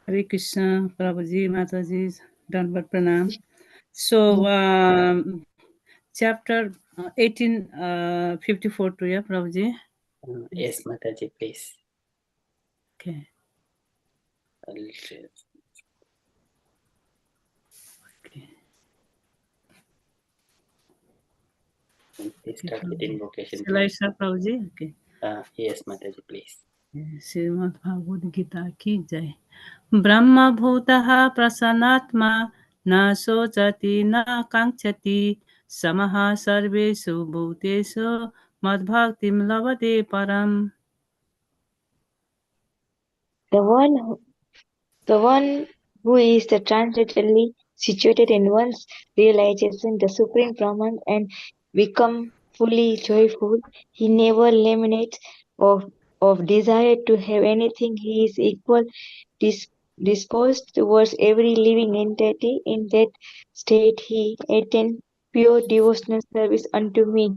Hare Krishna, Prabhuji, Mataji, Danvat Pranam. So, chapter 1854 to you, Prabhuji. Yes, Mataji, please. Okay. Okay. Please start with invocation, Shall I please. start, Prabhuji? Okay. Yes, Mataji, please. Shrimad Bhagavat Gita की जय। ब्रह्मभूतः प्रसन्नात्मा न शोचति न काङ्क्षति समः सर्वेषु भूतेषु मद्भक्तिं लभते परम्। The one who is the transcendently situated in one's realization, the supreme Brahman, and become fully joyful, he never laments of desire to have anything. He is equal dis- disposed towards every living entity. In that state, he attains pure devotional service unto me.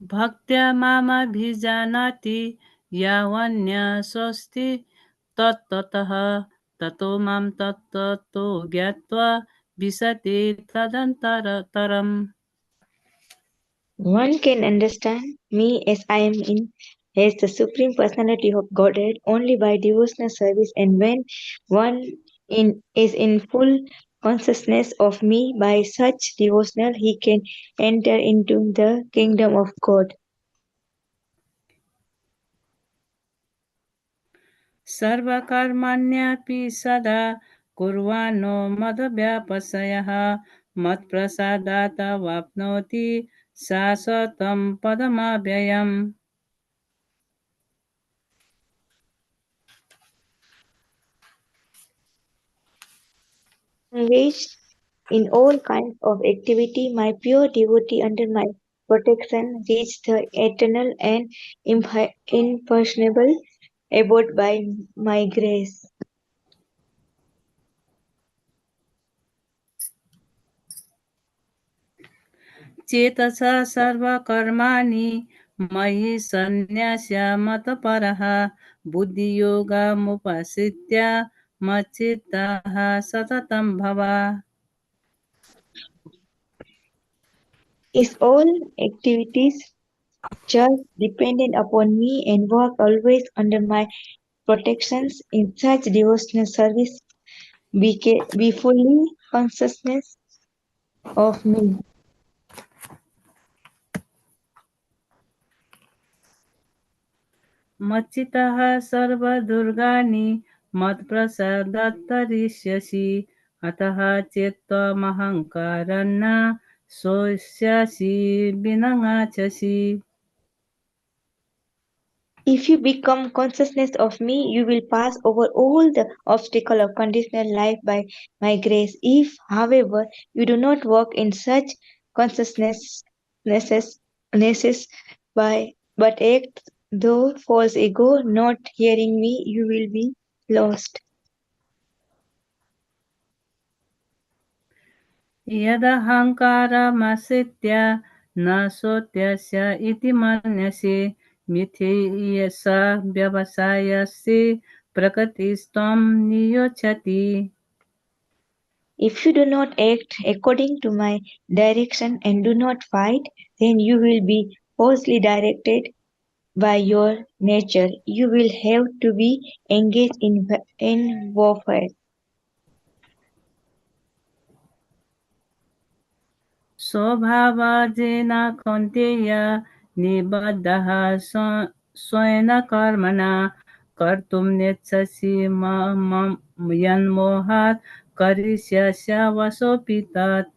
भक्त्या मामभिजानाति यावन्या स्वस्ति तत्त्वतः ततो मां तत्त्वतो ज्ञात्वा विशति तदन्तरतरम्। One can understand me as I am as the Supreme Personality of Godhead only by devotional service, and when one is in full consciousness of me by such devotional, he can enter into the kingdom of God. सर्वकर्मण्यपि सदा कुर्वाणो मदव्यापसयः मत्प्रसादात् वाप्नोति शाश्वतं पदमव्ययम्। Engaged in all kinds of activity, my pure devotee under my protection reach the eternal and impersonable abode by my grace. चेतसा सर्वकर्माणि मयि सन्न्यास्य मतपरः बुद्धियोगमुपश्रित्य मच्चित्तः सततं भव। Is all activities just dependent upon me and work always under my protections in such devotional service be fully consciousness of me. मच्चित्तः सर्वदुर्गाणि मत्प्रसादात्तरिष्यसि अतः चेत्त्वमहङ्कारन्न शोष्यसि विनङ्गच्छसि। If you become consciousness of me, you will pass over all the obstacle of conditional life by my grace. If, however, you do not walk in such consciousness necess- but act though false ego, not hearing me, you will be lost. यदहङ्कारमाश्रित्य न सत्यस्य इति मन्यसे मिथ्येयसा व्यवसायस्य प्रकृतिस्त्वं नियोच्छति। If you do not act according to my direction and do not fight, then you will be falsely directed by your nature. You will have to be engaged in warfare. स्वभावजेन कौन्तेय निबद्धः स्वेन कर्मणा कर्तुं नेच्छसि यन्मोहात् करिष्यस्य वशोऽपि तत्।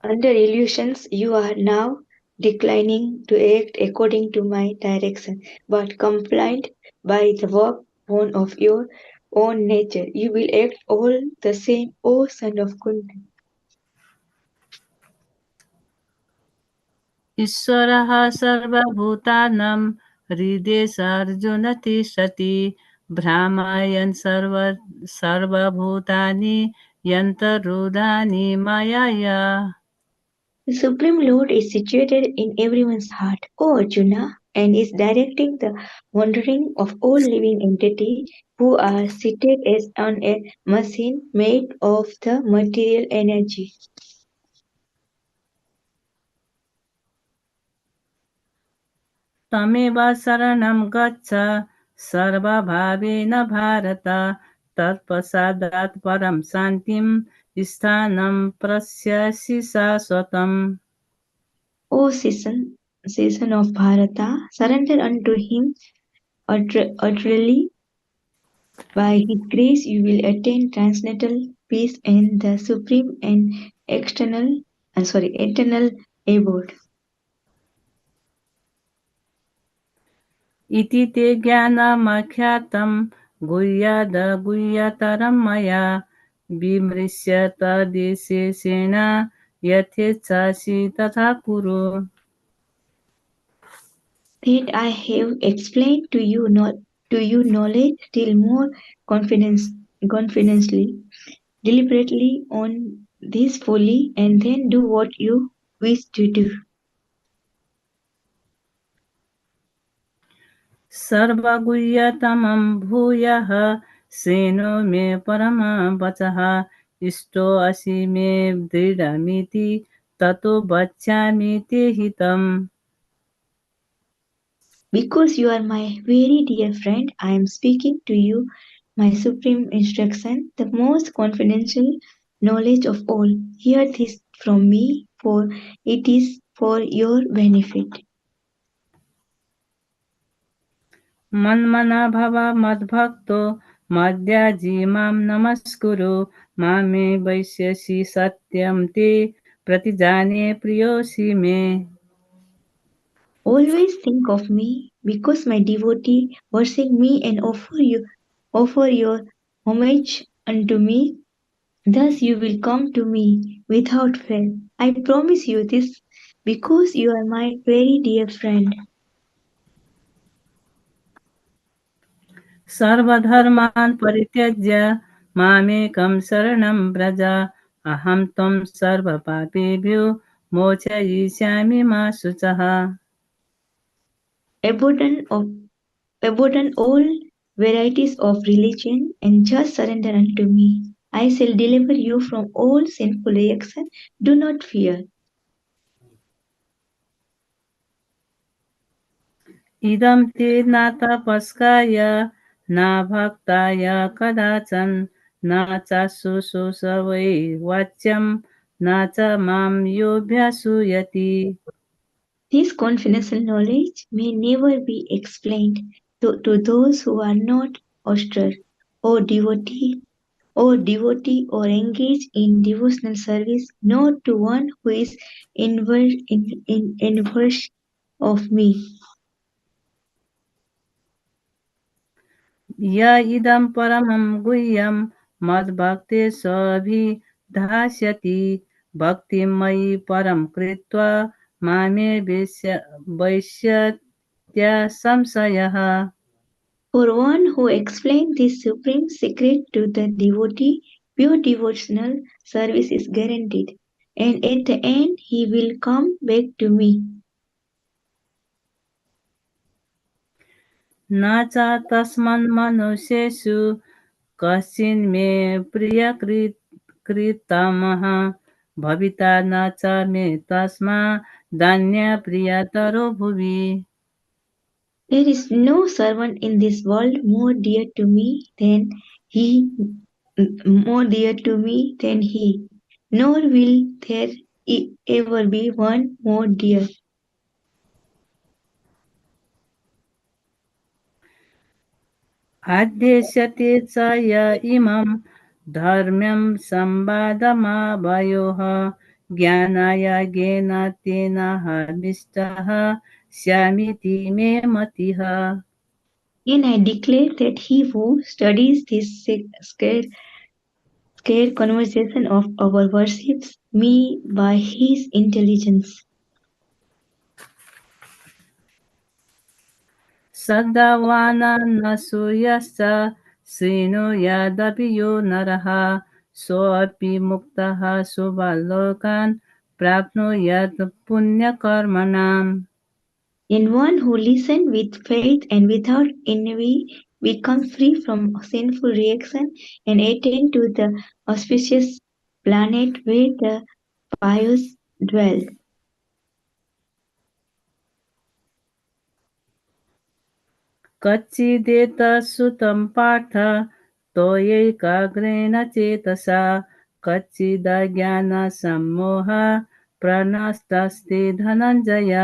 Under illusions, you are now declining to act according to my direction, but compliant by the work born of your own nature. You will act all the same, O son of Kunti. ईश्वरः सर्वभूतानां हृदेशार्जुन तिष्ठति भ्रामयन् सर्वभूतानि यन्तरूधानि मायया। The Supreme Lord is situated in everyone's heart, O Arjuna, and is directing the wandering of all living entities who are seated as on a machine made of the material energy. तमेव शरणं गच्छ सर्वभावेन भारत तत्पश्चात् परं शान्तिं स्थानं प्रस्यसि शाश्वतम्. O season of Bharata, surrender unto him utterly. By his grace you will attain transcendental peace and the supreme and eternal abode. इति ते ज्ञानमख्यातं गुह्याद् गुह्यतरं मया विमृश्य तद्विशेषेण यथेच्छसि तथा कुरु. That I have explained to you knowledge still more confidently, deliberately on this fully, and then do what you wish to do. सर्वगुह्यतमं भूयः श्रेणो मे परमं वचः इष्टोऽसि मे दृढमिति ततो वक्ष्यामि ते हितम्. Because you are my very dear friend, I am speaking to you my supreme instruction, the most confidential knowledge of all. Hear this from me, for it is for your benefit. मन्मना भव मद्भक्तो मद्याजी मां नमस्कुरु मामे वैश्यसि सत्यं ते प्रतिजाने प्रियोऽसि मे. Always think of me, because my devotee worship me and offer your homage unto me. Thus you will come to me without fail. I promise you this, because you are my very dear friend. सर्वधर्मान् परित्यज्य मामेकं शरणं व्रज अहं त्वं सर्वपापेभ्यो मोचयिष्यामि मा शुचः. Abandon all varieties of religion and just surrender unto me. I shall deliver you from all sinful reaction. Do not fear. इदं ते न तपस्काय न भक्ताय कदाचन न च शुश्रूषवै वाच्यं न च मां योऽभ्यसूयति. This confidential knowledge may never be explained to those who are not austere or devotee or engaged in devotional service, nor to one who is inverse of me. य इदं परमं गुह्यं मद्भक्तेष्वभिधास्यति भक्तिं मयि परं कृत्वा मामे वैश्यत्य संशयः. For one who explains this supreme secret to the devotee, pure devotional service is guaranteed, and at the end he will come back to me. न च तस्मन्मनुष्येषु कश्चिन्मे प्रियकृतमः भविता न च मे तस्मादन्यप्रियतरो भुवि. There is no servant in this world more dear to me than he, nor will there ever be one more dear. आद्यस्यते च य इमं धर्म्यं संवादमावयोः ज्ञानाय ज्ञेन तेन हविष्टः स्यामिति मे मतिः. And I declare that he who studies this sacred conversation of our worships me by his intelligence. श्रद्धावाननसूयश्च शृणुयादपि यो नरः सोऽपि मुक्तः शुभलोकान् प्राप्नुयात् पुण्यकर्मणाम्. And one who listens with faith and without envy becomes free from sinful reaction and attain to the auspicious planet where the pious dwell. कच्चिदेतत्सुतं Partha त्वयैकाग्रेण चेतसा कच्चिदज्ञानसम्मोहः प्रनष्टस्ते Dhananjay.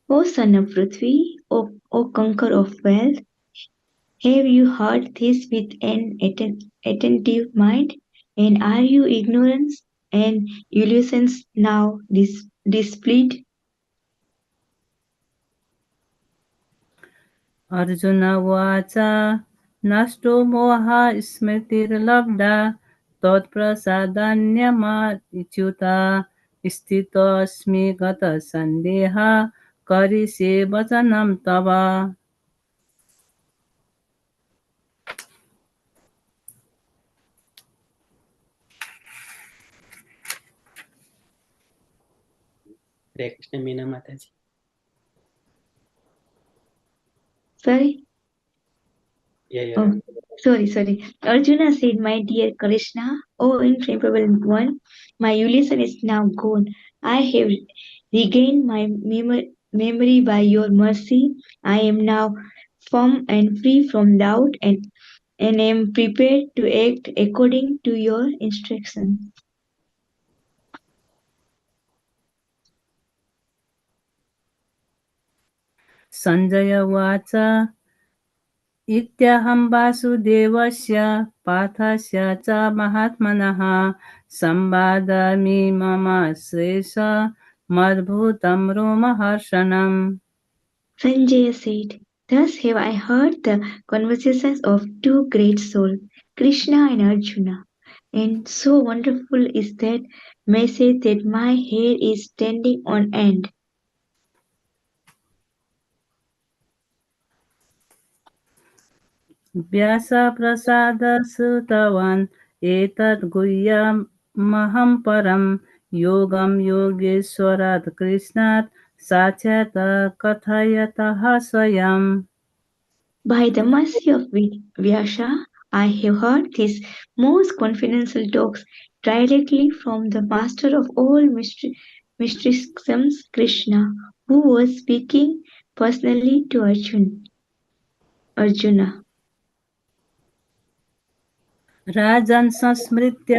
O son of Prithvi, O conqueror of wealth, have you heard this with an attentive mind? And are you ignorance and illusions now displayed? Arjun उवाच नष्टो मोहः स्मृतिर्लब्धा त्वत्प्रसादान्यमाच्युत स्थितोऽस्मि गतसन्देहः करिष्ये वचनं तव. Hare Krishna, Meena Mataji. Sorry? Yeah. Oh, sorry. Arjuna said, my dear Krishna, O inflammable one, my illusion is now gone. I have regained my memory by your mercy. I am now firm and free from doubt and am prepared to act according to your instructions. Sanjay उवाच इत्यहं वासुदेवस्य पार्थस्य च महात्मनः संवादमिममाश्लेष मद्भूतं रोमहर्षणम्. Sanjaya said, thus have I heard the conversations of two great souls, Krishna and Arjuna. And so wonderful is that message that my hair is standing on end. व्यासप्रसादसुतवान् एतद् गुह्यमहं परं योगं योगेश्वरात् कृष्णात् साक्षात् कथयतः स्वयम्. By the mercy of Vyasa, I have heard these most confidential talks directly from the master of all mysticisms, Krishna, who was speaking personally to Arjuna. राजन् संस्मृत्य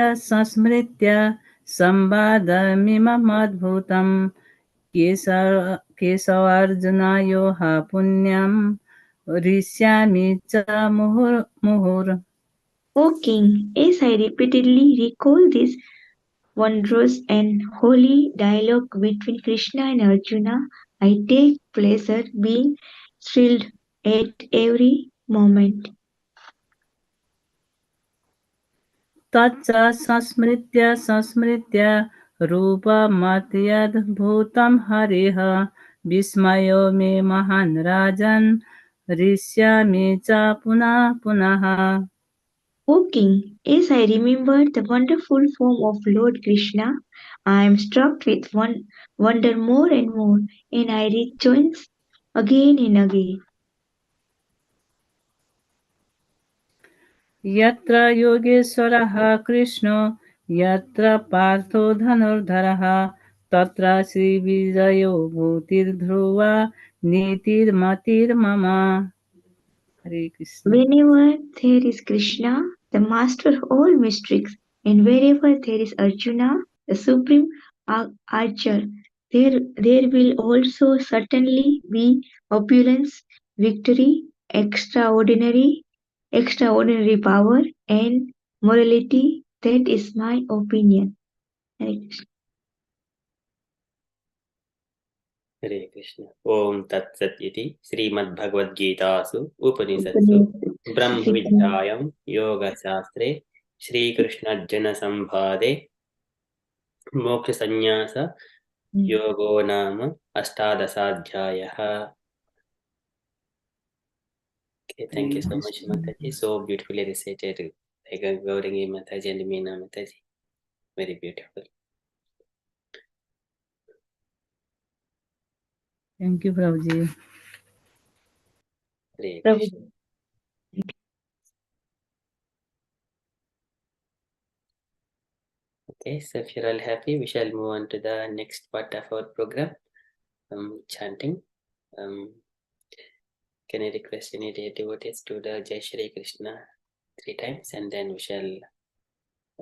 संवादमिममद्भुतं केशवार्जुनयोः पुण्यं हृष्यामि च मुहुर्मुहुर्. O king, as I repeatedly recall this wondrous and holy dialogue between Krishna and Arjuna, I take pleasure being thrilled at every moment. तच्च संस्मृत्य रूपमत्यद्भुतं हरेः विस्मयो मे महान् राजन् हृष्यामि च पुनः पुनः. O king, as I remember the wonderful form of Lord Krishna, I am struck with wonder more and more, and I rejoice again and again. यत्र योगेश्वरः कृष्णो यत्र पार्थो धनुर्धरः तत्र श्रीविजयो भूतिर्ध्रुवा नीतिर्मतिर्मम. हरे Krishna. Whenever there is Krishna, the master of all mystics, and wherever there is Arjuna, the supreme archer, there will also certainly be opulence, victory, extraordinary power, and morality. That is my opinion. Hare Krishna. Hare Krishna. Om Tat Sat Iti Srimad Bhagavadgitasu Upanishatsu Brahmavidyayam Yoga Shastre Shri Krishna Jana Sambhade Moksha Sannyasa Yogo Nama Ashtadasadhyayah. Okay, thank you so much, Mataji. So beautifully recited. Gaurangi Mataji and Meena Mataji. Very beautiful. Thank you, Prabhuji. Hare Prabhu. Krishna. Okay, so if you're all happy, we shall move on to the next part of our program, chanting. Can I request any devotees to the Jai Shri Krishna 3 times, and then we shall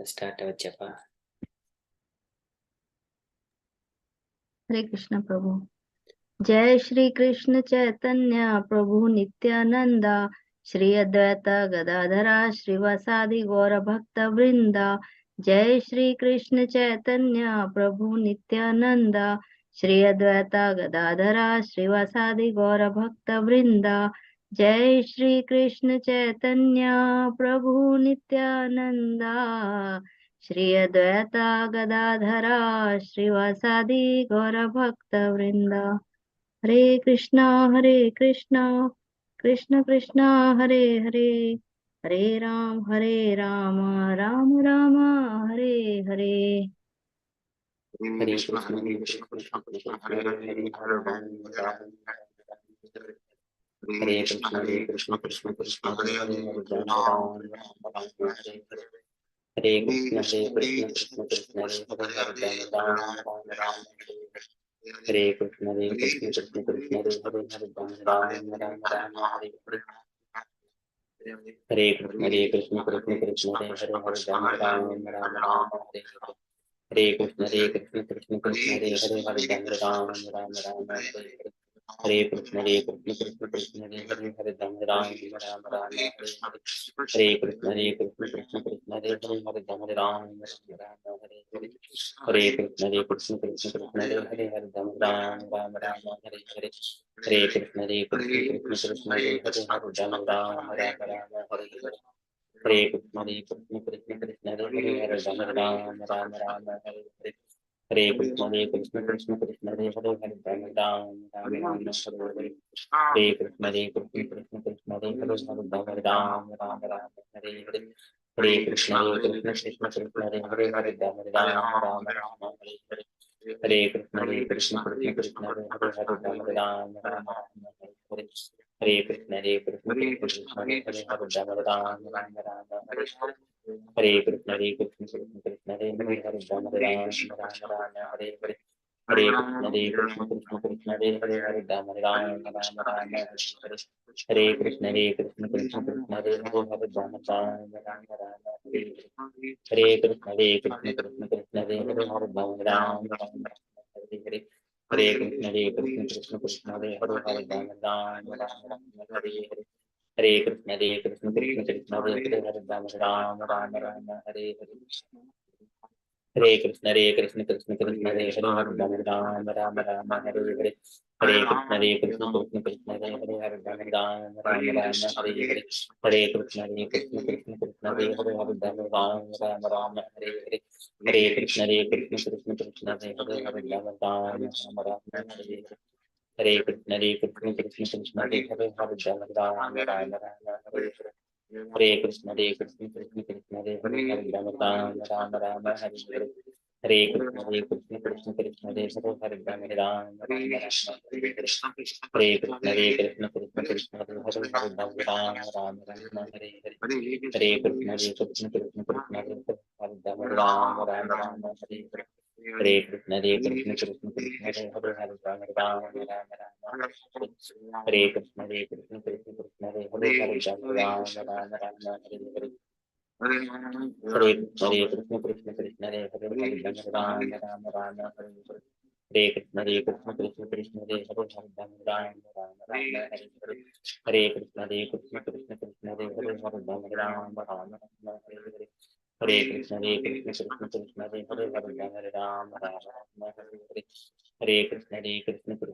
start our japa. Hare Krishna Prabhu. जय श्री कृष्ण चैतन्य प्रभु नित्यानंदा श्री अद्वैत गदाधरा श्रीवासादि गौर भक्त वृंदा जय श्री कृष्ण चैतन्य प्रभु नित्यानंदा श्री अद्वैत गदाधरा श्रीवासादि गौर भक्त वृंदा जय श्री कृष्ण चैतन्य प्रभु नित्यानंदा श्री अद्वैत गदाधरा श्रीवासादि गौर भक्त वृंदा हरे Krishna Krishna Krishna Hare Hare Hare Ram Ram Ram Hare Hare Hare Krishna, Hare Krishna, Krishna Hare Hare, Hare Ram, Hare Krishna, Hare Krishna, Krishna Krishna Hare Hare, Hare Ram, Hare Hare. Hare Krishna, Hare Krishna, Krishna Krishna Hare Hare, Hare Ram, Hare Krishna, Hare Krishna, Krishna Krishna Hare Hare, Hare Ram, Hare Hare. Hare Krishna, Hare Krishna, Krishna Krishna Hare Hare, Hare Ram, Hare Hare. Hare Krishna, Hare Krishna, Krishna Krishna Hare Hare, Hare Ram, Hare Hare. Hare Krishna, Hare Krishna, Krishna Krishna Hare Hare, Hare Ram, Hare Hare. Hare Krishna, Hare Krishna, Krishna Krishna Hare Hare, Hare Ram, Hare Hare. Hare Krishna, Hare Krishna, Krishna Krishna Hare Hare, Hare Ram, Hare Hare. Hare Krishna, Hare Krishna, Krishna Krishna Hare Hare, Hare Ram, Hare Hare. Hare Krishna, Hare Krishna, Krishna Krishna Hare Hare, Hare Ram, Hare Hare. Hare Krishna, Hare Krishna, Krishna Krishna Hare Hare, Hare Ram, Hare Hare. Hare Krishna, Hare Krishna, Krishna Krishna Hare Hare, Hare Ram, Hare Hare. Hare Krishna, Hare Krishna, Krishna Krishna Hare Hare, Hare Ram, Hare Hare. Hare Krishna, Hare Krishna, Krishna Krishna Hare Hare, Hare Ram, Hare Hare. Hare Krishna, Hare Krishna, Krishna Krishna Hare Hare, Hare Ram, Hare Hare. Hare Krishna, Hare Krishna, Krishna Krishna Hare Hare, Hare Ram, Hare Hare. Hare Krishna, Hare Krishna, Krishna Krishna Hare Hare, Hare Ram, Hare Hare. Hare Krishna, Hare Krishna, Krishna Krishna Hare Hare, Hare Ram, Hare Hare. Hare Krishna, Hare Krishna, Krishna Krishna Hare Hare, Hare Ram, Hare Hare. Hare Krishna, Hare Krishna, Krishna Krishna Hare Hare, Hare Ram, Hare Hare. Hare Krishna, Hare Krishna, Krishna Krishna Hare Hare, Hare Ram, Hare Hare. Hare Krishna, Hare Krishna, Krishna Krishna Hare Hare, Hare Ram, Hare Hare. Hare Krishna, Hare Krishna, Krishna Krishna Hare Hare, Hare Ram, Hare Hare. Hare Krishna, Hare Krishna, Krishna Krishna Hare Hare, Hare Ram, Hare Hare. Hare Krishna, Hare Krishna, Krishna Krishna Hare Hare, Hare Ram, Hare Hare. Hare Krishna, Hare Krishna, Krishna Krishna Hare Hare, Hare Ram, Hare Hare. Hare Krishna, Hare Krishna, Krishna Krishna Hare Hare, Hare Ram, Hare Hare. Hare Krishna, Hare Krishna, Krishna Krishna Hare Hare, Hare Ram, Hare Hare. Hare Krishna, Hare Krishna, Krishna Krishna Hare Hare, Hare Ram, Hare Hare. Hare Krishna, Hare Krishna, Krishna Krishna Hare Hare, Hare Ram, Hare Hare. Hare Krishna, Hare Krishna, Krishna Krishna Hare Hare, Hare Ram, Hare Hare. Hare Krishna, Hare Krishna, Krishna Krishna Hare Hare, Hare Ram, Hare Hare. Hare Krishna, Krishna Krishna Hare Hare, Hare Ram, Hare Hare. Hare Krishna, Hare Krishna, Krishna Krishna Hare Hare, Hare Ram, Hare Hare. Hare Krishna, Hare Krishna, Krishna Krishna Hare Hare, Hare Ram, Hare Hare. Hare Krishna, Hare Krishna, Krishna Krishna Hare Hare, Hare Ram, Hare Hare. Hare Krishna, Hare Krishna, Krishna Krishna Hare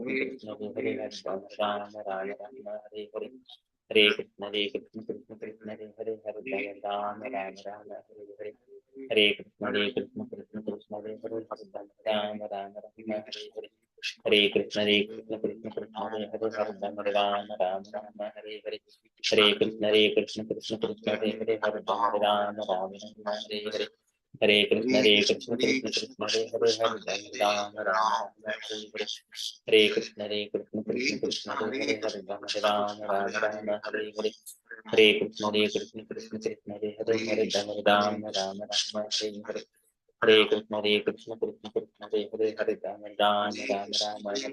Hare, Hare Ram, Hare Hare. Hare Krishna, Hare Krishna, Krishna Krishna Hare Hare, Hare Ram, Hare Hare. Hare Krishna, Hare Krishna, Krishna Krishna Hare Hare, Hare Ram, Hare Hare. Hare Krishna, Hare Krishna, Krishna Krishna Hare Hare, Hare Ram, Hare Hare. Hare Krishna, Hare Krishna, Krishna Krishna Hare Hare, Hare Ram, Hare Hare. Hare Krishna Krishna Krishna Hare Hare Hare Ram Ram Hare Hare Hare Krishna Krishna Krishna Hare Hare Hare Ram Ram Hare Hare Hare Krishna Krishna Krishna Hare Hare Hare Ram Ram Hare Hare Hare Krishna Krishna Krishna Hare Hare Hare Ram Ram Hare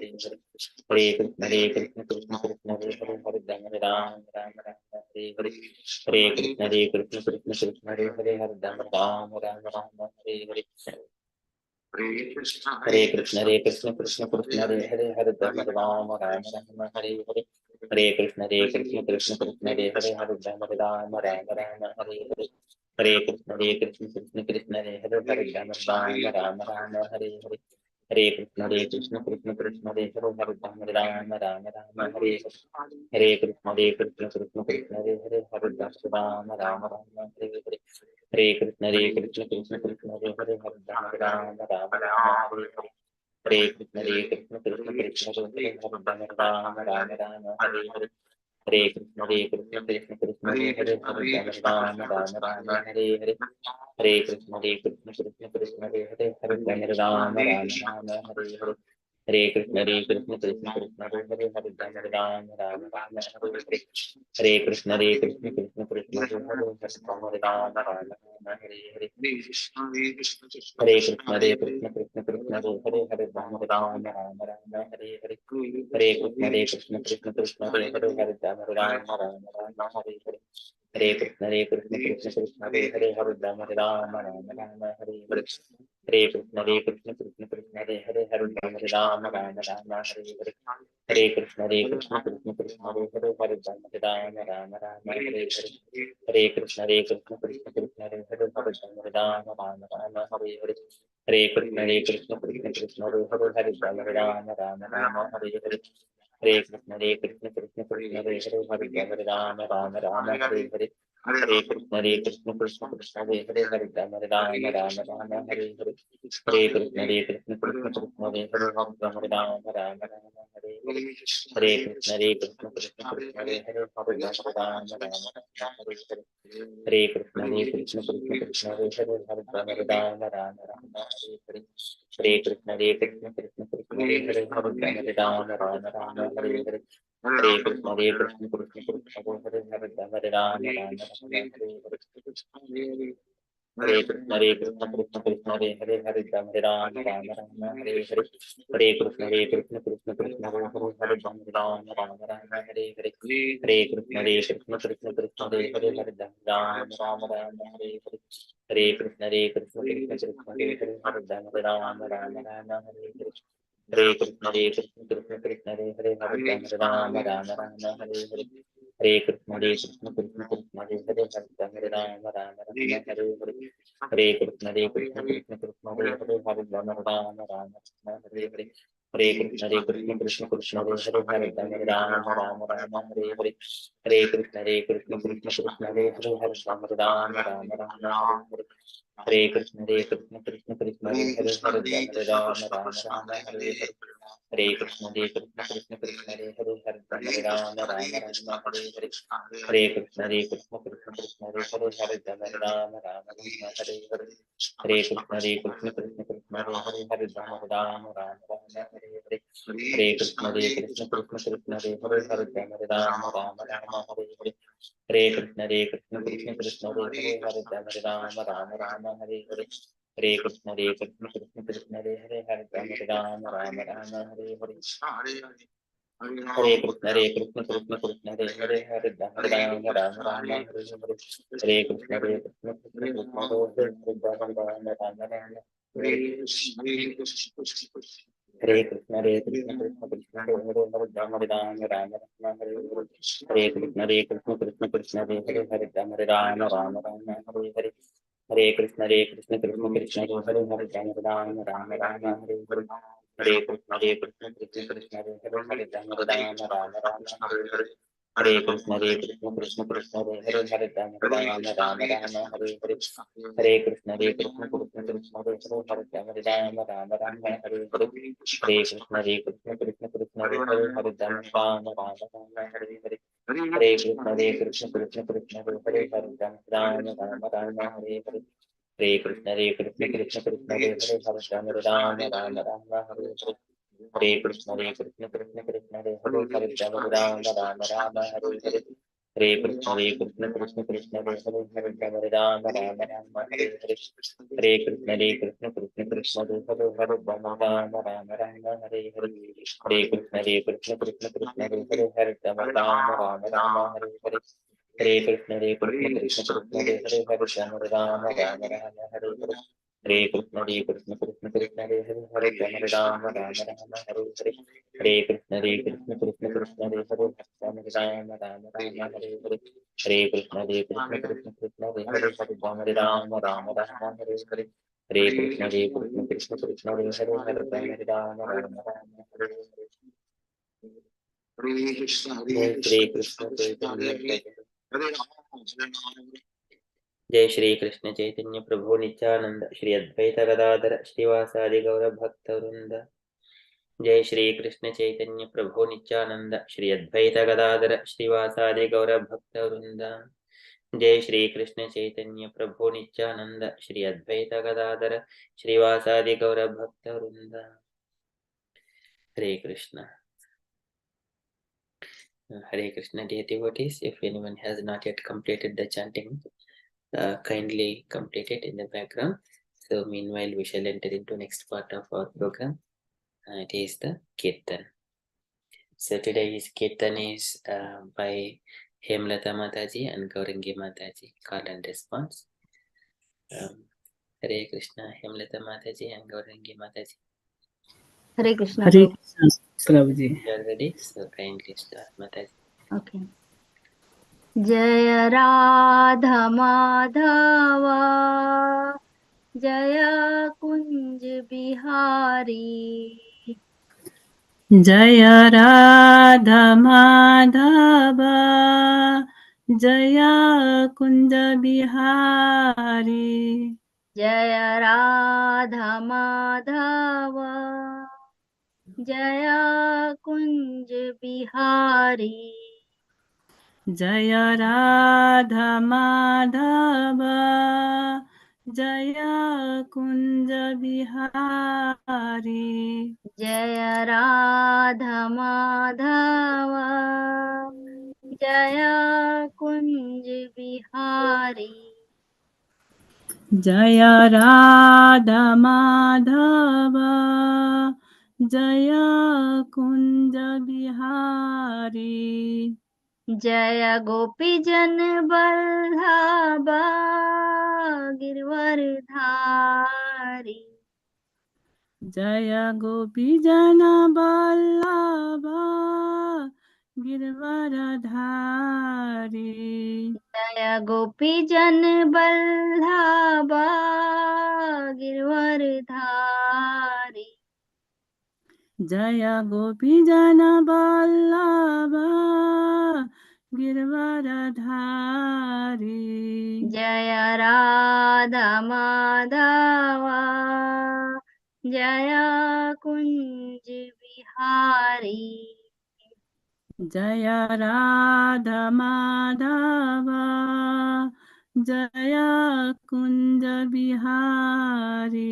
Hare Hare Krishna Krishna Krishna Hare Hare Hare Ram Ram Hare Hare Hare Krishna Krishna Krishna Hare Hare Hare Ram Ram Hare Hare Hare Krishna Krishna Krishna Hare Hare Hare Ram Ram Hare Hare Hare Krishna Krishna Krishna Hare Hare Hare Ram Ram Hare Hare Hare Krishna Krishna Krishna Hare Hare Hare Ram Ram Hare Hare Hare Krishna Krishna Hare Hare Hare Ram Hare Hare Hare Krishna Krishna Krishna Hare Hare Hare Ram Hare Hare Hare Krishna Krishna Krishna Hare Hare Hare Ram Hare Hare Hare Krishna Krishna Krishna Hare Hare Hare Ram Hare Hare Hare Krishna Krishna Krishna Hare Hare Hare Ram Hare Hare Hare Krishna Krishna Krishna Hare Hare Hare Ram Hare Hare Hare Krishna Krishna Krishna Hare Hare Hare Ram Hare Hare Hare Krishna Krishna Krishna Hare Hare Hare Ram Hare Hare Hare Krishna Krishna Krishna Hare Hare Hare Ram Hare Hare Hare Krishna Krishna Hare Hare Hare Ram Hare Hare Hare Krishna Krishna Hare Hare Hare Ram Hare Hare Hare Krishna Krishna Hare Hare Hare Ram Hare Hare Hare Krishna Krishna Hare Hare Hare Ram Hare Hare Hare Krishna Krishna Hare Hare Hare Ram Hare Hare Hare Krishna Krishna Hare Hare Hare Ram Hare Hare Hare Krishna Krishna Hare Hare Hare Ram Hare Hare Hare Krishna Krishna Hare Hare Hare Ram Hare Hare Hare Krishna Krishna Hare Hare Hare Ram Hare Hare Hare Krishna Krishna Hare Hare Hare Ram Hare Hare Hare Krishna Krishna Hare Hare Hare Ram Hare Hare Hare Krishna Krishna Hare Hare Hare Ram Hare Hare Hare Krishna Krishna Hare Hare Hare Ram Hare Hare Hare Krishna Krishna Hare Hare Hare Ram Hare Hare Hare Krishna Krishna Hare Hare Ram Hare Hare Hare Krishna Krishna Hare Hare Hare Ram Hare Hare Hare Krishna Krishna Hare Hare Hare Ram Hare Hare Hare Krishna Krishna Hare Hare Hare Ram Hare Hare Hare Krishna Krishna Hare Hare Hare Ram Hare Hare Hare Krishna Krishna Hare Hare Hare Ram Hare Hare Hare Krishna Krishna Hare Hare Hare Ram Hare Hare Hare Krishna Krishna Hare Hare Hare Ram Hare Hare Krishna Krishna Hare Hare Hare Ram Hare Hare Hare Krishna Krishna Hare Hare Hare Ram Hare Hare Hare Krishna Krishna Hare Hare Hare Ram Hare Hare Hare Krishna Krishna Hare Hare Hare Ram Hare Hare Hare Krishna Krishna Hare Hare Hare Ram Hare Hare Hare Krishna Krishna Hare Hare Hare Ram Hare Hare Hare Krishna Krishna Hare Hare Hare Ram Hare Hare Hare Krishna Krishna Hare Hare Hare Ram Hare Hare Hare Krishna Krishna Hare Hare Krishna Krishna Hare Hare Ram Hare Hare Krishna Hare Hare Hare Ram Hare Hare Hare Krishna Krishna Hare Hare Ram Hare Hare Hare Krishna Krishna Hare Hare Ram Hare Hare Hare Krishna Krishna Hare Hare Ram Hare Hare Hare Krishna Krishna Hare Hare Ram Hare Hare Hare Krishna Krishna Hare Hare Ram Hare Hare Hare Krishna Krishna Hare Hare Ram Hare Hare हरे कृष्ण कृष्ण कृष्ण हरे हरे राम राम राम हरे हरे हरे कृष्ण कृष्ण कृष्ण हरे राम राम राम हरे हरे हरे कृष्ण कृष्ण कृष्ण हरे राम राम राम हरे हरे हरे कृष्ण कृष्ण कृष्ण हरे राम राम राम हरे हरे हरे कृष्ण कृष्ण हरे राम राम हरे हरे हरे कृष्ण कृष्ण हरे राम राम राम हरे हरे हरे कृष्ण कृष्ण हरे राम राम राम हरे हरे हरे कृष्ण कृष्ण हरे राम राम राम हरे हरे हरे कृष्ण कृष्ण हरे राम राम राम हरे हरे हरे कृष्ण कृष्ण हरे राम राम राम हरे हरे श्री कृष्ण चैतन्य जय श्री कृष्ण चैतन्य प्रभु नित्यानंद श्री अद्वैत गदाधर श्रीवासादि गौर भक्त वृंद जय श्री कृष्ण चैतन्य प्रभु नित्यानंद श्री अद्वैत गदाधर श्रीवासादि गौर भक्त वृंद जय श्री कृष्ण चैतन्य प्रभु नित्यानंद श्री अद्वैत गदाधर श्रीवासादि गौर भक्त वृंद हरे Krishna Hare Krishna, dear devotees. If anyone has not yet completed the chanting, kindly complete it in the background. So meanwhile, we shall enter into next part of our program. It is the Kirtan. So today's Kirtan is by Hemlata Mataji and Gaurangi Mataji. Call and response. Hare Krishna, Hemlata Mataji and Gaurangi Mataji. Hare Krishna. Hare Prabhu. Krishna Prabhuji You are ready? So kindly start, Mataji. Okay. जय राधा माधवा जय कुंज बिहारी जय राधा माधव जय कुंज बिहारी जय राधा माधवा जय कुंज बिहारी जय राधा माधव जय कुंज बिहारी जय राधा माधवा जय कुंज बिहारी जय राधा माधव जय कुंज बिहारी जय गोपी जन बल्लभा गिरवरधारी जय गोपी जन बल्लभ गिरवरधारी जय गोपी जन बल्लभा गिरवरधारी जय गोपी जन बल्लभ गिरवरधारी जय राधा माधवा जय कुंज बिहारी जय राधा माधव जय कुंज बिहारी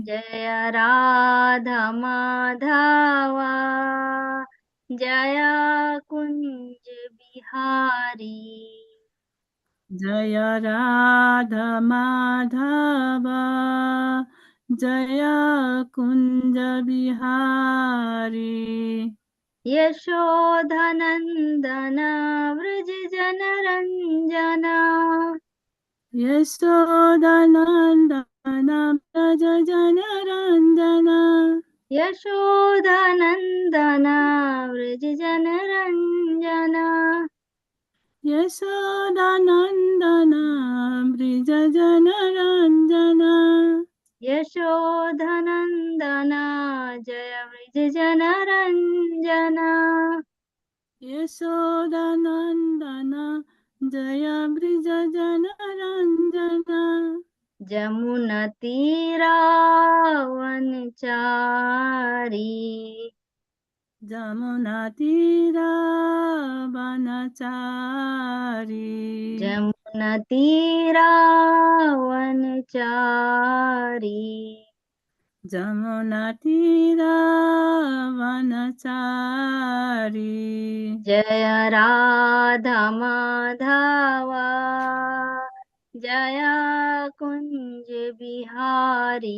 जय राधा माधवा जय कुंज बिहारी जय राधा माधव जय कुंज बिहारी यशोधनन्दन व्रज जनरञ्जना यशोदानन्दन व्रज जनरञ्जन यशोधनन्दन व्रज जनरञ्जना यशोदानन्दन व्रज जनरञ्जन यशोधनन्दन जय व्रज जनरञ्जना यशोदानन्दन जय व्रज जनरञ्जन जमुनतीरावनचारी जमुनातीरा वनचारी जमुनतीरावनचारी तीरावनचारी जमुना तीरा वनचारी जय राधा माधवा जय कुंज बिहारी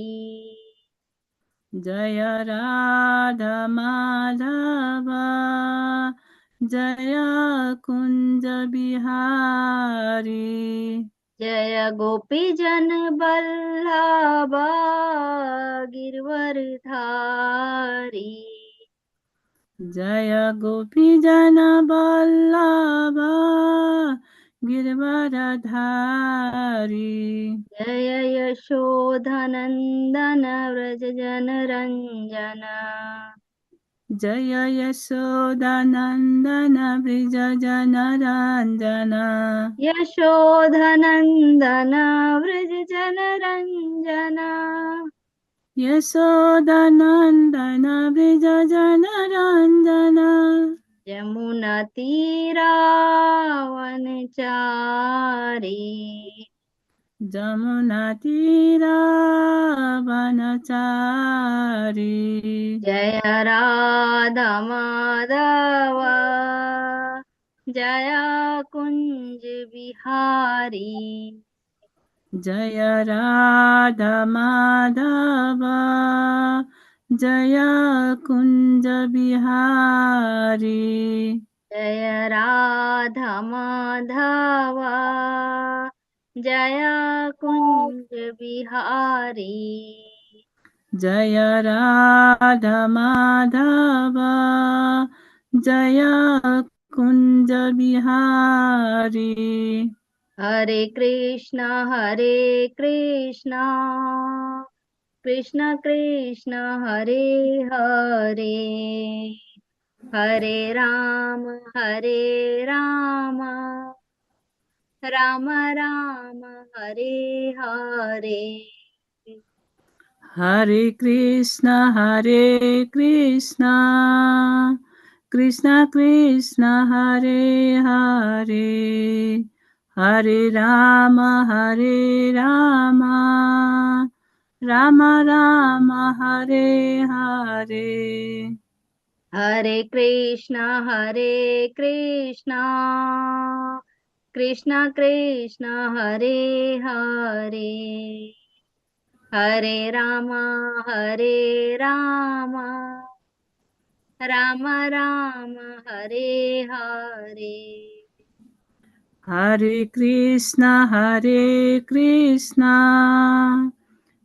जय राधा माधव जय कुंज बिहारी जय गोपी जन बल्लभा गिरवरधारी जय गोपी जन बल्लभ गिरवरधारी जय यशोधनन्दन व्रज जनरञ्जन जय यशोदानन्दन ब्रिज जनरञ्जन यशोधनन्दन व्रज जनरञ्जन यशोदानन्दन ब्रिज जनरञ्जन यमुनातीरावनचारी जमुना तीरा वनचारी जय राधा माधव जय कुंज बिहारी जय राधा माधव जय कुंज बिहारी जय राधा माधव जय कुंज बिहारी जय राधा माधव जय कुंज बिहारी हरे Krishna Krishna Krishna Hare Hare Hare Ram Ram Ram Hare Hare Hare Krishna Krishna Krishna Hare Hare Hare Ram Ram Ram Hare Hare Hare Krishna Krishna Krishna Hare Hare Hare Ram Ram Ram Hare Hare Hare Krishna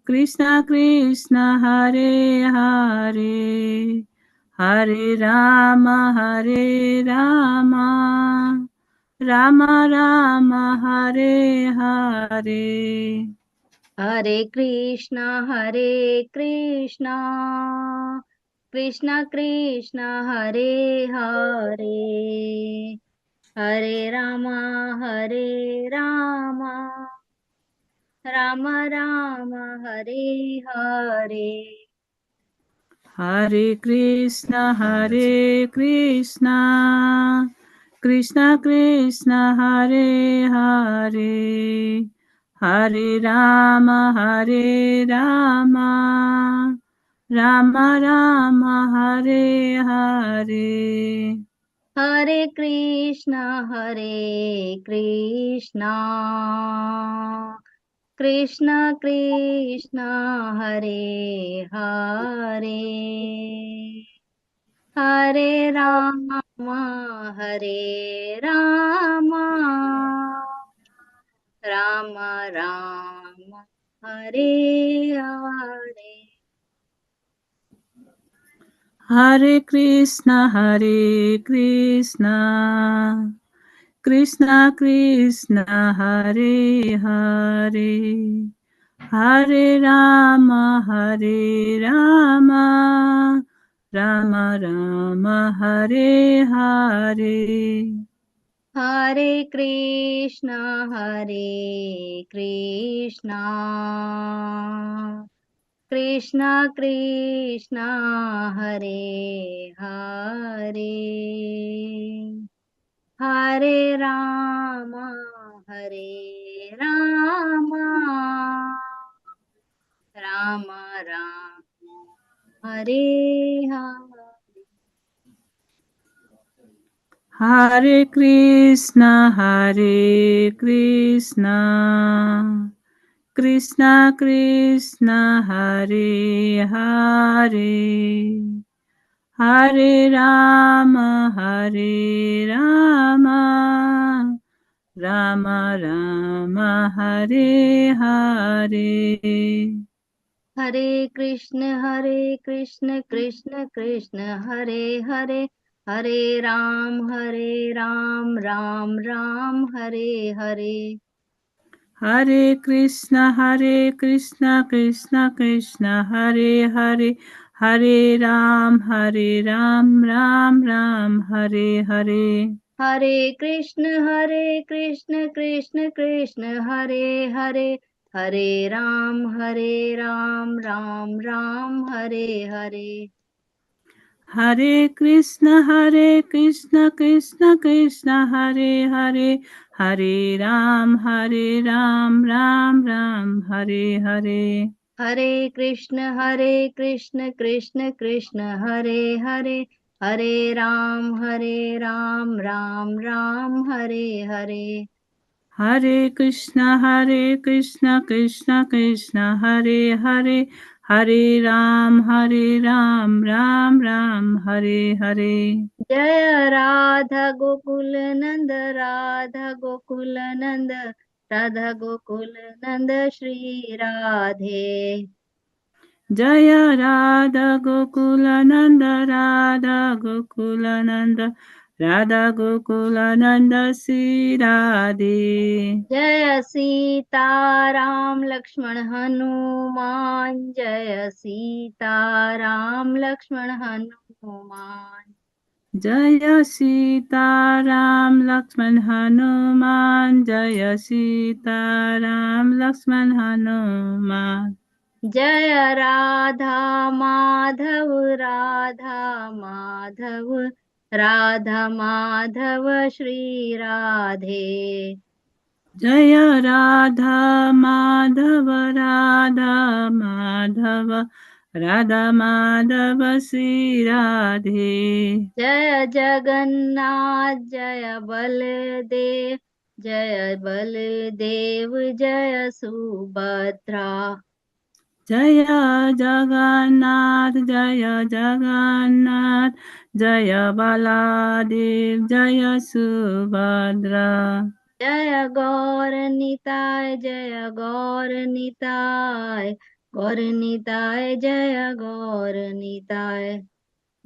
Krishna Krishna Hare Hare Hare Ram Ram Ram Hare Hare Hare Krishna Krishna Krishna Hare Hare Hare Ram Ram Ram Hare Hare Hare Krishna Krishna Krishna Hare Hare Hare Ram Ram Ram Hare Hare Hare Krishna Krishna Krishna Hare Hare Hare Ram Ram Ram Hare Hare Hare Krishna Krishna Krishna Hare Hare Hare Ram Ram Ram Hare Hare Hare Krishna Krishna Krishna Hare Hare Hare Ram Hare Rama, Rama Rama, Hare Hare. Hare Krishna, Krishna Krishna, Hare Hare, Hare Rama, Rama Rama, Hare Hare. Hare Krishna, Krishna Krishna, Hare Hare, Hare Ram, Ram Ram, Hare Hare. Hare Krishna, Krishna Krishna, Hare Hare, Hare Ram, Ram Ram, Hare Hare. Hare Krishna, Krishna Krishna, Hare Hare, Hare Ram, Ram Ram, Hare Hare. Hare Krishna, Krishna Krishna, Hare Hare, Hare Ram, Ram Ram, Hare Hare. Hare Krishna, Krishna Krishna, Hare Hare, Hare Ram, Ram Ram, Hare Hare. Hare Krishna, Krishna Krishna, Hare Hare, Hare Ram, Ram Ram, Hare Hare. Jaya Radha Gokul Nand, Radha Gokul Nand, Radha Gokul Nand, Shri Radhe. Jaya Radha Gokulananda, Radha Gokulananda, Radha Gokulananda, Sri Radhe. जय सीता राम लक्ष्मण हनुमान, जय Sita Ram Lakshman Hanuman. Jaya Sita Ram Lakshman Hanuman, Jaya Sita Ram Lakshman Hanuman. जय Radha Madhav, Radha Madhav, Radha Madhav, Shri Radhe. Jaya Radha Madhava, Radha Madhava, Radha Madhava, Sri Radhe. जय जगन्नाथ, जय बलदेव, जय बलदेव, जय Subhadra. Jaya Jagannath, Jaya Jagannath, Jaya Baladev, Jaya Subhadra. जय गौर निताय, जय गौर निताय, गौर निताय, जय गौर Nitai.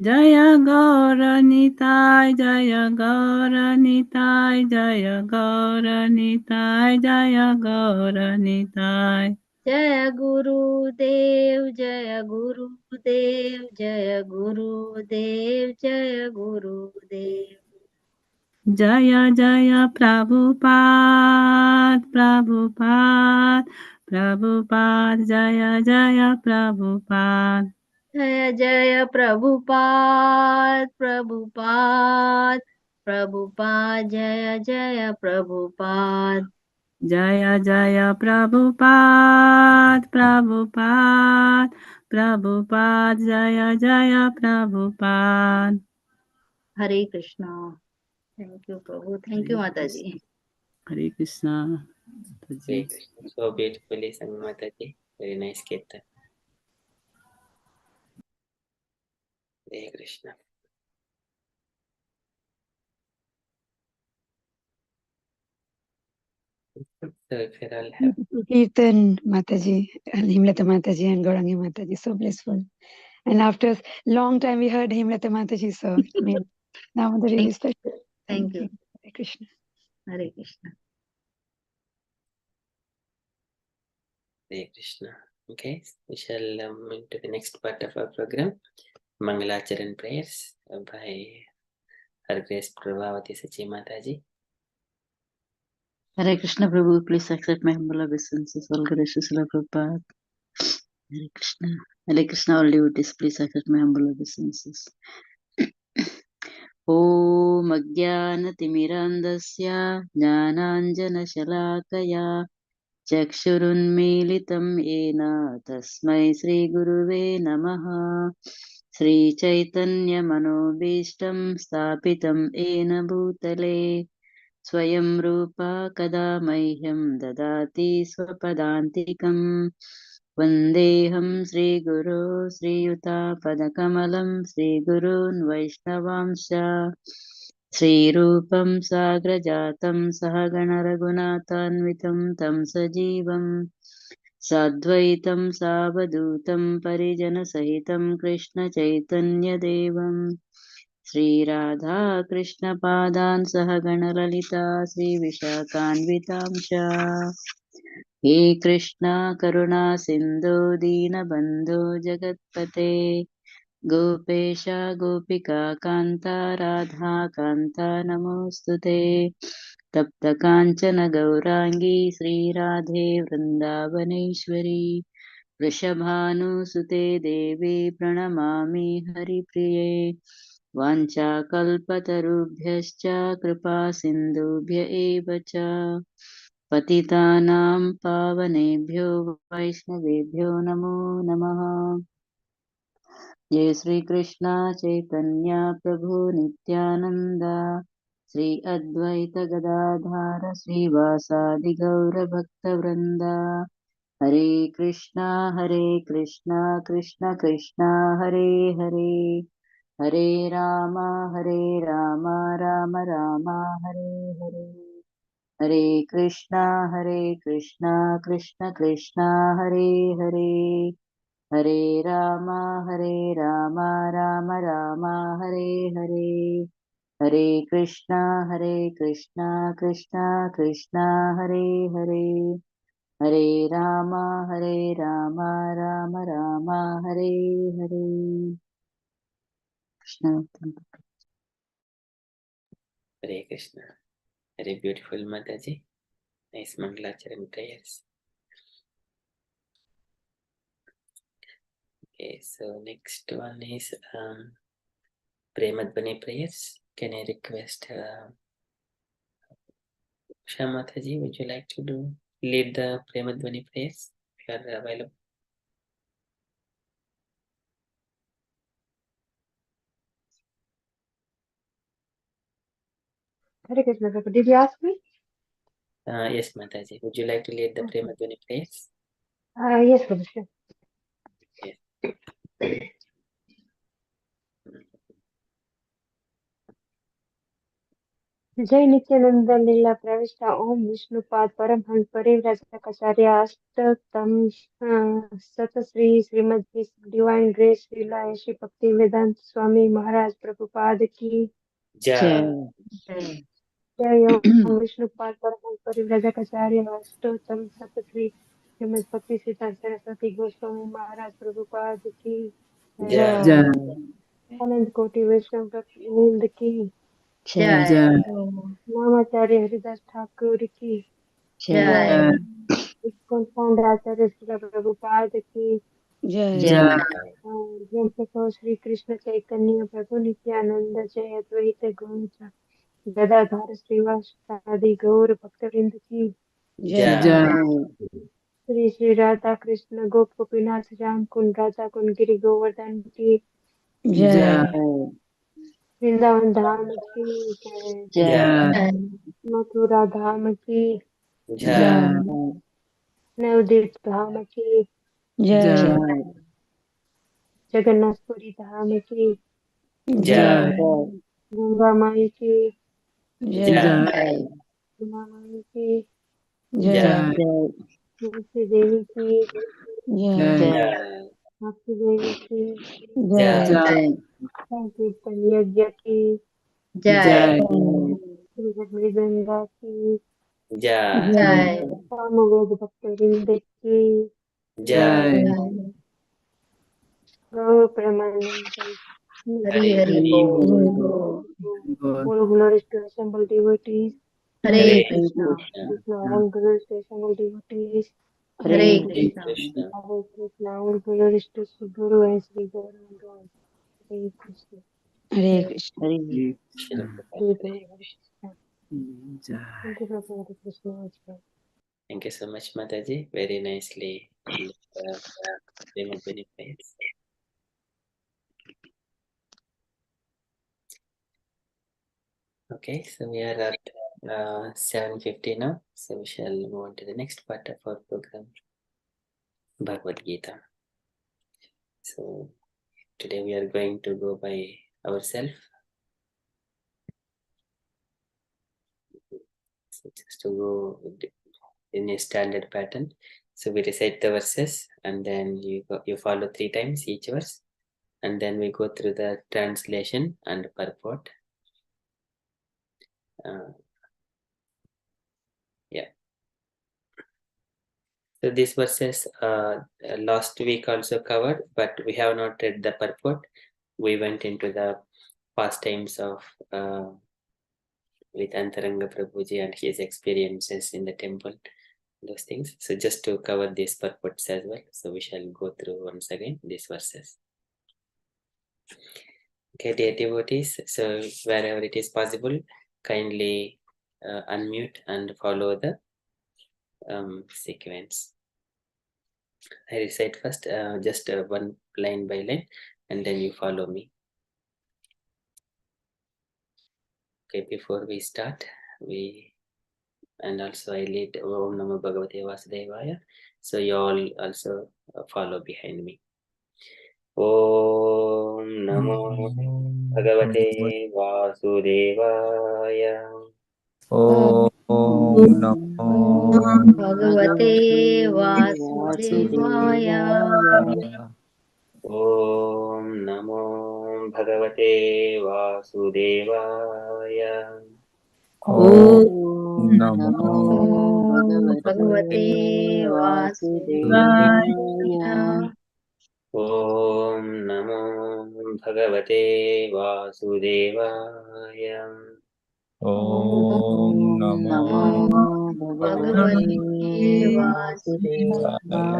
Jaya Gauranitai, Jaya Gauranitai, Jaya Gauranitai, Jaya Gauranitai. जय गुरुदेव, जय गुरुदेव, जय गुरुदेव, जय गुरुदेव. Jaya Jaya Prabhupada, Prabhupada, Prabhupada, Jaya Jaya Prabhupada. जय जय प्रभुपाद, प्रभुपाद, प्रभुपाद, जय जय Prabhupada. Jaya Jaya Prabhupada, Prabhupada, Prabhupada, Jaya Jaya Prabhupada. Hare Krishna. Thank you Prabhu, thank you माता जी. Hare Krishna. Hare Krishna. So beautifully sung, Mataji. Very nice kirtan. Hare Krishna. So if you all have Kirtan Mataji, and Himlata Mataji and Gaurangi Mataji, so blissful. And after long time we heard Himlata Mataji, so now the really special. Thank you. Hare Krishna. Hare Krishna. Hare Krishna. Okay, we shall move to the next part of our program, Mangalacharan prayers by Her Grace Prabhavati Sachi Mataji. Hare Krishna Prabhu, please accept my humble obeisances. All gracious Lord Prabhupada. Hare Krishna. Hare Krishna, all devotees, please accept my humble obeisances. ॐ अज्ञानतिमिरान्धस्य ज्ञानाञ्जनशलाकया चक्षुरुन्मीलितं येन तस्मै श्रीगुरुवे नमः। श्रीचैतन्यमनोभीष्टं स्थापितं येन भूतले स्वयं रूपा कदा मह्यं ददाति स्वपदान्तिकम्। वन्देऽहं श्रीगुरो श्रीयुतापदकमलं श्रीगुरून् वैष्णवांश्च श्रीरूपं साग्रजातं सहगणरघुनाथान्वितं तं सजीवं साद्वैतं सावधूतं परिजनसहितं कृष्णचैतन्यदेवं श्रीराधा कृष्णपादान् सहगणललिता श्रीविशाखान्वितांश्च। हे कृष्णा करुणा सिन्धो दीनबन्धो जगत्पते गोपेश गोपिका कान्ता राधा कान्ता नमोऽस्तुते। तप्त काञ्चन गौराङ्गी श्रीराधे वृन्दावनेश्वरी वृषभानुसुते देवी प्रणमामि हरिप्रिये। वाञ्छाकल्पतरुभ्यश्च कृपा सिन्धुभ्य एव च पतितानां पावनेभ्यो वैष्णवेभ्यो नमो नमः। जय श्री कृष्ण चैतन्य प्रभु नित्यानंद श्री अद्वैत गदाधर श्रीवासादि गौर भक्तवृंद। हरे कृष्णा कृष्णा कृष्णा हरे हरे हरे राम राम राम हरे हरे। हरे कृष्णा कृष्णा कृष्णा हरे हरे हरे राम राम हरे हरे। हरे Krishna Krishna Krishna Hare Hare Hare Ram Ram Hare Hare. Krishna Hare Krishna. Very beautiful, Mataji. Nice Mangalacharan prayers. Okay, so next one is Premadvani prayers. Can I request Usha Mataji, would you like to lead the Premadvani prayers if you are available? Hare Krishna, Prabhu. Did you ask me? Yes, Mataji. Would you like to lead the Premadvani prayers? Yes, Prabhu. Sure. Yes. जय नित्यानंद लीला प्रविष्टा ओम विष्णुपाद परमहंस परिव्राजकाचार्य अष्टोत्तम सत Shri Shrimad divine grace Srila Shri भक्ति वेदांत स्वामी महाराज प्रभुपाद की Jai. जय। ओम विष्णुपाद परमहंस परिव्राजकाचार्य अष्टोत्तम सत श्री श्रीमद भक्ति सिद्धांत सरस्वती गोस्वामी महाराज प्रभुपाद की Jai. अनंत कोटि वैष्णव वृंद की जय नामाचार्य हरिदास ठाकुर की जय इस्कॉन फाउंडर आचार्य श्रीला प्रभुपाद की जय प्रभु श्री कृष्ण चैतन्य प्रभु नित्यानंद जय अद्वैत गौर गदाधर श्रीवासादि गौर भक्तवृंद की Jai. श्री श्री राधा कृष्ण गोप गोपीनाथ राम कुंड राधा कुंड गिरि गोवर्धन की वृंदावन धाम की Jai. मथुरा धाम की Jai. नवदीप धाम की जगन्नाथपुरी धाम की Jai. गंगा माई की Jai. उमा माई की Jai. तुलसी देवी की Jai. भक्ति देवी की Jai. संकीर्तन यज्ञ की Jai. श्री गंगा की Jai. सामवेद भक्तवृंद की Jai. गौर प्रेमानंद हरि हरि बोल all glories to assemble devotees, Hare Hare Krishna Krishna, all glories to assemble devotees, Hare Hare Krishna Krishna. Hare Krishna, all glories to Sri Guru and Sri Gauranga. Hare Krishna. Hare Krishna. Hare Shri Hare Prabhupada. Krishna. Jai. Thank you, Prabhu. Hare Krishna. Thank you so much, Mataji. Very nicely in the Srimad benefits. Okay, so we are at 7:50 now. So we shall move on to the next part of our program, Bhagavad-Gita. So today we are going to go by ourselves. So just to go in a standard pattern. So we recite the verses and then you follow 3 times each verse, and then we go through the translation and purport. Yeah. So these verses last week also covered, but we have not read the purport. We went into the pastimes of with Antaranga Prabhuji and his experiences in the temple, those things. So just to cover these purports as well. So we shall go through once again these verses. Okay, dear devotees, so wherever it is possible, kindly unmute and follow the sequence. I recite first, just one line by line, and then you follow me. Okay, before we start, and also I lead Om Namo Bhagavate Vasudevaya, so you all also follow behind me. Om Namo Bhagavate Vasudevaya. Om Namo Bhagavate Vasudevaya. Om Namo Bhagavate Vasudevaya. Om Namo Bhagavate Vasudevaya. Om Namo Bhagavate Vasudevaya. Om Namo Bhagavate Vasudevaya.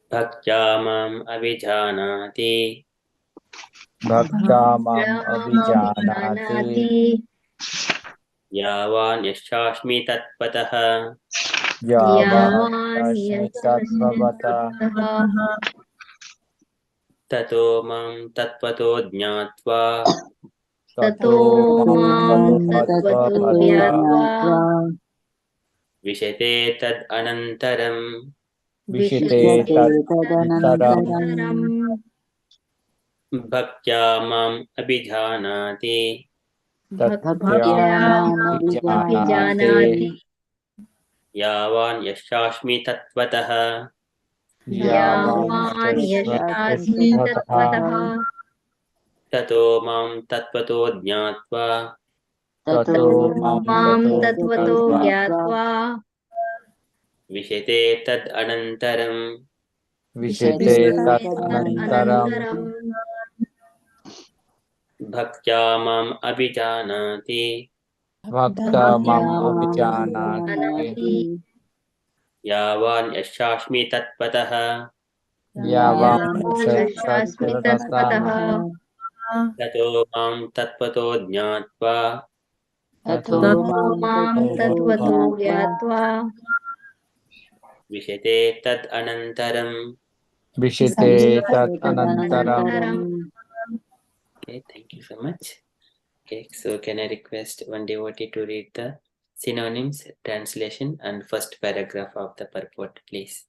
Bhaktyamam abhijanati Bhaktamam abhijanati yavan yashashmi tatpataha yavan yasmi tattvata tato mam tatpato jnatva tato mam Tattvato tattvata Gyatva vishate tad anantaram vishite tadantaram Tadanantaram bhaktyamam abhijanati tatyamam abhijanati yavan yashashmi tatpataha yavan Yavan yashasmi Yashasmi tattvata Tattvatah tato mam tatpato jnatva tato mam Mam tato Tattvato jnatva Gyatva vishate tad anantaram vishite tadantaram Anantaram bhaktyamam abhijanati bhaktamam abhijanati Anati yavan yashashmi tatpataha yavam Yashasmi satyavatah Tattvatah tato mam tatpato jnatva tato Mam Tattvato Gyatva vishate tad anantaram. vishite tat anantaram. Anantaram. Okay, thank you so much. Okay, so can I request one devotee to read the synonyms, translation, and first paragraph of the purport, please?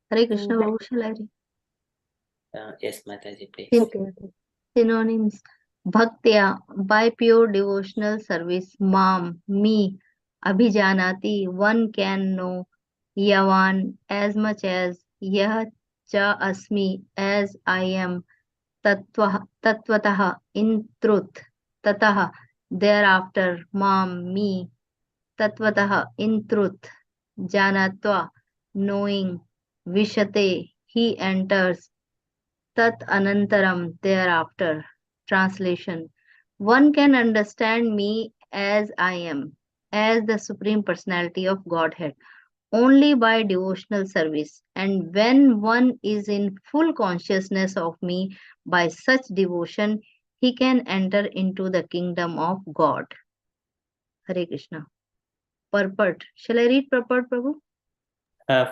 Hare Krishna, Babu, shall I read? Yes, Mataji, please. Okay. Synonyms: Bhaktya, by pure devotional service. Mam, me. Abhijanati, one can know. Yavan, as much as. Yah cha asmi, as I am. Tatvatah, in truth. Tatah, thereafter. Mam, me. Tatvatah, in truth. Janatva, knowing. Vishate, he enters. Tat anantaram, thereafter. Translation: one can understand me as I am. as the Supreme Personality of Godhead only by devotional service. And when one is in full consciousness of me by such devotion, he can enter into the kingdom of God. Hare Krishna. Purport. Shall I read purport, Prabhu?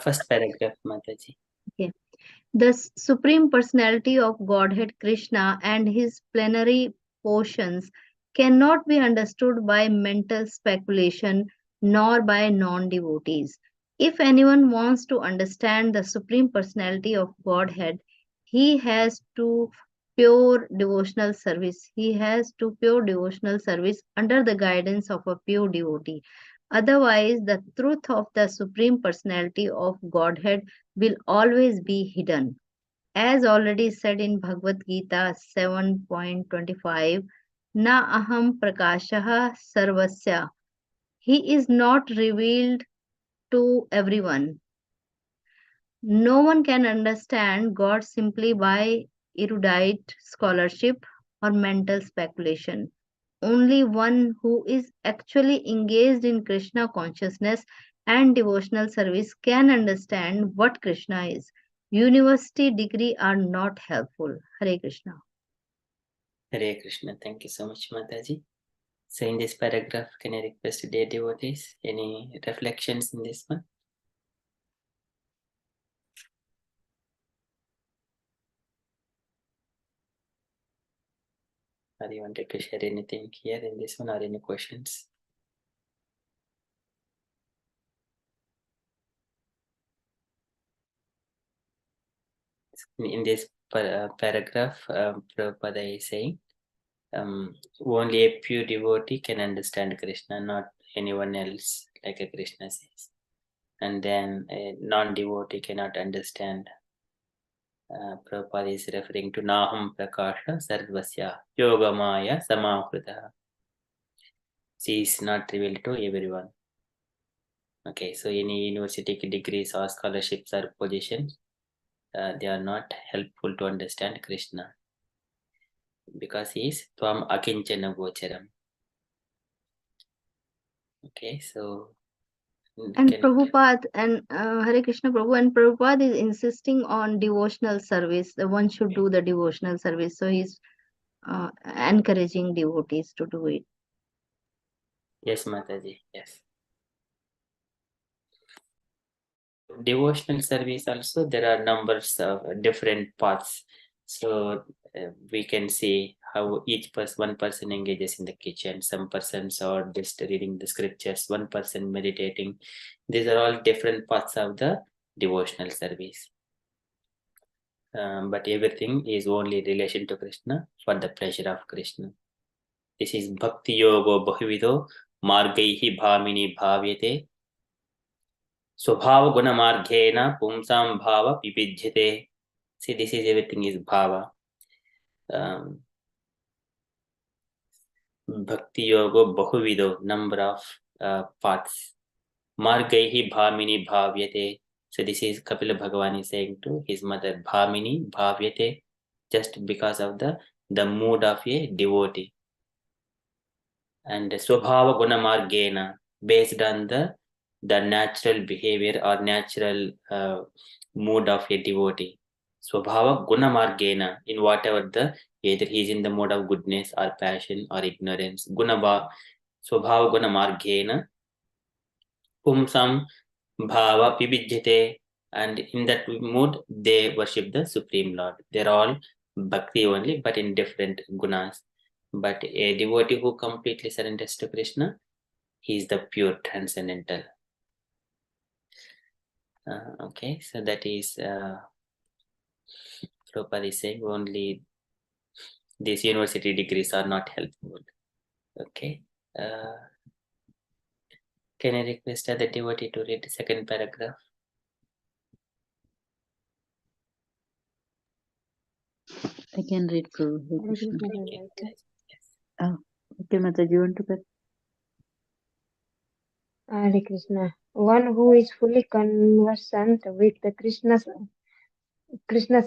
First paragraph, Mataji. Okay. The Supreme Personality of Godhead Krishna and his plenary portions cannot be understood by mental speculation nor by non-devotees. If anyone wants to understand the Supreme Personality of Godhead, he has to pure devotional service. He has to pure devotional service under the guidance of a pure devotee. Otherwise, the truth of the Supreme Personality of Godhead will always be hidden. As already said in Bhagavad Gita 7.25, Na aham prakashah sarvasya. He is not revealed to everyone. No one can understand God simply by erudite scholarship or mental speculation. Only one who is actually engaged in Krishna consciousness and devotional service can understand what Krishna is. University degree are not helpful. Hare Krishna. Hare Krishna. Thank you so much, Mataji. So in this paragraph, can I request dear devotees, any reflections in this one? Or you wanted to share anything here in this one or any questions? In this paragraph, Prabhupada is saying, only a pure devotee can understand Krishna, not anyone else, like a Krishna says. And then a non-devotee cannot understand. Prabhupada is referring to Naham Prakasha Sarvasya Yogamaya Samakrita. She is not revealed to everyone. Okay, so any university degrees or scholarships or positions, they are not helpful to understand Krishna, because he is Tvam Akinchana Gocharam. Okay, so And Prabhupada and Hare Krishna Prabhu and Prabhupada is insisting on devotional service. The one should do the devotional service. So he's encouraging devotees to do it. Yes, Mataji, yes. Devotional service also, there are numbers of different paths. So we can see how each one person engages in the kitchen. Some persons are just reading the scriptures, one person meditating. These are all different parts of the devotional service. But everything is only in relation to Krishna, for the pleasure of Krishna. This is Bhakti Yogo Bahuvido Margaihi Bhamini Bhavyate Swabhava Guna Marghena Pumsam Bhava Pipijyate. See, this is everything is Bhava. Bhakti Yoga Bahuvido, number of paths. Margaihi Bhamini Bhavyate. So this is Kapila Bhagavan is saying to his mother, Bhamini Bhavyate, just because of the mood of a devotee. And Swabhava Guna Margena, based on the natural behavior or natural mood of a devotee. Swabhava Guna Margena, in whatever either he is in the mode of goodness or passion or ignorance. Swabhava Guna Margena Pumsam Bhava Pibijyate, and in that mood they worship the Supreme Lord. They're all bhakti only, but in different gunas. But a devotee who completely surrenders to Krishna, he is the pure transcendental. Okay, so that is Prabhupada is saying only these university degrees are not helpful. Okay. Can I request the devotee to read the second paragraph? I can read Prabhu. Hare Hare Krishna. Krishna Prabhu. Oh, okay, Mataji, you want to read? Hare Krishna. One who is fully conversant with the Krishna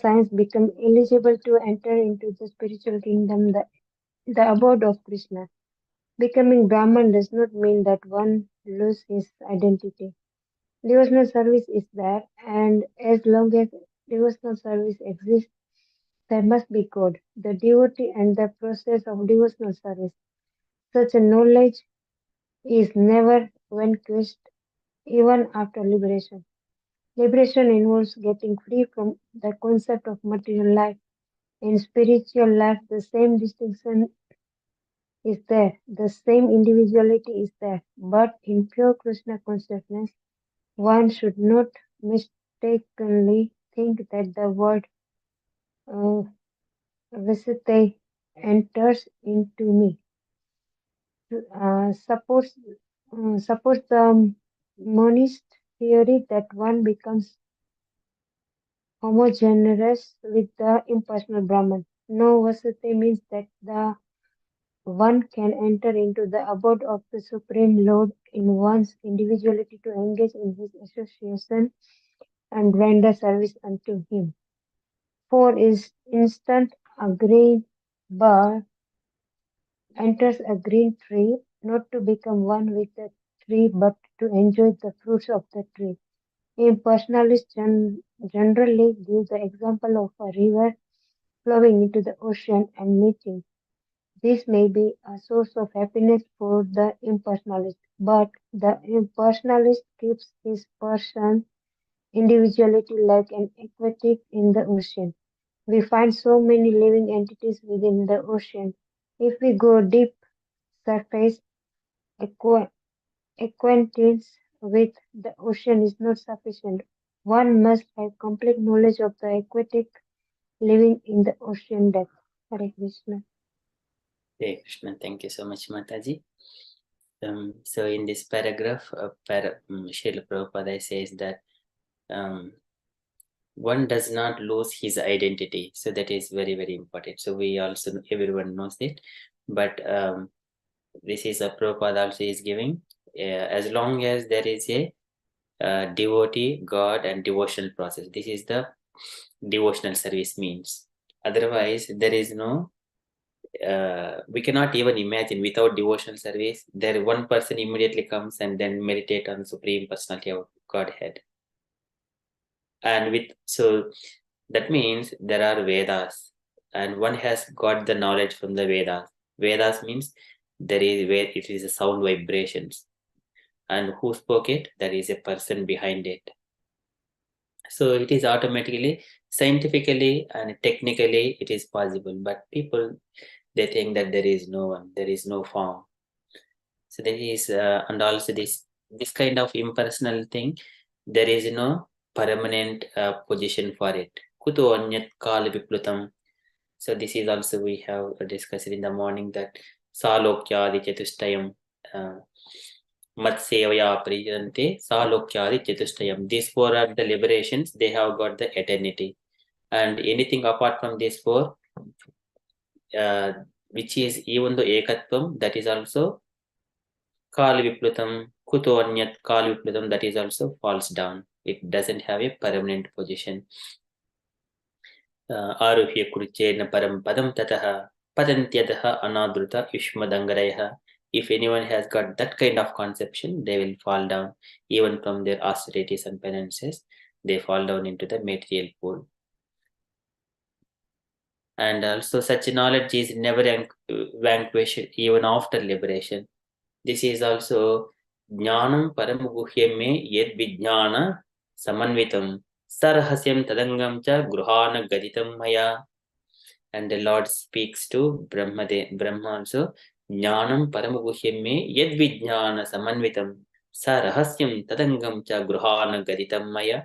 science become eligible to enter into the spiritual kingdom, the abode of Krishna. Becoming Brahman does not mean that one loses his identity. Devotional service is there, and as long as devotional service exists, there must be God, the devotee, and the process of devotional service. Such a knowledge is never vanquished, even after liberation. Liberation involves getting free from the concept of material life. In spiritual life, the same distinction is there, the same individuality is there, but in pure Krishna consciousness, one should not mistakenly think that the word uh, Visite enters into me. Suppose the monist theory that one becomes homogeneous with the impersonal Brahman. No, Vasute means that the one can enter into the abode of the Supreme Lord in one's individuality to engage in his association and render service unto him. For instance, a green bird enters a green tree not to become one with the tree but to enjoy the fruits of the tree. Impersonalists generally give the example of a river flowing into the ocean and meeting. This may be a source of happiness for the impersonalist, but the impersonalist keeps his person individuality like an aquatic in the ocean. We find so many living entities within the ocean. If we go deep surface, acquaintance with the ocean is not sufficient. One must have complete knowledge of the aquatic living in the ocean depth. Hare Krishna. Hare Krishna. Thank you so much, Mataji. So in this paragraph, Srila Prabhupada says that one does not lose his identity. So that is very, very important. So we also, everyone knows it. But this is a Prabhupada also is giving. As long as there is a devotee, God, and devotional process. This is the devotional service means. Otherwise, there is no, we cannot even imagine without devotional service, there one person immediately comes and then meditate on the Supreme Personality of Godhead. And with, so that means there are Vedas and one has got the knowledge from the Vedas. Vedas means there is where it is a sound vibrations. And who spoke it? There is a person behind it. So it is automatically, scientifically and technically it is possible, but people, they think that there is no one, there is no form. So there is, and also this kind of impersonal thing, there is no permanent position for it. Kuto anyat kala viplutam. So this is also we have discussed in the morning that Salokyadi Chatustayam. Matsevaya Priyante, Salokyari Chatushtayam. These four are the liberations, they have got the eternity. And anything apart from these four, which is even the Ekatvam, that is also Kal Viplutam, Kuto Anyat Kal Viplutam, that is also falls down. It doesn't have a permanent position. Aruhya Kuruchena Param Padam Tataha, Padantyadaha Anadruta Yushmadangaraya. If anyone has got that kind of conception, they will fall down even from their austerities and penances. They fall down into the material pool. And also such knowledge is never vanquished even after liberation. This is also Jnanam Paramuguhyame Yed Vijnana Samanvitam Sarhasyam Tadangam Cha Gruhana Gaditam Maya. And the Lord speaks to Brahma also. Jnanam Paramaguhyame Yed Vijnana Samanvitam Sa Rahasyam Tadangam Cha Gruhana Gaditam Maya.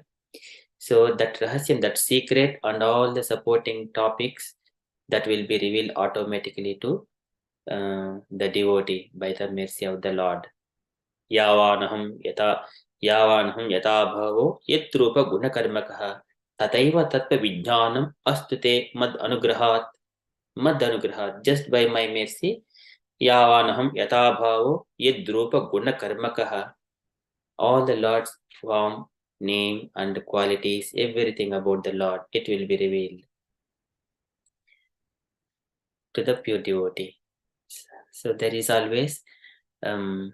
So that Rahasyam, that secret and all the supporting topics that will be revealed automatically to the devotee by the mercy of the Lord. Yavanaham yata bhavo yatrupa gunakarmakaha tataiva tattva vijnanam astute mad anugrahat, just by my mercy, yavanaham yata bhavo yadrupa gunakarmakaha, all the Lord's form, name and qualities, everything about the Lord, it will be revealed to the pure devotee. So there is always that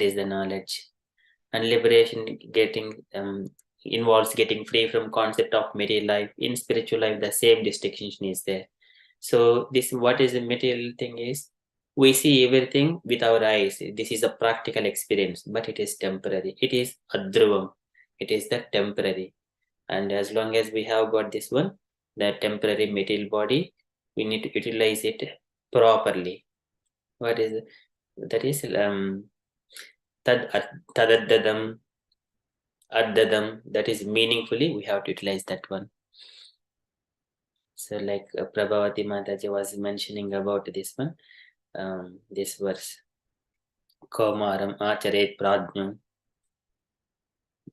is the knowledge. And liberation involves getting free from concept of material life. In spiritual life, the same distinction is there. So this, what is the material thing is, we see everything with our eyes. This is a practical experience, but it is temporary. It is adhruvam. It is the temporary. And as long as we have got this one, the temporary material body, we need to utilize it properly. What is it? That is tadaddadam, addadam, that is meaningfully, we have to utilize that one. So like Prabhavati Mataji was mentioning about this one, this verse, Kaumaram Acharet Pradnyam,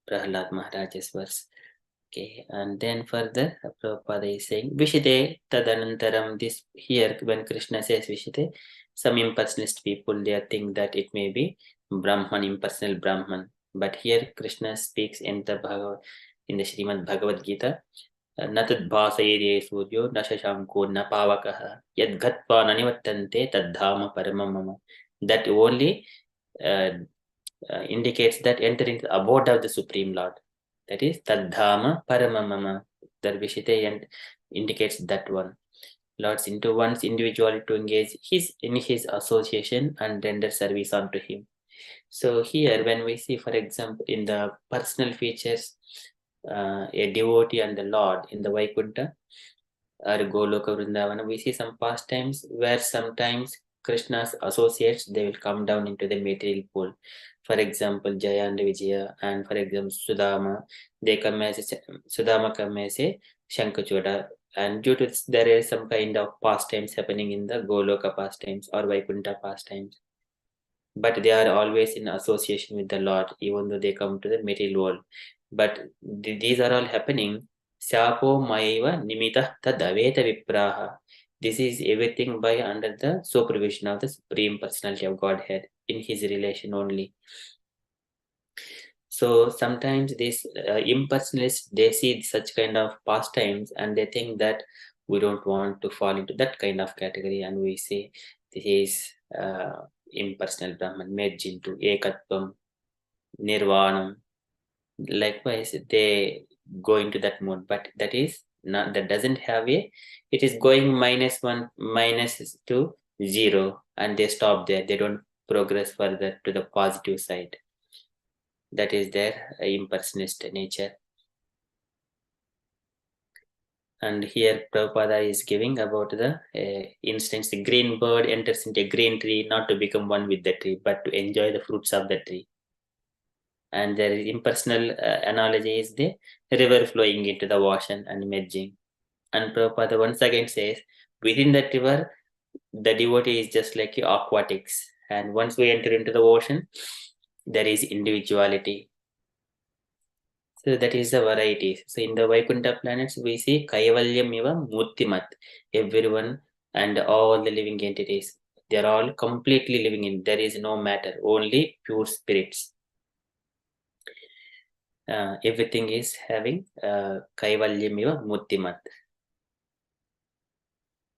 Prahlad Maharaj's verse. Okay, and then further, Prabhupada is saying, Vishite Tadanantaram, this here, when Krishna says Vishite, some impersonalist people, they think that it may be Brahman, impersonal Brahman. But here Krishna speaks in the Srimad Bhagavadgita, Natad Bhasayere Suryo, Nashashanko, Napavakaha, Yad Gatpa Nanivatante, Tadhama Paramamama. That only indicates that entering the abode of the Supreme Lord. That is Tadhama Paramamama. Darvishite and indicates that one. Lord's into one's individuality to engage in his association and render service unto him. So here when we see, for example, in the personal features, a devotee and the Lord in the Vaikuntha or Goloka Vrindavana, we see some pastimes where sometimes Krishna's associates, they will come down into the material pool. For example, Jaya and Vijaya, and for example, Sudama, they come as Sudama come as a Shankachoda, and due to this, there is some kind of pastimes happening in the Goloka pastimes or Vaikuntha pastimes. But they are always in association with the Lord, even though they come to the material world. But these are all happening. Sapo Maiva Nimita Tadaveta Vipraha. This is everything by under the supervision of the Supreme Personality of Godhead in his relation only. So sometimes these impersonalists, they see such kind of pastimes and they think that we don't want to fall into that kind of category, and we say this is impersonal Brahman, merge into Ekatvam, Nirvanam. Likewise, they go into that mode, but that is not, that doesn't have a, it is going -1, -2, 0, and they stop there. They don't progress further to the positive side. That is their impersonalist nature. And here Prabhupada is giving about the instance, the green bird enters into a green tree not to become one with the tree, but to enjoy the fruits of the tree. And their impersonal analogy is the river flowing into the ocean and merging. And Prabhupada once again says, within that river, the devotee is just like aquatics. And once we enter into the ocean, there is individuality. So that is the variety. So in the Vaikuntha planets, we see Kaivalyam Iva Murtimat. Everyone and all the living entities, they are all completely living in. There is no matter, only pure spirits. Everything is having Kaivalyam Iva Murtimat.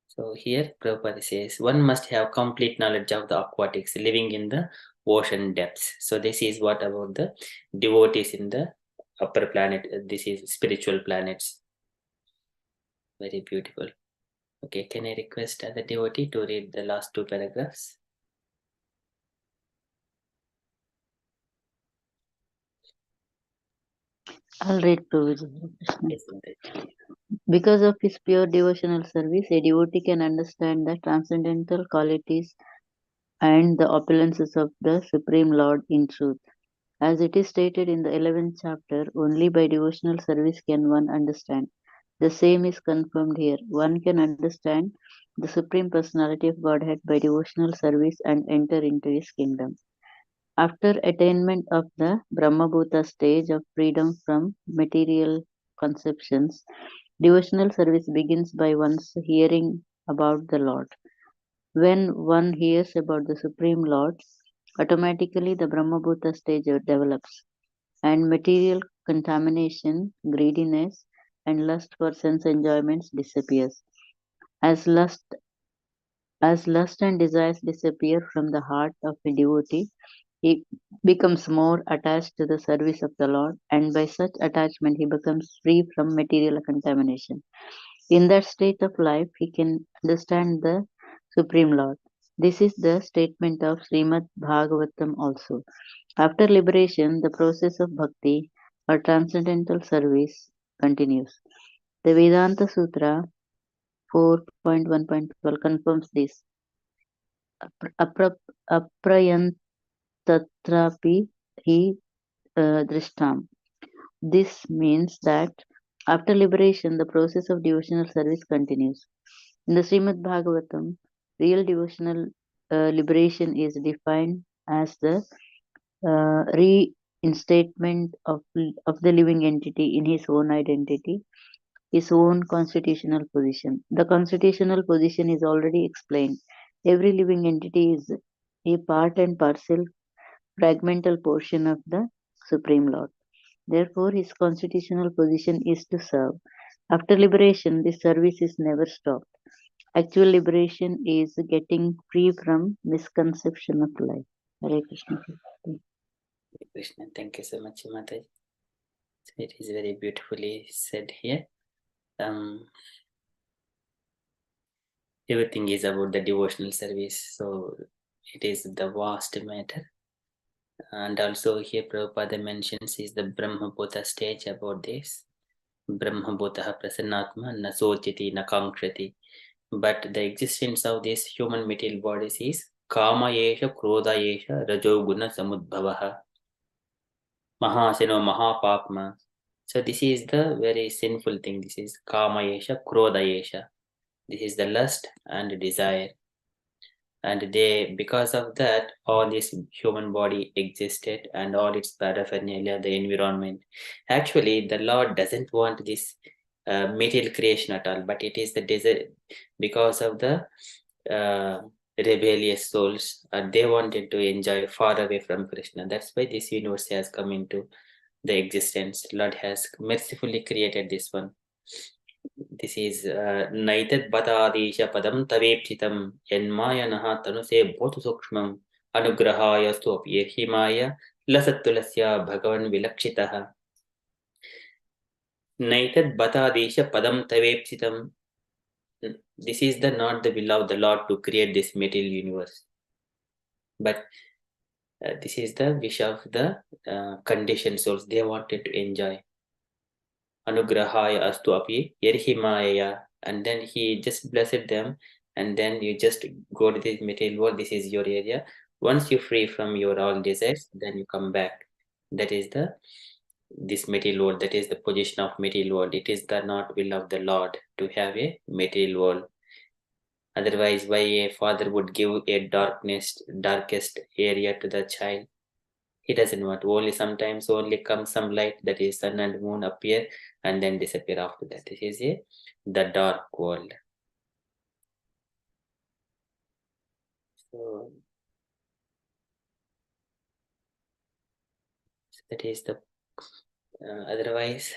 So here Prabhupada says, one must have complete knowledge of the aquatics, living in the ocean depths. So this is what about the devotees in the upper planet. This is spiritual planets. Very beautiful. Okay, can I request the devotee to read the last 2 paragraphs? I'll read Prabhuji. Yes, Because of his pure devotional service, a devotee can understand the transcendental qualities and the opulences of the Supreme Lord in truth. As it is stated in the 11th chapter, only by devotional service can one understand. The same is confirmed here. One can understand the Supreme Personality of Godhead by devotional service and enter into his kingdom. After attainment of the Brahmabhuta stage of freedom from material conceptions, devotional service begins by one's hearing about the Lord. When one hears about the Supreme Lord, automatically the Brahmabhuta stage develops, and material contamination, greediness, and lust for sense enjoyments disappears. As lust As lust and desires disappear from the heart of a devotee, he becomes more attached to the service of the Lord, and by such attachment he becomes free from material contamination. In that state of life, he can understand the Supreme Lord. This is the statement of Srimad Bhagavatam also. After liberation, the process of bhakti or transcendental service continues. The Vedanta Sutra 4.1.12 confirms this. Aprayantatrapi hi drishtam. This means that after liberation, the process of devotional service continues. In the Srimad Bhagavatam, real devotional liberation is defined as the reinstatement of the living entity in his own identity, his own constitutional position. The constitutional position is already explained. Every living entity is a part and parcel, fragmental portion of the Supreme Lord. Therefore, his constitutional position is to serve. After liberation, this service is never stopped. Actual liberation is getting free from misconception of life. Hare Krishna. Krishna, thank you so much, Mataji. It is very beautifully said here. Everything is about the devotional service, so it is the vast matter. And also here Prabhupada mentions is the Brahmabhuta stage about this. Brahmabhutaha prasannatma na sochiti na kankshati. But the existence of these human material bodies is kama yesha krodha yesha rajoguna samudbhavaha mahaseno mahapapma. So this is the very sinful thing. This is kama yesha krodha yesha. This is the lust and desire. And they, because of that, all this human body existed and all its paraphernalia, the environment. Actually, the Lord doesn't want this material creation at all, but it is the desire because of the rebellious souls. They wanted to enjoy far away from Krishna. That's why this universe has come into the existence. Lord has mercifully created this one. This is Naitat Batadisha Padam Tavepchitam Yanmayanaha Tanuse Bhotu Sukshmam Anugrahaya Stopir Himaya Lasatulasya Bhagavan Vilakshitaha. Naitat Batadisha Padam Tavepchitam. This is the not the will of the Lord to create this material universe. But this is the wish of the conditioned souls. They wanted to enjoy. Anugrahaya astu api yerhimaya, and then he just blessed them, and then you just go to this material world. This is your area. Once you free from your all desires, then you come back. That is the this material world. That is the position of material world. It is the not will of the Lord to have a material world. Otherwise, why a father would give a darkest area to the child? He doesn't want. Only sometimes only comes some light, that is sun and moon appear and then disappear after that. This is the dark world. So that is the otherwise.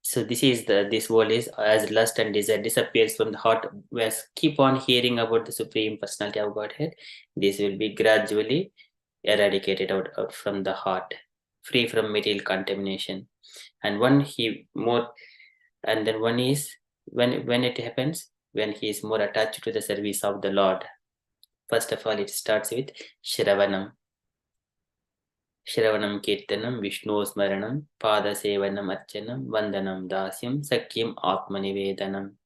So this is this world is as lust and desire disappears from the heart. We keep on hearing about the Supreme Personality of Godhead. This will be gradually eradicated out from the heart, free from material contamination. And when it happens, when he is more attached to the service of the Lord. First of all, it starts with Shravanam. Shravanam Kirtanam, Vishnu Smaranam, Pada Sevanam Archanam, Vandanam Dasyam, Sakyam Atmanivedanam.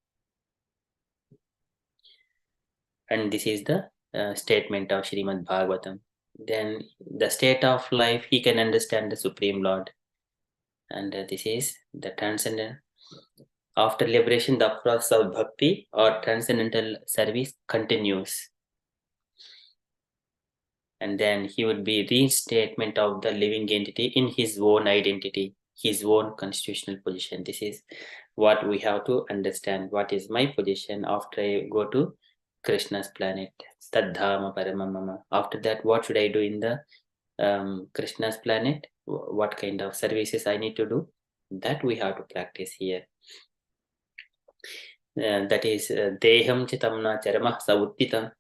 And this is the statement of Srimad Bhagavatam. Then the state of life, he can understand the Supreme Lord. And this is the transcendent. After liberation, the process of bhakti or transcendental service continues. And then he would be reinstatement of the living entity in his own identity, his own constitutional position. This is what we have to understand. What is my position after I go to Krishna's planet? Tadhama Paramamama. After that, what should I do in the Krishna's planet? What kind of services I need to do? That we have to practice here. that is Deham Chitamna Charma Savuttitam.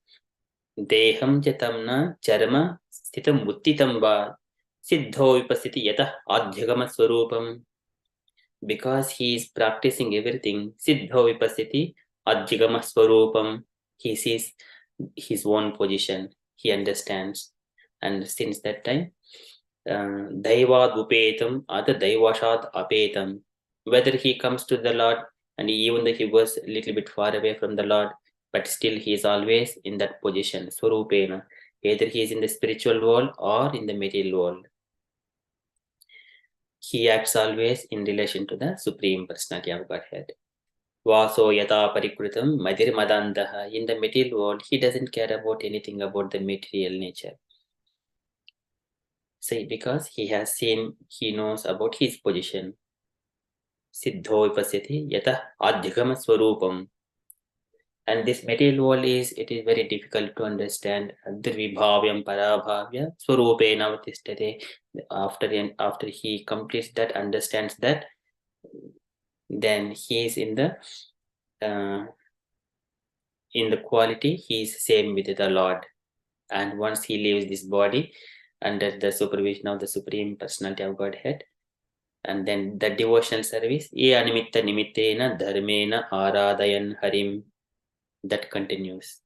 Deham Chitamna Charma Stitam Uttitam Va Siddho Vipasiti Yata Adhyagama Swarupam. Because he is practicing everything, Siddho Vipasiti Adhyagama Swarupam. He sees his own position, he understands. And since that time, Daivad Upetam Ada Daivashat Apetam. Whether he comes to the Lord, and even though he was a little bit far away from the Lord, but still he is always in that position, Swarupena. Either he is in the spiritual world or in the material world. He acts always in relation to the Supreme Personality of Godhead. Vaso yata parikritam madir madandaha. In the material world, he doesn't care about anything about the material nature. See, because he has seen, he knows about his position. Siddho vipasyati yata adhyagama swarupam. And this material world it is very difficult to understand. Dvibhavyam parabhavya swarupena vatistate. After he completes that, understands that, then he is in the quality, he is same with the Lord. And once he leaves this body under the supervision of the Supreme Personality of Godhead, and then the devotional service, ye animitta nimittena dharmena aradayan harim, that continues.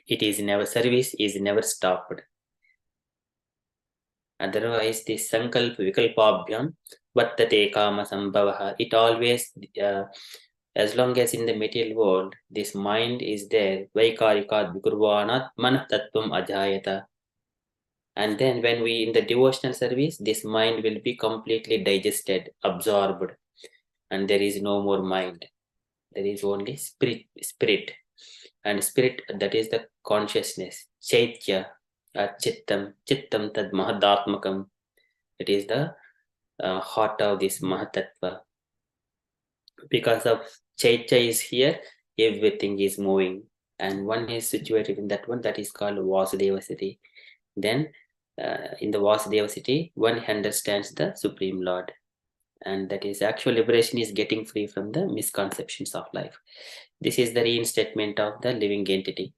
It is never, service is never stopped. Otherwise, the sankalpa vikalpabhyam vattate kama sambhavaha. It always, as long as in the material world, this mind is there, vaikarikat vikurvanat manah tattvam ajayata. And then when we in the devotional service, this mind will be completely digested, absorbed, and there is no more mind. There is only spirit. And spirit, that is the consciousness. Chaitya, chittam tad mahadatmakam. It is the heart of this mahatattva. Because of Chaitya is here, everything is moving. And one is situated in that one, that is called Vasudeva City. Then in the Vasudeva City, one understands the Supreme Lord. And that is actual liberation is getting free from the misconceptions of life. This is the reinstatement of the living entity.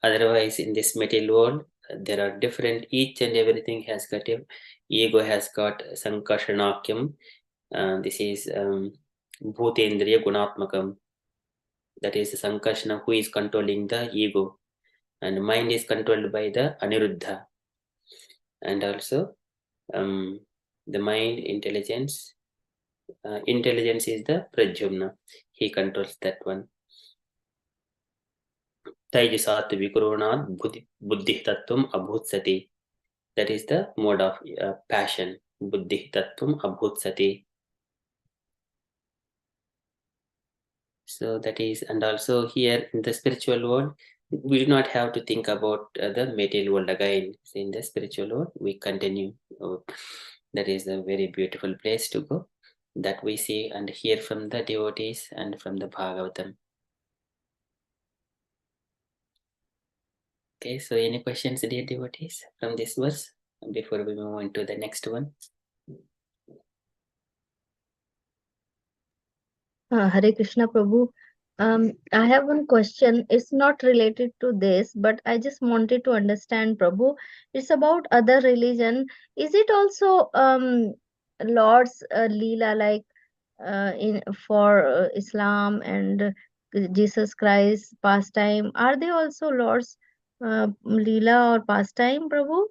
Otherwise, in this material world, there are different, each and everything has got a, ego has got Sankashanakyam. This is Bhutendriya Gunatmakam. That is Sankashana, who is controlling the ego. And mind is controlled by the Aniruddha. And also the mind, intelligence. Intelligence is the Pradyumna. He controls that one. Taijasat Vikurunat Buddhi Tattvam Abhutsati. That is the mode of passion. Buddhi Tattvam Abhutsati. So that is, and also here in the spiritual world, we do not have to think about the material world again. So in the spiritual world, we continue. That is a very beautiful place to go, that we see and hear from the devotees and from the Bhagavatam. Okay, so any questions, dear devotees, from this verse before we move on to the next one? Hare Krishna Prabhu. I have one question. It's not related to this, but I just wanted to understand, Prabhu. It's about other religion. Is it also Lord's Leela, like in for Islam and Jesus Christ pastime? Are they also Lord's Leela or pastime, Prabhu?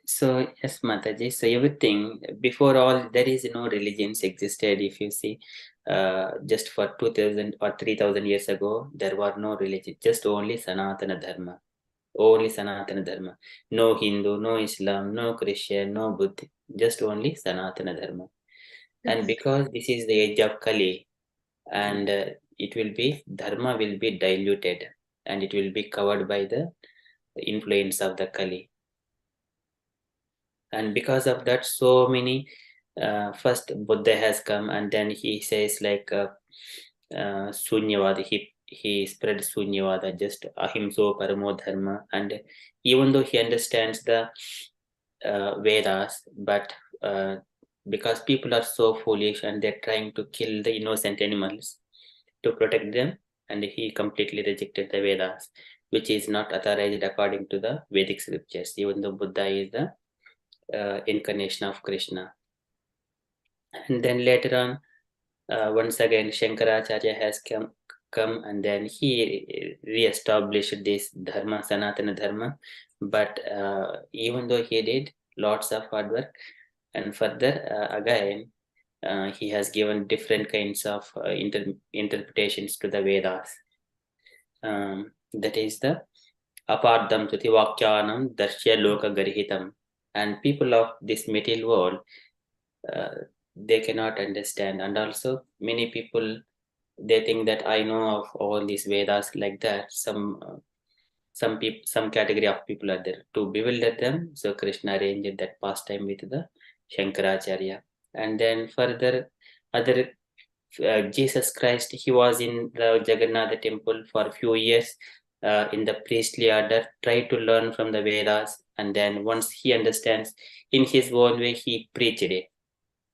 So yes, Mataji. So everything before all, there is no religions existed. If you see, just for 2000 or 3000 years ago, there were no religion. Just only Sanatana Dharma. Only Sanatana Dharma. No Hindu, no Islam, no Christian, no Buddha. Just only Sanatana Dharma. And because this is the age of Kali, and it will be Dharma will be diluted, and it will be covered by the influence of the Kali. And because of that, so many first Buddha has come, and then he says like Sunyavada, he spread Sunyavada, just Ahimso Paramo Dharma. And even though he understands the Vedas, but because people are so foolish and they're trying to kill the innocent animals to protect them, and he completely rejected the Vedas, which is not authorized according to the Vedic scriptures, even though Buddha is the incarnation of Krishna. And then later on, once again, Shankaracharya has come and then he re-established this dharma, Sanatana dharma. But even though he did lots of hard work, and further again, he has given different kinds of interpretations to the Vedas. That is the apardam tuti vakyanam darshya loka garhitam. And people of this material world, they cannot understand. And also many people, they think that I know of all these Vedas like that. Some people, some category of people are there to bewilder them. So Krishna arranged that pastime with the Shankaracharya. And then further, other Jesus Christ, he was in the Jagannath temple for a few years in the priestly order, tried to learn from the Vedas, and then once he understands in his own way, he preached it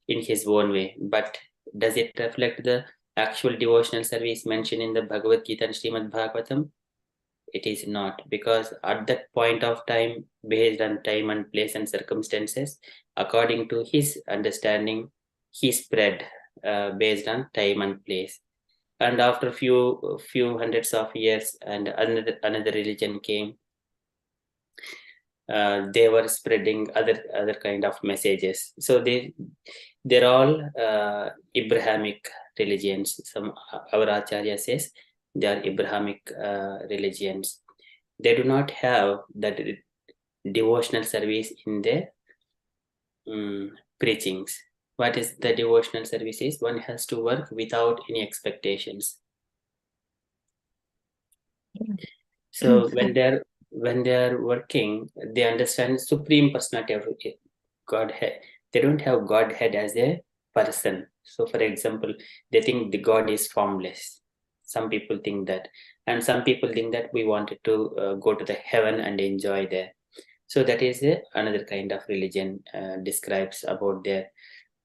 in his own way. But does it reflect the actual devotional service mentioned in the Bhagavadgita and Srimad Bhagavatam? It is not, because at that point of time, based on time and place and circumstances, according to his understanding, he spread based on time and place. And after few hundreds of years, and another religion came. They were spreading other kind of messages. So they're all Abrahamic religions. Some our Acharya says they are Abrahamic religions. They do not have that devotional service in their preachings. What is the devotional services? One has to work without any expectations. So when they're working, they understand supreme personality of Godhead. They don't have Godhead as a person. So for example, they think the God is formless. Some people think that, and some people think that we wanted to go to the heaven and enjoy there. So that is another kind of religion describes about there.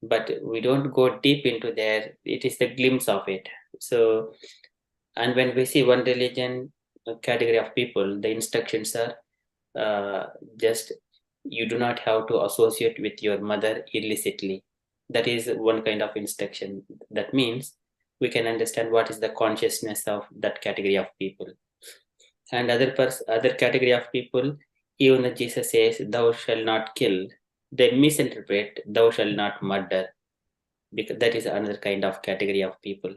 But we don't go deep into there. It is the glimpse of it. So, and when we see one religion category of people, the instructions are just you do not have to associate with your mother illicitly. That is one kind of instruction. That means we can understand what is the consciousness of that category of people. And other category of people, even the Jesus says, "Thou shalt not kill," they misinterpret, "Thou shalt not murder," because that is another kind of category of people.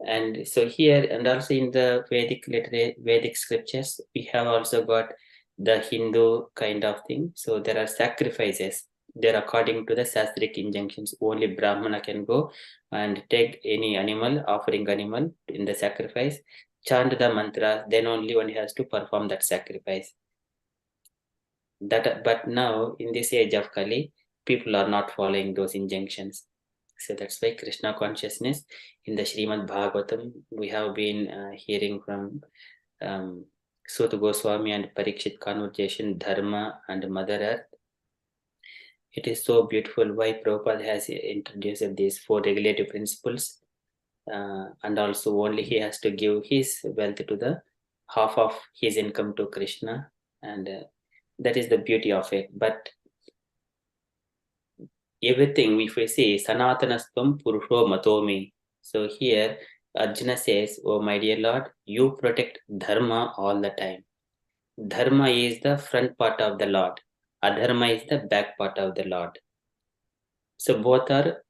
And so here, and also in the Vedic scriptures, we have also got the Hindu kind of thing. So there are sacrifices. They're according to the Sastric injunctions. Only Brahmana can go and take any animal, offering animal in the sacrifice, chant the mantra, then only one has to perform that sacrifice. But now in this age of Kali, people are not following those injunctions. So that's why Krishna consciousness in the Srimad Bhagavatam, we have been hearing from Suta Goswami and Parikshit conversation, Dharma and Mother Earth. It is so beautiful why Prabhupada has introduced these 4 regulative principles, and also only he has to give his wealth to the half of his income to Krishna, and that is the beauty of it. But everything, if we say Sanatanastvam Purusho Matomi, so here Arjuna says, "Oh my dear Lord, you protect Dharma all the time. Dharma is the front part of the Lord, Adharma is the back part of the Lord." So both are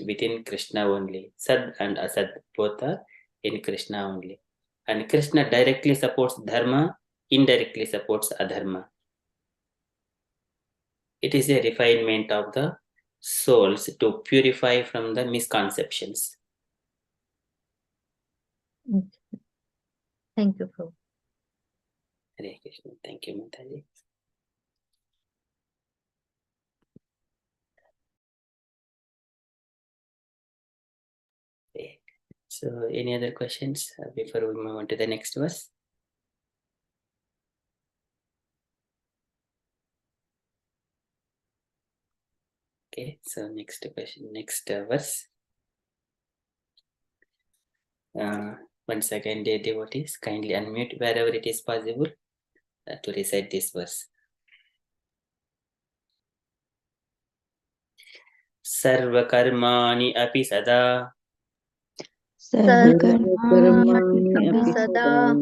within Krishna only. Sad and Asad, both are in Krishna only. And Krishna directly supports Dharma, indirectly supports Adharma. It is a refinement of the souls to purify from the misconceptions. Thank you, Prabhu. Hare Krishna. Thank you, Mataji. Okay. So, any other questions before we move on to the next verse? Okay, so next question, next verse. Once again, dear devotees, kindly unmute wherever it is possible to recite this verse. Sarvakarmani api sada Sarvakarmani Sarvakarmani api sada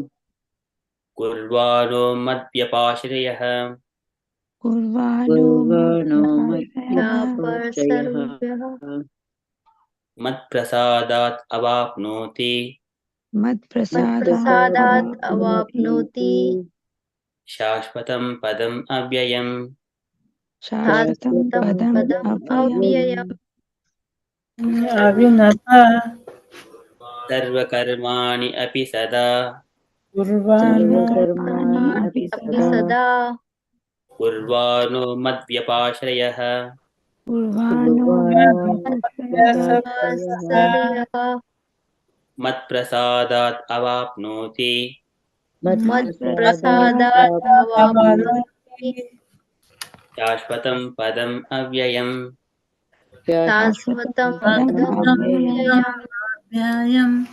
kurvano madvyapashriyah Kurvano kurvano madhyapashrayah madhyapashrayah matprasadat avapnoti Madprasadat avapnoti shashvatam padam avyayam. Shashvatam padam padam avyayam. अविनता Sarvakarmani api sada कुर्वाणो Sarvakarmani api api sada sada kurvano madvyapashrayah Kurvano kurvano madhyapashrayah madhyapashrayah vasarya matprasadat avapnoti madprasadat madprasadat avapnoti avapnoti shashvatam padam avyayam. shashvatam padam padam avyayam. avyayam अव्ययम्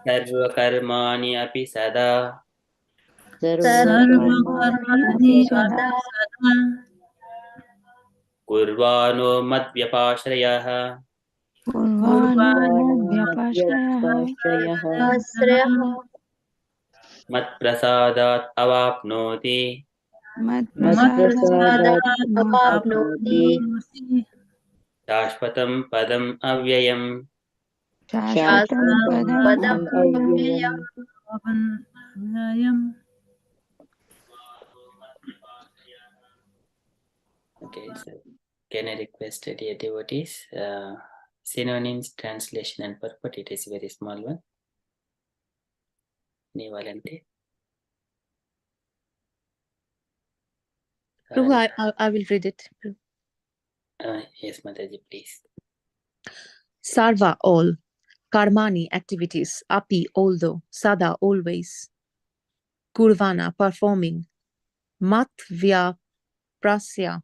Sarvakarmani api sada Sarvakarmani सर्वकर्माणि api Sarvakarmani sada अपि sada सदा kurvano madvyapashrayah Kurvano कुर्वाणो kurvano madhyapashrayah madhyapashrayah vasarya matprasadat avapnoti Madprasadat madprasadat apnoti avapnoti avapnoti shashvatam padam avyayam. Shashvatam shashvatam padam padam padam avyayam. avyayam. avyayam अव्ययम्. Okay, so can I request dear devotees, synonyms, translation and purport? It is a very small one. Any volunteer? Prabhu, I will read it. Yes, Mataji, please. Sarva, all. Karmani, activities. Api, although. Sada, always. Kurvana, performing. Mat vya prasya,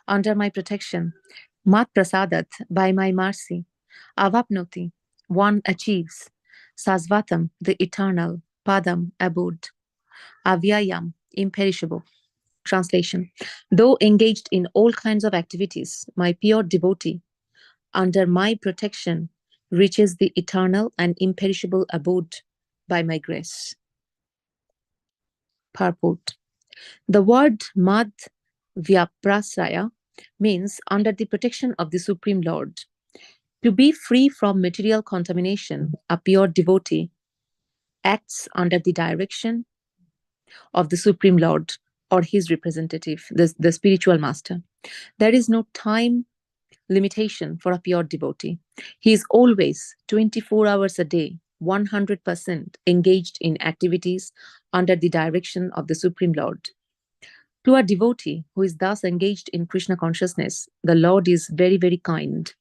under my protection. Mat prasadat, by my mercy. Avapnoti, one achieves. Sasvatam, the eternal. Padam, abode. Avyayam, imperishable. Translation. Though engaged in all kinds of activities, my pure devotee, under my protection, reaches the eternal and imperishable abode by my grace. Purport. The word Mad Vyaprasaya means under the protection of the Supreme Lord. To be free from material contamination, a pure devotee acts under the direction of the Supreme Lord or his representative, the spiritual master. There is no time limitation for a pure devotee. He is always 24 hours a day, 100% engaged in activities under the direction of the Supreme Lord. To a devotee who is thus engaged in Krishna consciousness, the Lord is very, very kind.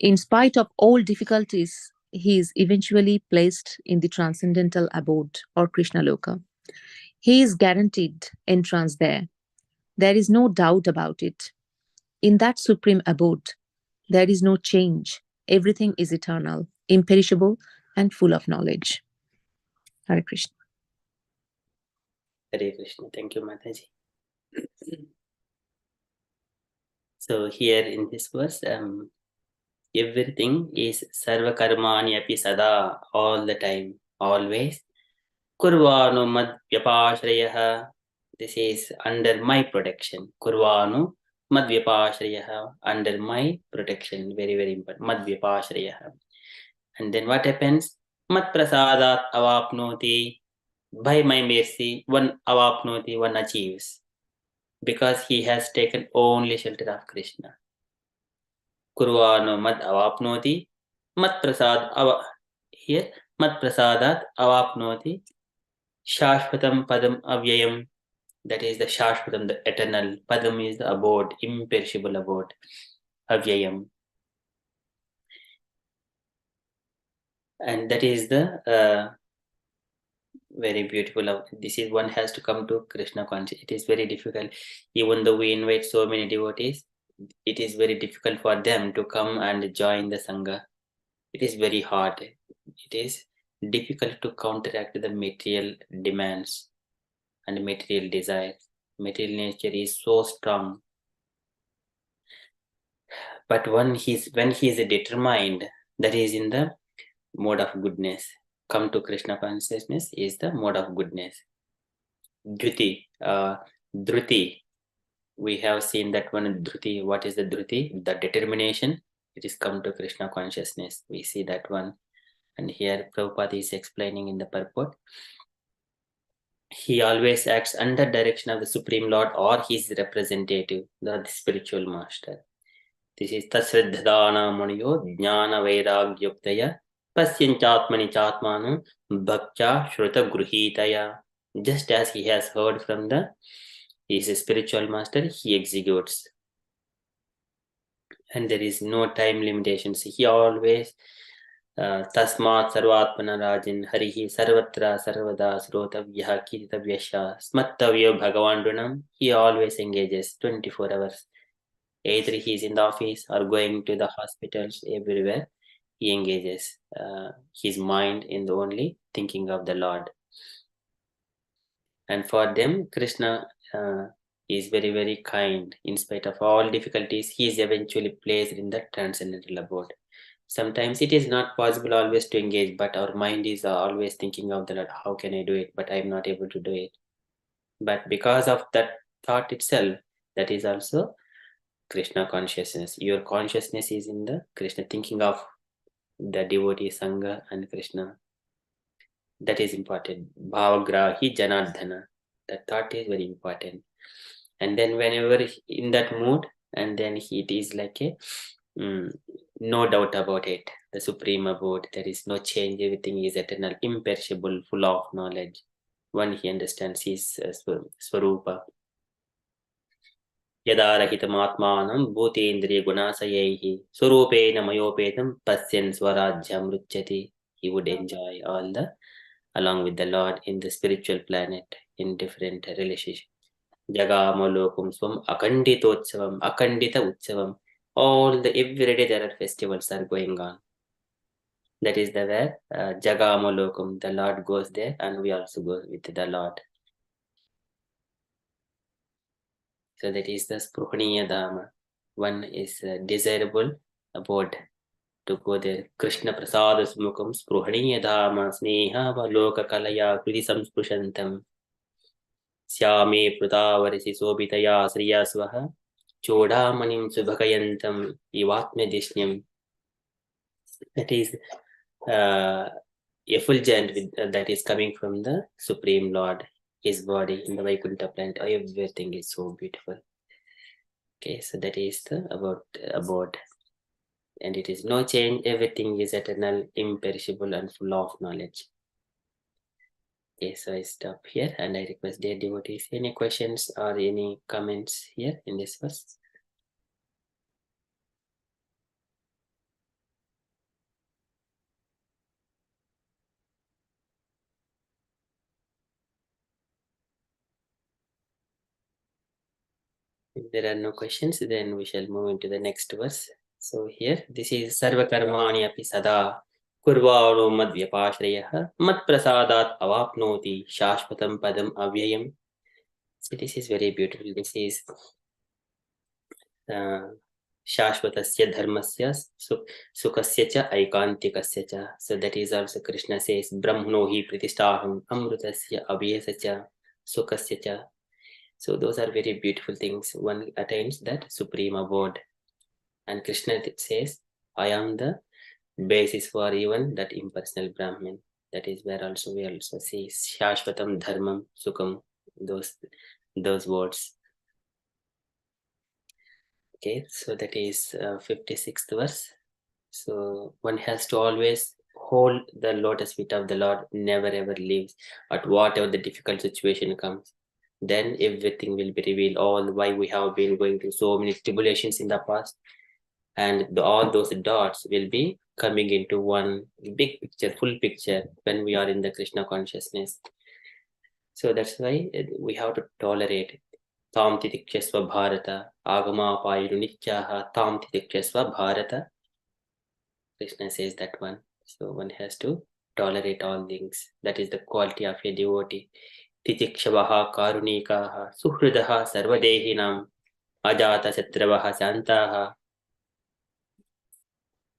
In spite of all difficulties, he is eventually placed in the transcendental abode or Krishna Loka. He is guaranteed entrance there. There is no doubt about it. In that supreme abode, there is no change. Everything is eternal, imperishable, and full of knowledge. Hare Krishna. Hare Krishna. Thank you, Mataji. So here in this verse, everything is sarva karmani api sada, all the time, always. Kurvano mad vyapashrayah. This is under my protection. Kurvano mad vyapashrayah, under my protection. Very, very important. Mad vyapashrayah. And then what happens? Mat prasadat avapnoti. By my mercy, one avapnoti, one achieves. Because he has taken only shelter of Krishna. Kurvano mad avapnoti. Mat prasad here. Mat prasadat avapnoti. Shashvatam padam avyayam. That is the Shashvatam, the eternal. Padam is the abode, imperishable abode. Avyayam. And that is the very beautiful. This is one has to come to Krishna consciousness. It is very difficult. Even though we invite so many devotees, it is very difficult for them to come and join the Sangha. It is very hard. It is difficult to counteract the material demands and material desires. Material nature is so strong. But when he is determined, that is in the mode of goodness. Come to Krishna consciousness is the mode of goodness. Dhruti, Dhruti. We have seen that one Dhruti. What is the Dhruti? The determination. It is come to Krishna consciousness. We see that one. And here Prabhupada is explaining in the purport. He always acts under direction of the Supreme Lord or his representative, the spiritual master. This is Tasriddhadana Muniyo Jnana Vairagyuktaya Pasyanchatmani Chatmanu Bhakcha Shruta Gruhitaya. Just as he has heard from his spiritual master, he executes. And there is no time limitations. He always Tasmat Sarvatmana Rajin Harihi Sarvatra Sarvada Srotavyaha Kiritavyasha Smattavyo Bhagavan Runam. He always engages 24 hours. Either he is in the office or going to the hospitals, everywhere he engages his mind in the only thinking of the Lord. And for them, Krishna is very, very kind. In spite of all difficulties, he is eventually placed in the transcendental abode. Sometimes it is not possible always to engage, but our mind is always thinking of the Lord. How can I do it? But I am not able to do it. But because of that thought itself, that is also Krishna consciousness. Your consciousness is in the Krishna, thinking of the devotee Sangha and Krishna. That is important. Bhavagrahi Janardhana. That thought is very important. And then whenever in that mood, and then it is like a no doubt about it. The supreme abode, there is no change. Everything is eternal, imperishable, full of knowledge. When he understands his swarupa. Yada rahitam atmanam bhutendriya gunasayaihi swarupena mayopetam pasyan swarajyam ruchyati. He would enjoy all along with the Lord in the spiritual planet in different relationships. Jagamalokum swam akanditotsavam, akandita utsavam. Every day there are festivals are going on. That is the where Jagamalokum, the Lord goes there, and we also go with the Lord. So that is the Spruhaniya Dhamma. One is desirable abode to go there. Krishna Prasada Smukam Spruhaniya Dhamma Sneha Valoka Kalaya Kriti Samspushantam Syame Prutavarisi Sobitaya Sriyasvaha Chodamanim Subhakayantam Ivatme Dishnyam. That is effulgent that is coming from the Supreme Lord, his body in the Vaikuntha planet. Everything is so beautiful. Okay, so that is the abode. And it is no change, everything is eternal, imperishable, and full of knowledge. Okay, so I stop here and I request dear devotees, any questions or any comments here in this verse? If there are no questions, then we shall move into the next verse. So here, this is Sarva Karmani api sada kurvaro madvyapashrayah mat prasadat avapnoti shashvatam padam avyayam. So this is very beautiful. This is Shashvatasya dharmasya sukasya cha aikantikasya cha. So that is also Krishna says Brahmano hi pratistaham amrutasya avyasya cha sukasya cha. So those are very beautiful things. One attains that supreme abode. And Krishna says, I am the basis for even that impersonal Brahman. That is where also we also see Shashvatam Dharmam Sukham, those words. Okay, so that is 56th verse. So one has to always hold the lotus feet of the Lord, never ever leaves at whatever the difficult situation comes. Then everything will be revealed, all why we have been going through so many tribulations in the past. And all those dots will be coming into one big picture, full picture when we are in the Krishna consciousness. So that's why we have to tolerate Tam titikshasva bharata. Agama payurunichyaha tam titikshasva bharata. Krishna says that one. So one has to tolerate all things. That is the quality of a devotee. Titikshabaha karunikaha suhridaha sarvadehinam ajata satravaha santaha.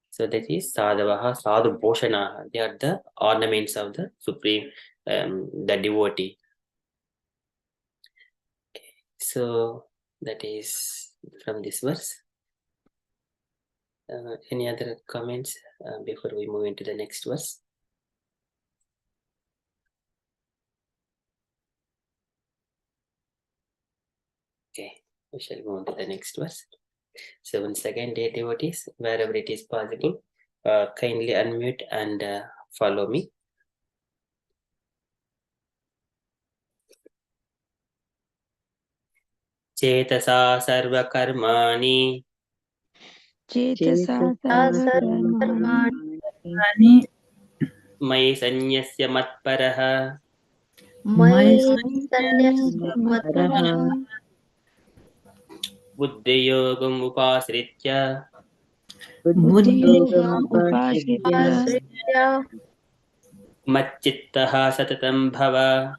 So that is sadhavaha sadhu bhoshanaha. They are the ornaments of the supreme, the devotee. So that is from this verse. Any other comments before we move into the next verse? Okay, we shall move on to the next verse. So once again, dear devotees, wherever it is possible, kindly unmute and follow me. Chetasa sarva karmani Chetasa सर्वकर्माणि mai sanyasya matparaha मयि Sanyasya सन्न्यस्यमत्परः buddhiyogam upasritya Buddhiyogam upasritya आश्रित्य macchittaha satatam bhava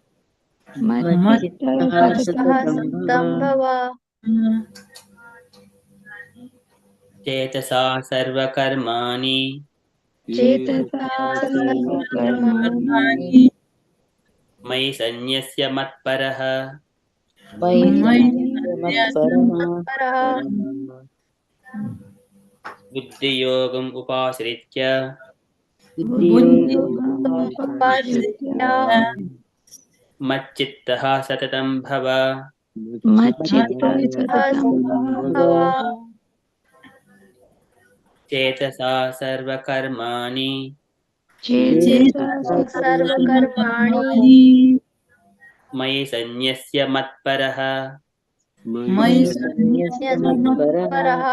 Macchitta मच्चित्तः satatam सततं भव Chetasa sarva karmani Chetasa सर्वकर्माणि sarvakarmani mai sanyasya matparaha मत्परः buddhiyogam upasritya Buddhiyogam upasritya उपाश्रित्य macchittaha satatam bhava Macchitta satatam bhava भव Chetasa sarva karmani Chetasa सर्वकर्माणि sarvakarmani mai sanyasya matparaha मत्परः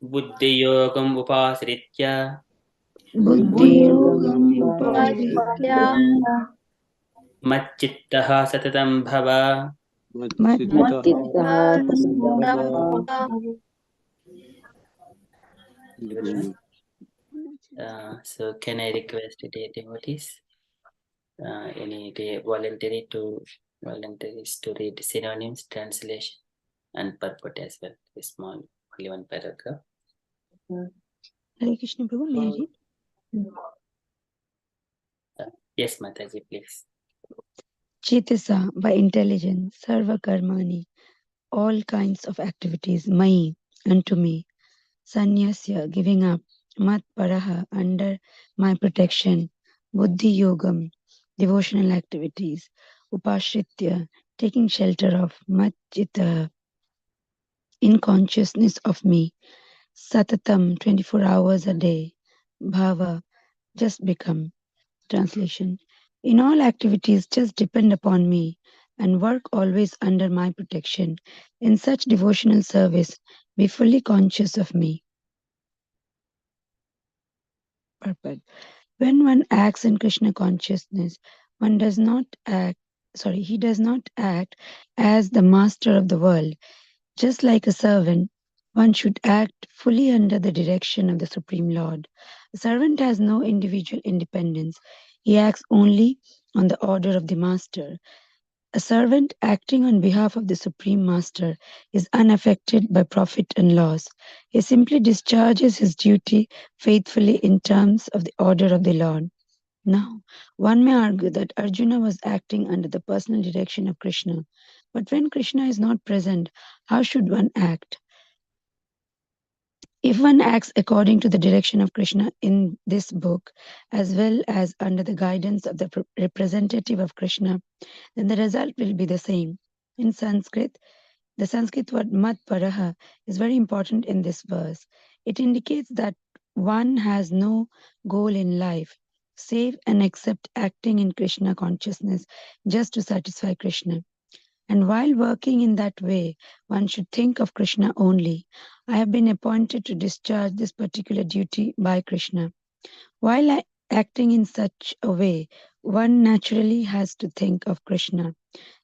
buddhiyogam upasritya Buddhiyogam उपाश्रित्य upasritya macchittaha satatam bhava Macchitta सततं भव So can I request dear devotees, any voluntaries to read synonyms, translation, and purport as well. A small, only one paragraph. Hare Krishna Prabhu, may I read? Yes, Mataji, please. Chetasa, by intelligence, sarva karmani, all kinds of activities, mai, unto me, sanyasya, giving up, mat paraha, under my protection, buddhi yogam, devotional activities, upashritya, taking shelter of, mat chitta, in consciousness of me, satatam, 24 hours a day, bhava, just become. Translation. In all activities, just depend upon me and work always under my protection. In such devotional service, be fully conscious of me. Purport. When one acts in Krishna consciousness, one does not act, he does not act as the master of the world. Just like a servant, one should act fully under the direction of the Supreme Lord. A servant has no individual independence. He acts only on the order of the master. A servant acting on behalf of the Supreme Master is unaffected by profit and loss. He simply discharges his duty faithfully in terms of the order of the Lord. Now, one may argue that Arjuna was acting under the personal direction of Krishna. But when Krishna is not present, how should one act? If one acts according to the direction of Krishna in this book, as well as under the guidance of the representative of Krishna, then the result will be the same. In Sanskrit, the Sanskrit word mat paraha is very important in this verse. It indicates that one has no goal in life save and except acting in Krishna consciousness just to satisfy Krishna. And while working in that way, one should think of Krishna only. I have been appointed to discharge this particular duty by Krishna. While acting in such a way, one naturally has to think of Krishna.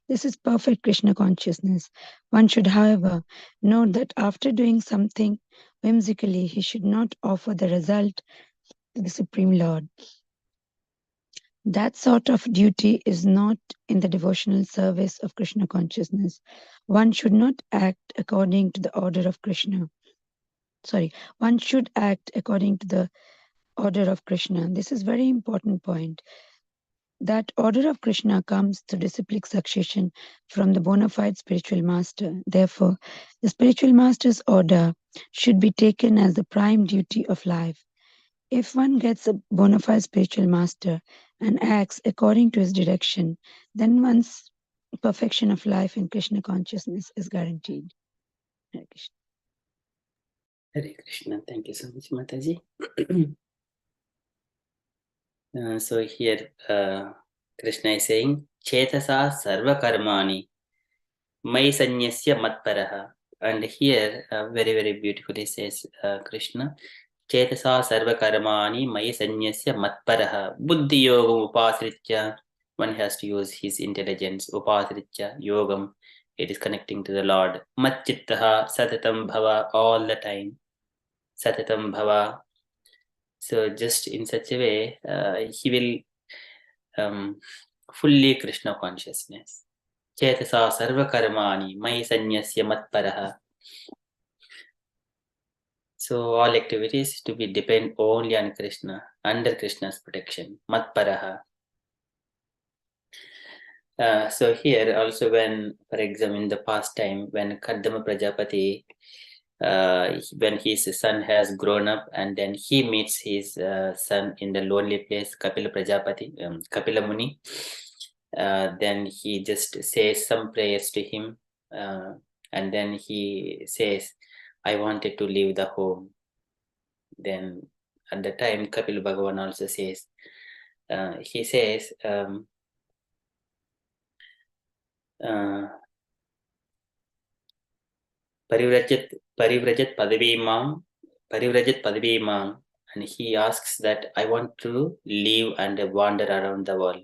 This is perfect Krishna consciousness. One should, however, note that after doing something whimsically, he should not offer the result to the Supreme Lord. That sort of duty is not in the devotional service of Krishna consciousness. One should not act according to the order of Krishna. One should act according to the order of Krishna. This is very important point. That order of Krishna comes through disciplic succession from the bona fide spiritual master. Therefore, the spiritual master's order should be taken as the prime duty of life. If one gets a bona fide spiritual master and acts according to his direction, then one's perfection of life in Krishna consciousness is guaranteed. Hare Krishna. Hare Krishna. Thank you so much, Mataji. So here Krishna is saying, Chetasa sarva karmani mai sanyasya matparaha. And here very, very beautifully says Krishna, Chetasa sarva karmani mai sanyasya matparaha. Buddhi yogam upasritya. One has to use his intelligence. Upasritya yogam. It is connecting to the Lord. Matchittaha satatam bhava, all the time. Satatam bhava. So just in such a way, he will fully Krishna consciousness. Chetasa sarva karmani mai sanyasya matparaha. So all activities to be depend only on Krishna, under Krishna's protection. Matparaha. So here also when, for example, in the past time, when Kardama Prajapati, when his son has grown up and then he meets his son in the lonely place, Kapila Prajapati, Kapila Muni, then he just says some prayers to him and then he says, I wanted to leave the home. Then at the time Kapil Bhagavan also says, he says, Parivrajat Padavimam, and he asks that I want to live and wander around the world.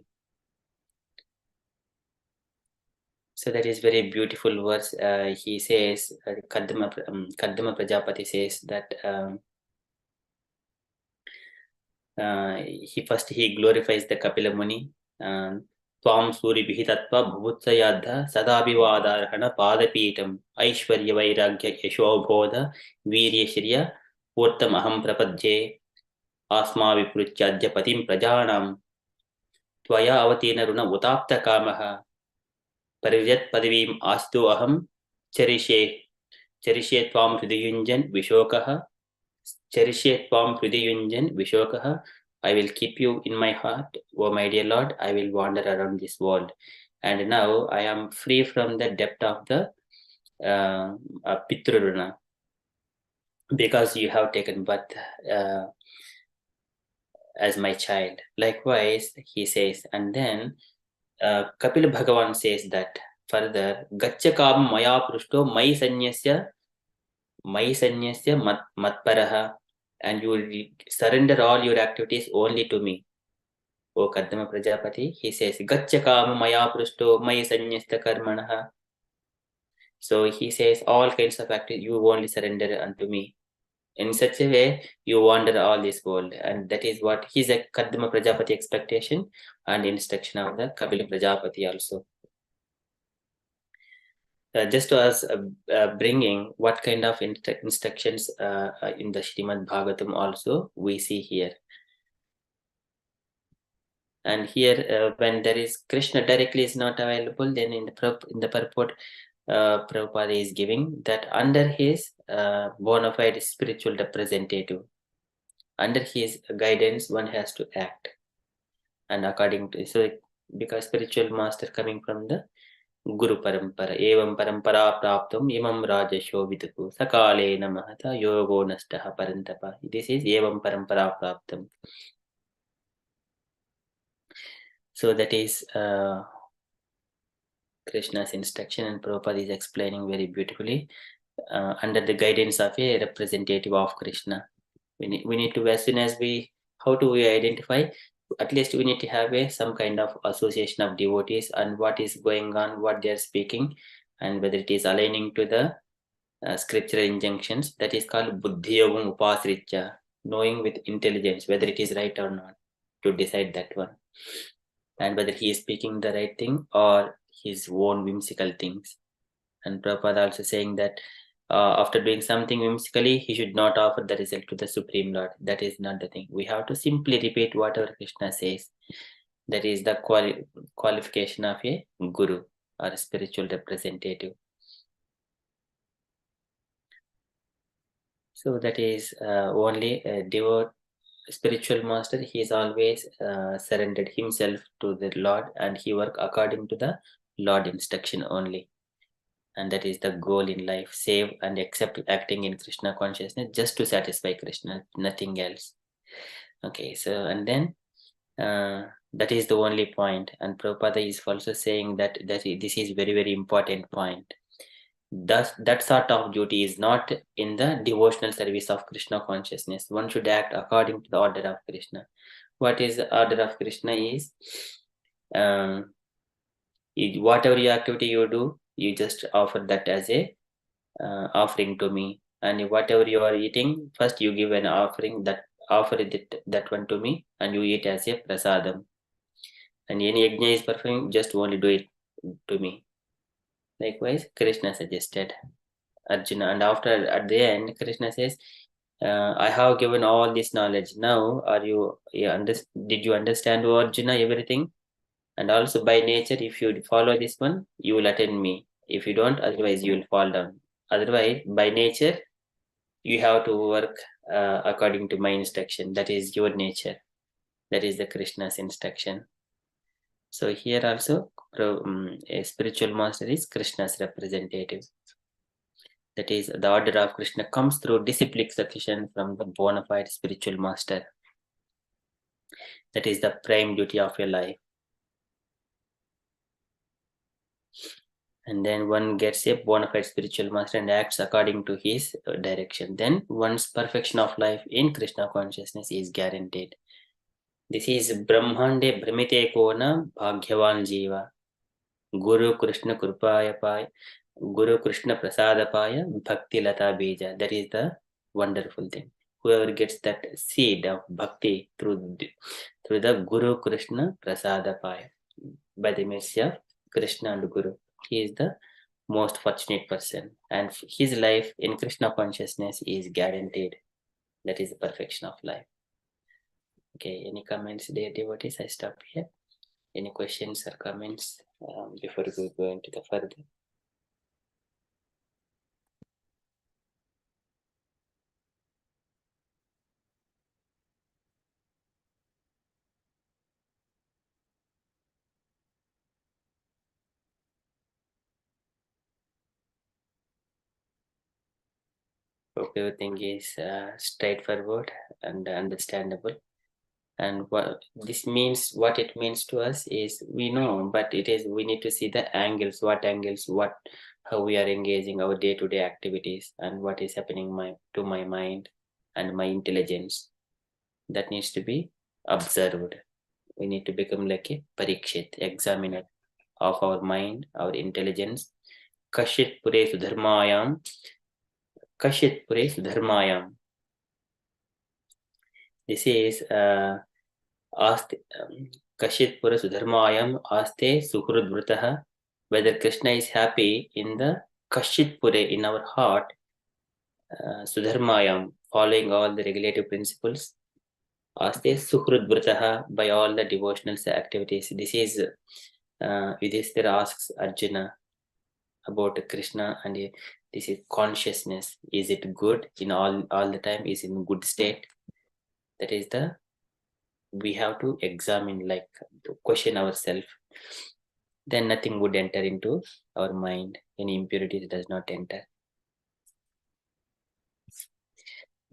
So that is very beautiful verse. He says, Kardama Prajapati says that he glorifies the Kapila Muni. Twam Suri Bihitatva Bhutsayadha Sadabhivadharhana Padapitam Aishwarya Vairagya Yashobodha Virya Shriya Urtam Aham Prapadje Asma Vipruchadya Patim Prajanam Tvaya Avatina Runa Utapta Kamaha Parivjat Padavim Astu Aham Cherishe Twam Hridayunjan Vishokaha Cherishe Twam Hridayunjan Vishokaha. I will keep you in my heart, O my dear Lord. I will wander around this world. And now I am free from the depth of the Pitruruna, because you have taken birth as my child. Likewise, he says, and then Kapil Bhagavan says that further, Gachakam Maya Prushto Mai Sanyasya Matparaha, and you will surrender all your activities only to me. O Kardama Prajapati, he says, Gachakam Maya Prushto Mai Sanyasta Karmanaha. So he says, all kinds of activities, you only surrender unto me. In such a way, you wander all this world. And that is what his Kardama Prajapati expectation and instruction of the Kapila Prajapati also. Just to us bringing what kind of instructions in the Srimad Bhagavatam also we see here. And here when there is Krishna directly is not available, then in the purport Prabhupada is giving that under his bona fide spiritual representative, under his guidance one has to act. And according to, so because spiritual master coming from the Guru Parampara, Evam Parampara Praptam Imam Rajasho Viduku Sakale Namahata Yogo Nastaha Parantapa. This is Evam Parampara Praptam. So that is Krishna's instruction, and Prabhupada is explaining very beautifully under the guidance of a representative of Krishna. We need to, as soon as how do we identify? at least we need to have some kind of association of devotees and what is going on, what they are speaking, and whether it is aligning to the scriptural injunctions. That is called buddhi yogam upasritya, knowing with intelligence whether it is right or not, to decide that one, and whether he is speaking the right thing or his own whimsical things. And Prabhupada also saying that after doing something whimsically, he should not offer the result to the Supreme Lord. That is not the thing. We have to simply repeat whatever Krishna says. That is the qualification of a guru or a spiritual representative. So that is only a devout spiritual master. He is always surrendered himself to the Lord, and he work according to the Lord instruction only. And that is the goal in life, save and accept acting in Krishna consciousness just to satisfy Krishna, nothing else. Okay, so and then that is the only point. And Prabhupada is also saying that this is very, very important point. Thus, that sort of duty is not in the devotional service of Krishna consciousness. One should act according to the order of Krishna. What is the order of Krishna is, whatever your activity you do, you just offer that as a offering to me. And whatever you are eating, first you give an offering, that offer that one to me, and you eat as a prasadam. And any yajna is performing, just only do it to me. Likewise, Krishna suggested Arjuna, and after at the end, Krishna says, I have given all this knowledge. Now, did you understand, O Arjuna, everything? And also by nature, if you follow this one, you will attain me. If you don't, otherwise you will fall down. Otherwise, by nature, you have to work according to my instruction. That is your nature. That is the Krishna's instruction. So here also, a spiritual master is Krishna's representative. That is, the order of Krishna comes through disciplic succession from the bona fide spiritual master. That is the prime duty of your life. And then one gets a bona fide spiritual master and acts according to his direction. Then one's perfection of life in Krishna consciousness is guaranteed. This is Brahmande Brahmite Kona Bhagyavan Jiva. Guru Krishna Krupaya Guru Krishna Prasadapaya Bhakti Lata Bija. That is the wonderful thing. Whoever gets that seed of bhakti through the Guru Krishna Prasadapaya, by the mercy of Krishna and Guru, he is the most fortunate person, and his life in Krishna consciousness is guaranteed. That is the perfection of life. Okay, any comments, dear devotees? I stop here. Any questions or comments before we go into the further? Hope everything is straightforward and understandable. And what it means to us is, we know, but we need to see the angles, how we are engaging our day-to-day activities, and what is happening to my mind and my intelligence. That needs to be observed. We need to become like a parikshit, examiner of our mind, our intelligence. Kashit pure sudharmayam. Kashit pure sudharmayam. This is Kashit pura sudharmayam aste suhrudvrutaha. Whether Krishna is happy in the Kashit pure, in our heart, sudharmayam, following all the regulative principles, aste suhrudvrutaha, by all the devotional activities. This is Yudhishthira asks Arjuna about Krishna, and this is consciousness. Is it good in all the time? Is it in good state? That is we have to examine, like to question ourselves. Then nothing would enter into our mind. Any impurities does not enter.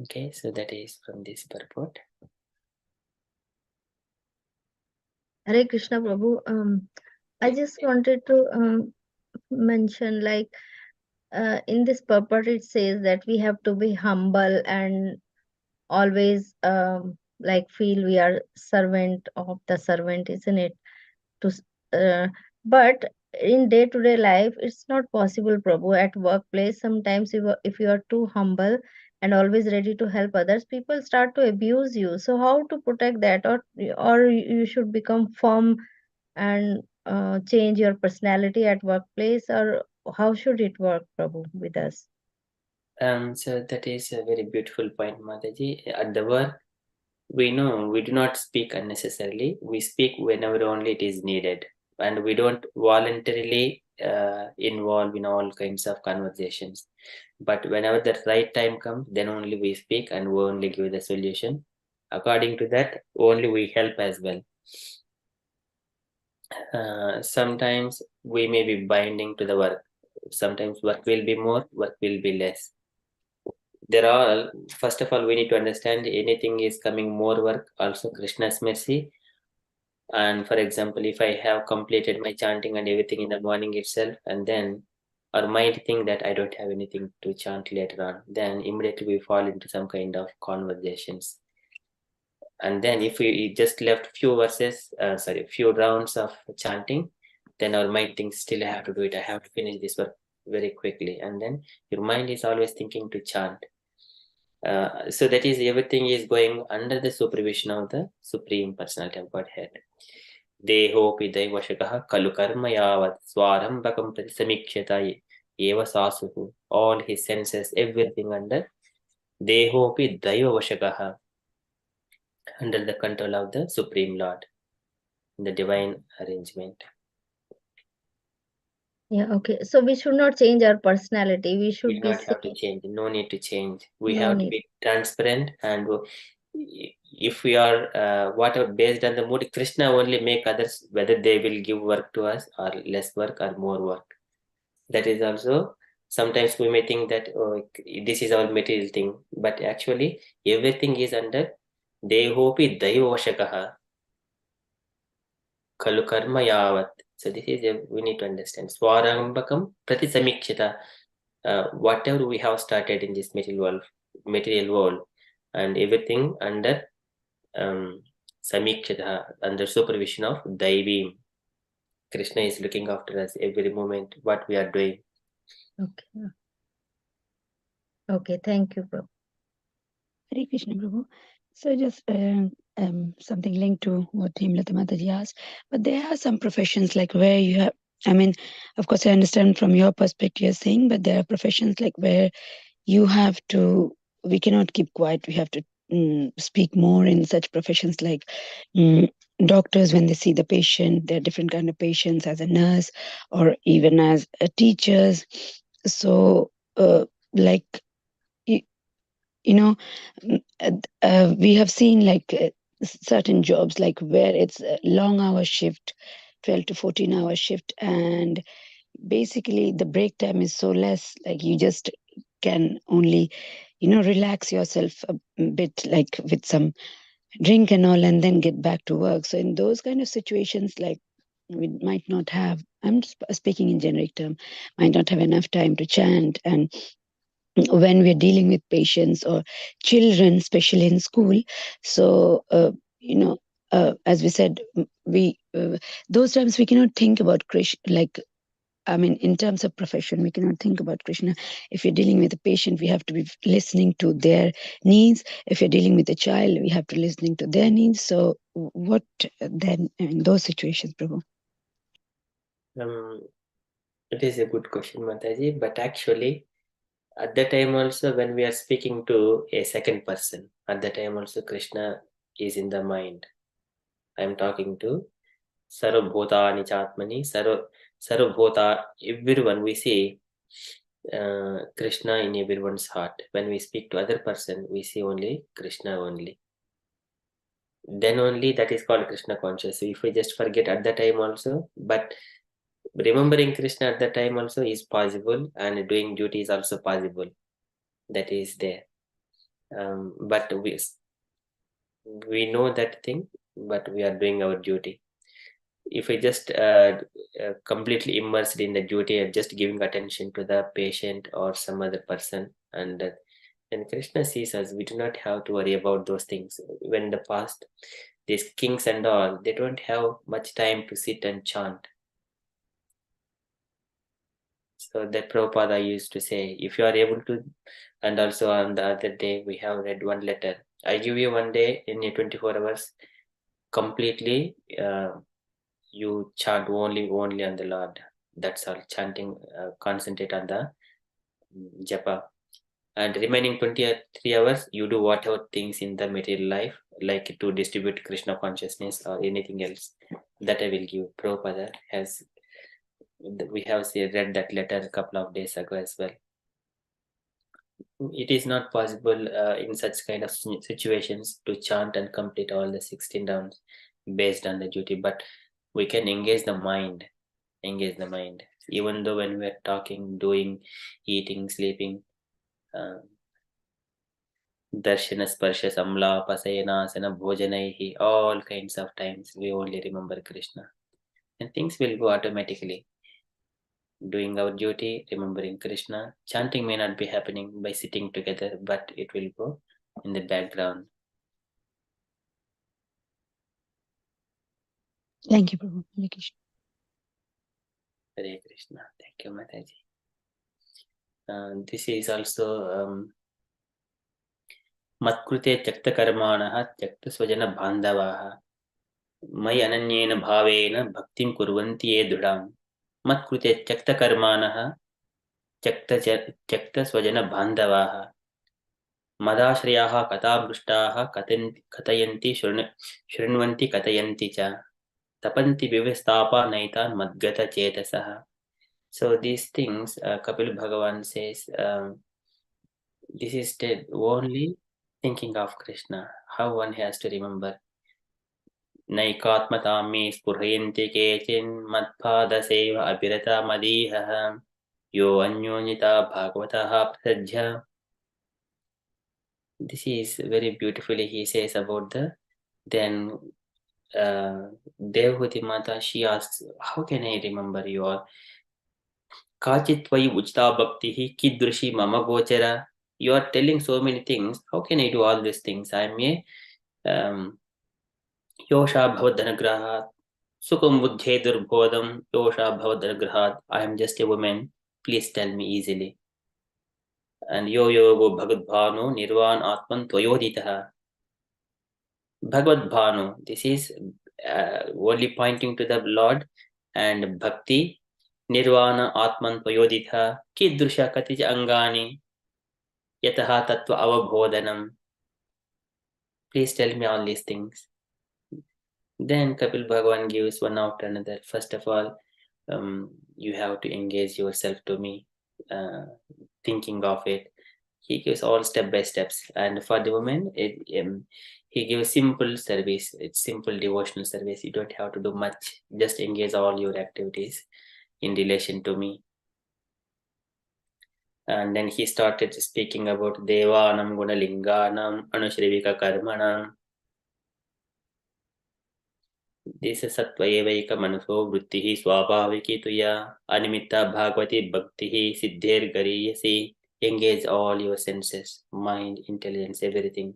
Okay, so that is from this purport. Hare Krishna Prabhu. I just wanted to mention, like, in this purport it says that we have to be humble and always like feel we are servant of the servant, isn't it? But in day-to-day life, it's not possible, Prabhu. At workplace, sometimes if you are too humble and always ready to help others, people start to abuse you. So how to protect that, or you should become firm and change your personality at workplace, or how should it work, Prabhu, with us? So that is a very beautiful point, Mataji. At the work, we know we do not speak unnecessarily. We speak whenever only it is needed, and we don't voluntarily involve in all kinds of conversations. But whenever the right time comes, then only we speak and we only give the solution. According to that, only we help as well. Sometimes we may be binding to the work. Sometimes work will be more, work will be less. First of all, we need to understand anything is coming more work, also Krishna's mercy. And for example, if I have completed my chanting and everything in the morning itself, and then our mind think that I don't have anything to chant later on, then immediately we fall into some kind of conversations. And then if we just left few rounds of chanting, then our mind thinks still I have to do it, I have to finish this work very quickly. And then your mind is always thinking to chant. So that is, everything is going under the supervision of the Supreme Personality of Godhead. Dehopi Daivashakaha Kalu Karma Yavat Swarambakam Prati Samikshata Eva Sasuhu. All his senses, everything under Dehopi Daivashakaha, under the control of the Supreme Lord, the divine arrangement. Yeah, okay. So we should not change our personality. We We should do be not have to change. No need to change. We No have to need. be transparent, and if we are whatever based on the mood, Krishna only make others whether they will give work to us or less work or more work. That is also, sometimes we may think that this is our material thing, but actually everything is under Dehopi Daivashakaha Kalu Karma Yavat. So this is we need to understand. Swarambakam Prati Samikshita. Whatever we have started in this material world, and everything under Samikshata, under supervision of Daivi. Krishna is looking after us every moment, what we are doing. Okay. Okay, thank you, Prabhu. Hare Krishna, Prabhu. So just something linked to what Himlata Mataji asked, but there are some professions like where you have, I mean, of course I understand from your perspective you're saying, but there are professions like where you have to, we cannot keep quiet, we have to speak more in such professions like doctors when they see the patient, there are different kind of patients as a nurse or even as teachers. So like, you know, we have seen like certain jobs like where it's a long hour shift, 12 to 14 hour shift, and basically the break time is so less, like you just can only relax yourself a bit, like with some drink and all, and then get back to work. So in those kind of situations, like we might not have, I'm just speaking in generic term, might not have enough time to chant. And when we're dealing with patients or children, especially in school, so as we said, we those times we cannot think about Krishna, like, I mean, in terms of profession, we cannot think about Krishna. If you're dealing with a patient, we have to be listening to their needs. If you're dealing with a child, we have to listening to their needs. So what then in those situations, Prabhu? It is a good question, Mataji, but actually at that time also, when we are speaking to a second person, at that time also Krishna is in the mind. I am talking to Sarvabhutani Chatmani, Sarvabhuta, everyone. We see Krishna in everyone's heart. When we speak to other person, we see only Krishna only. Then only that is called Krishna conscious. So if we just forget at that time also, but remembering Krishna at that time also is possible, and doing duty is also possible. That is there. But we know that thing, but we are doing our duty. If we just completely immersed in the duty and just giving attention to the patient or some other person, and When Krishna sees us, we do not have to worry about those things. When in the past, these kings and all, they don't have much time to sit and chant. So that Prabhupada used to say, if you are able to, and also on the other day, we have read one letter. I give you one day in your 24 hours, completely you chant only on the Lord. That's all. Chanting, concentrate on the japa. And remaining 23 hours, you do whatever things in the material life, like to distribute Krishna consciousness or anything else. That I will give. Prabhupada has, we have read that letter a couple of days ago as well. It is not possible in such kind of situations to chant and complete all the 16 rounds based on the duty, but we can engage the mind. Even though when we are talking, doing, eating, sleeping, darshana, sparsha, samla, pasayana, bhojanaihi, all kinds of times we only remember Krishna. And things will go automatically. Doing our duty, remembering Krishna. Chanting may not be happening by sitting together, but it will go in the background. Thank you, Prabhu. Hare Krishna. Hare Krishna. Thank you, Mataji. This is also Matkrute Tyakta Karmanaha Tyakta Swajana Bandhavaha Mai Ananyena Bhavena Bhaktim Kurvanti Ye Dhudam Matkrute Tyakta Karmanaha Tyakta Swajana Bandhavaha Madashriyaha Katabrushtaha Katayanti Shrinvanti Katayanti Cha Tapanti Vivestapa Naitan Madgata Chetasaha. So these things, Kapil Bhagavan says, this is only thinking of Krishna, how one has to remember. Naikatmatami spurhayanti kechin matpada seva abhirata madiha yo anyonyita bhagavataha prasajya. This is very beautifully he says about then Devhuti Mata, she asks, how can I remember you all? Kachit tvai uchta bhaktihi kidrushi mama gochara. You are telling so many things. How can I do all these things? I am a Yosha bhavadanagrahat. Sukham buddhe durbodham. Yosha bhavadanagrahat. I am just a woman. Please tell me easily. And yo yogo bhagadbhanu nirvan atman tvayoditaha. Bhagavad Bhanu, this is only pointing to the Lord, and Bhakti, Nirvana, Atman, Payoditha, Kidrusha Katij Angani, Yataha Tattva Avabodhanam. Please tell me all these things. Then Kapil Bhagavan gives one after another. First of all, you have to engage yourself to me, thinking of it. He gives all step by steps, and for the women, he gives simple service. It's simple devotional service. You don't have to do much. Just engage all your activities in relation to me. And then he started speaking about Devanam Gunalinganam Anushrivika Karmanam. This is Sattva Evaika Manaso Vrittihi Swabhaviki Tuya Animita Bhagavati Bhaktihi Siddher Gariyasi. Engage all your senses, mind, intelligence, everything.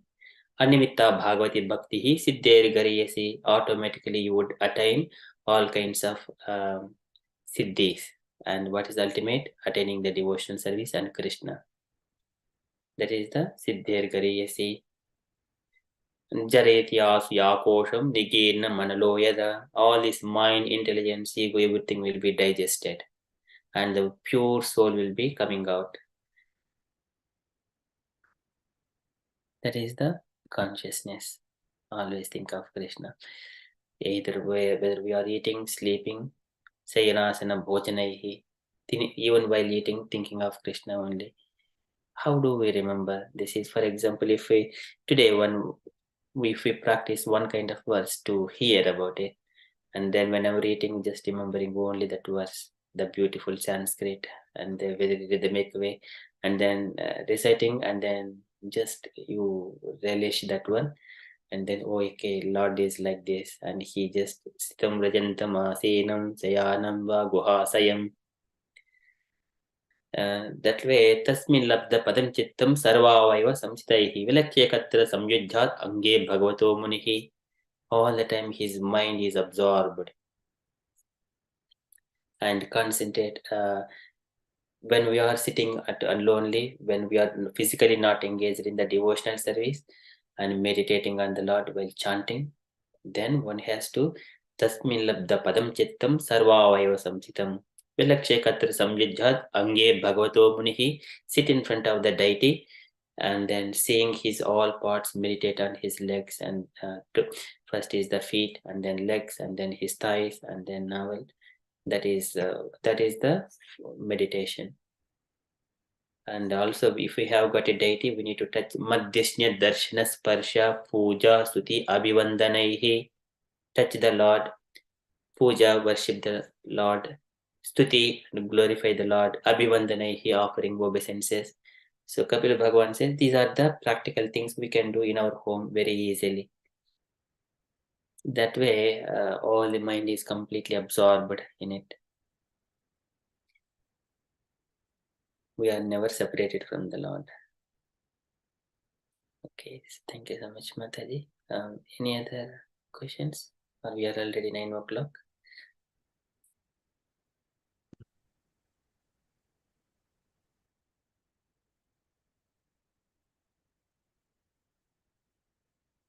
Animitta Bhagavati Bhaktihi Siddher Gariyasi. Automatically you would attain all kinds of siddhis. And what is the ultimate? Attaining the devotional service and Krishna. That is the Siddher Gariyasi. Jaretiyas Yakosham Nigena Manaloyada. All this mind, intelligence, ego, everything will be digested. And the pure soul will be coming out. That is the consciousness. Always think of Krishna. Either way, whether we are eating, sleeping, sayanasana, bhojanaihi, even while eating, thinking of Krishna only. How do we remember? This is, for example, if we practice one kind of verse to hear about it, and then whenever eating, just remembering only that verse, the beautiful Sanskrit, and the very rhythmic way, and then reciting, and then just you relish that one, and then okay, Lord is like this, and he just sitam rajantam asenam sayanam va guhasayam. That way, tasmin labda padam chittam sarvavaiva samstaihi vilakyekatra samyujjhat ange bhagavato munihi. All the time his mind is absorbed and concentrate. When we are sitting lonely, when we are physically not engaged in the devotional service and meditating on the Lord while chanting, then one has to tasmin labda padam chittam sarvavaiva samchitam vilakshekatra samyujjhat ange bhagavato munihi. Sit in front of the deity and then seeing his all parts, meditate on his legs, and first is the feet and then legs and then his thighs and then navel. That is the meditation. And also, if we have got a deity, we need to touch Madhyasnya Darshana Sparsha Puja Stuti Abhivandanaihi. Touch the Lord, Puja, worship the Lord, Stuti, glorify the Lord, Abhivandanaihi, offering obeisances. So Kapila Bhagavan says these are the practical things we can do in our home very easily. That way, all the mind is completely absorbed in it. We are never separated from the Lord. Okay, thank you so much, Mataji. Any other questions? Or we are already 9 o'clock.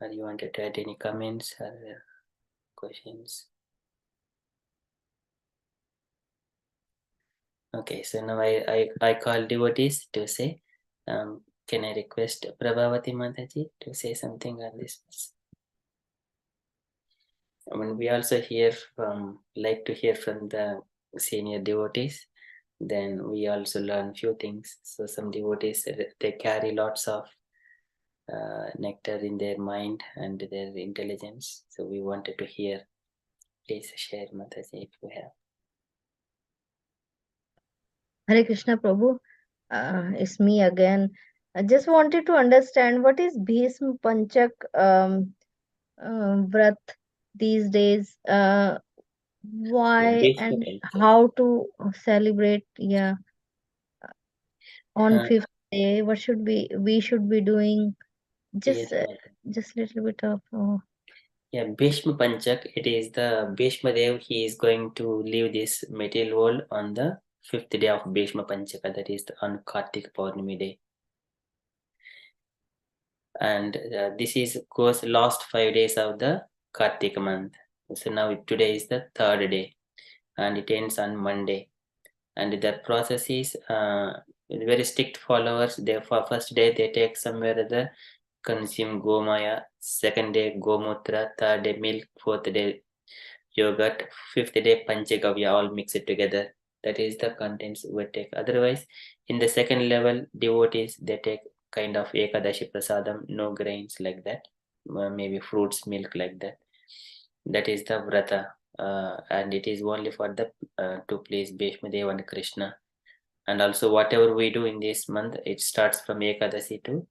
Or you wanted to add any comments or questions? Okay, so now I call devotees to say, can I request Prabhavati Mataji to say something on this? I mean, we also like to hear from the senior devotees. Then we also learn few things. So some devotees, they carry lots of nectar in their mind and their intelligence. So we wanted to hear. Please share, Mataji, if you have. Hare Krishna Prabhu, it's me again. I just wanted to understand what is Bhisma Panchak Vrat these days. Why Bhishma and Panchak. how to celebrate? Yeah, on Uh, fifth day. What should we should be doing? yes, Just little bit of. yeah, Bhishma Panchak. It is the Bhishma Dev. He is going to leave this material world on the 5th day of Bhishma Panchaka. That is on Kartik Purnami day. And this is goes last 5 days of the Kartik month. So now today is the 3rd day, and it ends on Monday. And the process is very strict followers. They for first day they take somewhere the consume gomaya, second day gomutra, third day milk, fourth day yogurt, fifth day panchagavya, all mix it together. That is the contents we take. Otherwise, in the second level, devotees they take kind of ekadashi prasadam, no grains like that, maybe fruits, milk like that. That is the vrata, and it is only for the to please Bhishma Dev and Krishna. And also whatever we do in this month, it starts from ekadasi to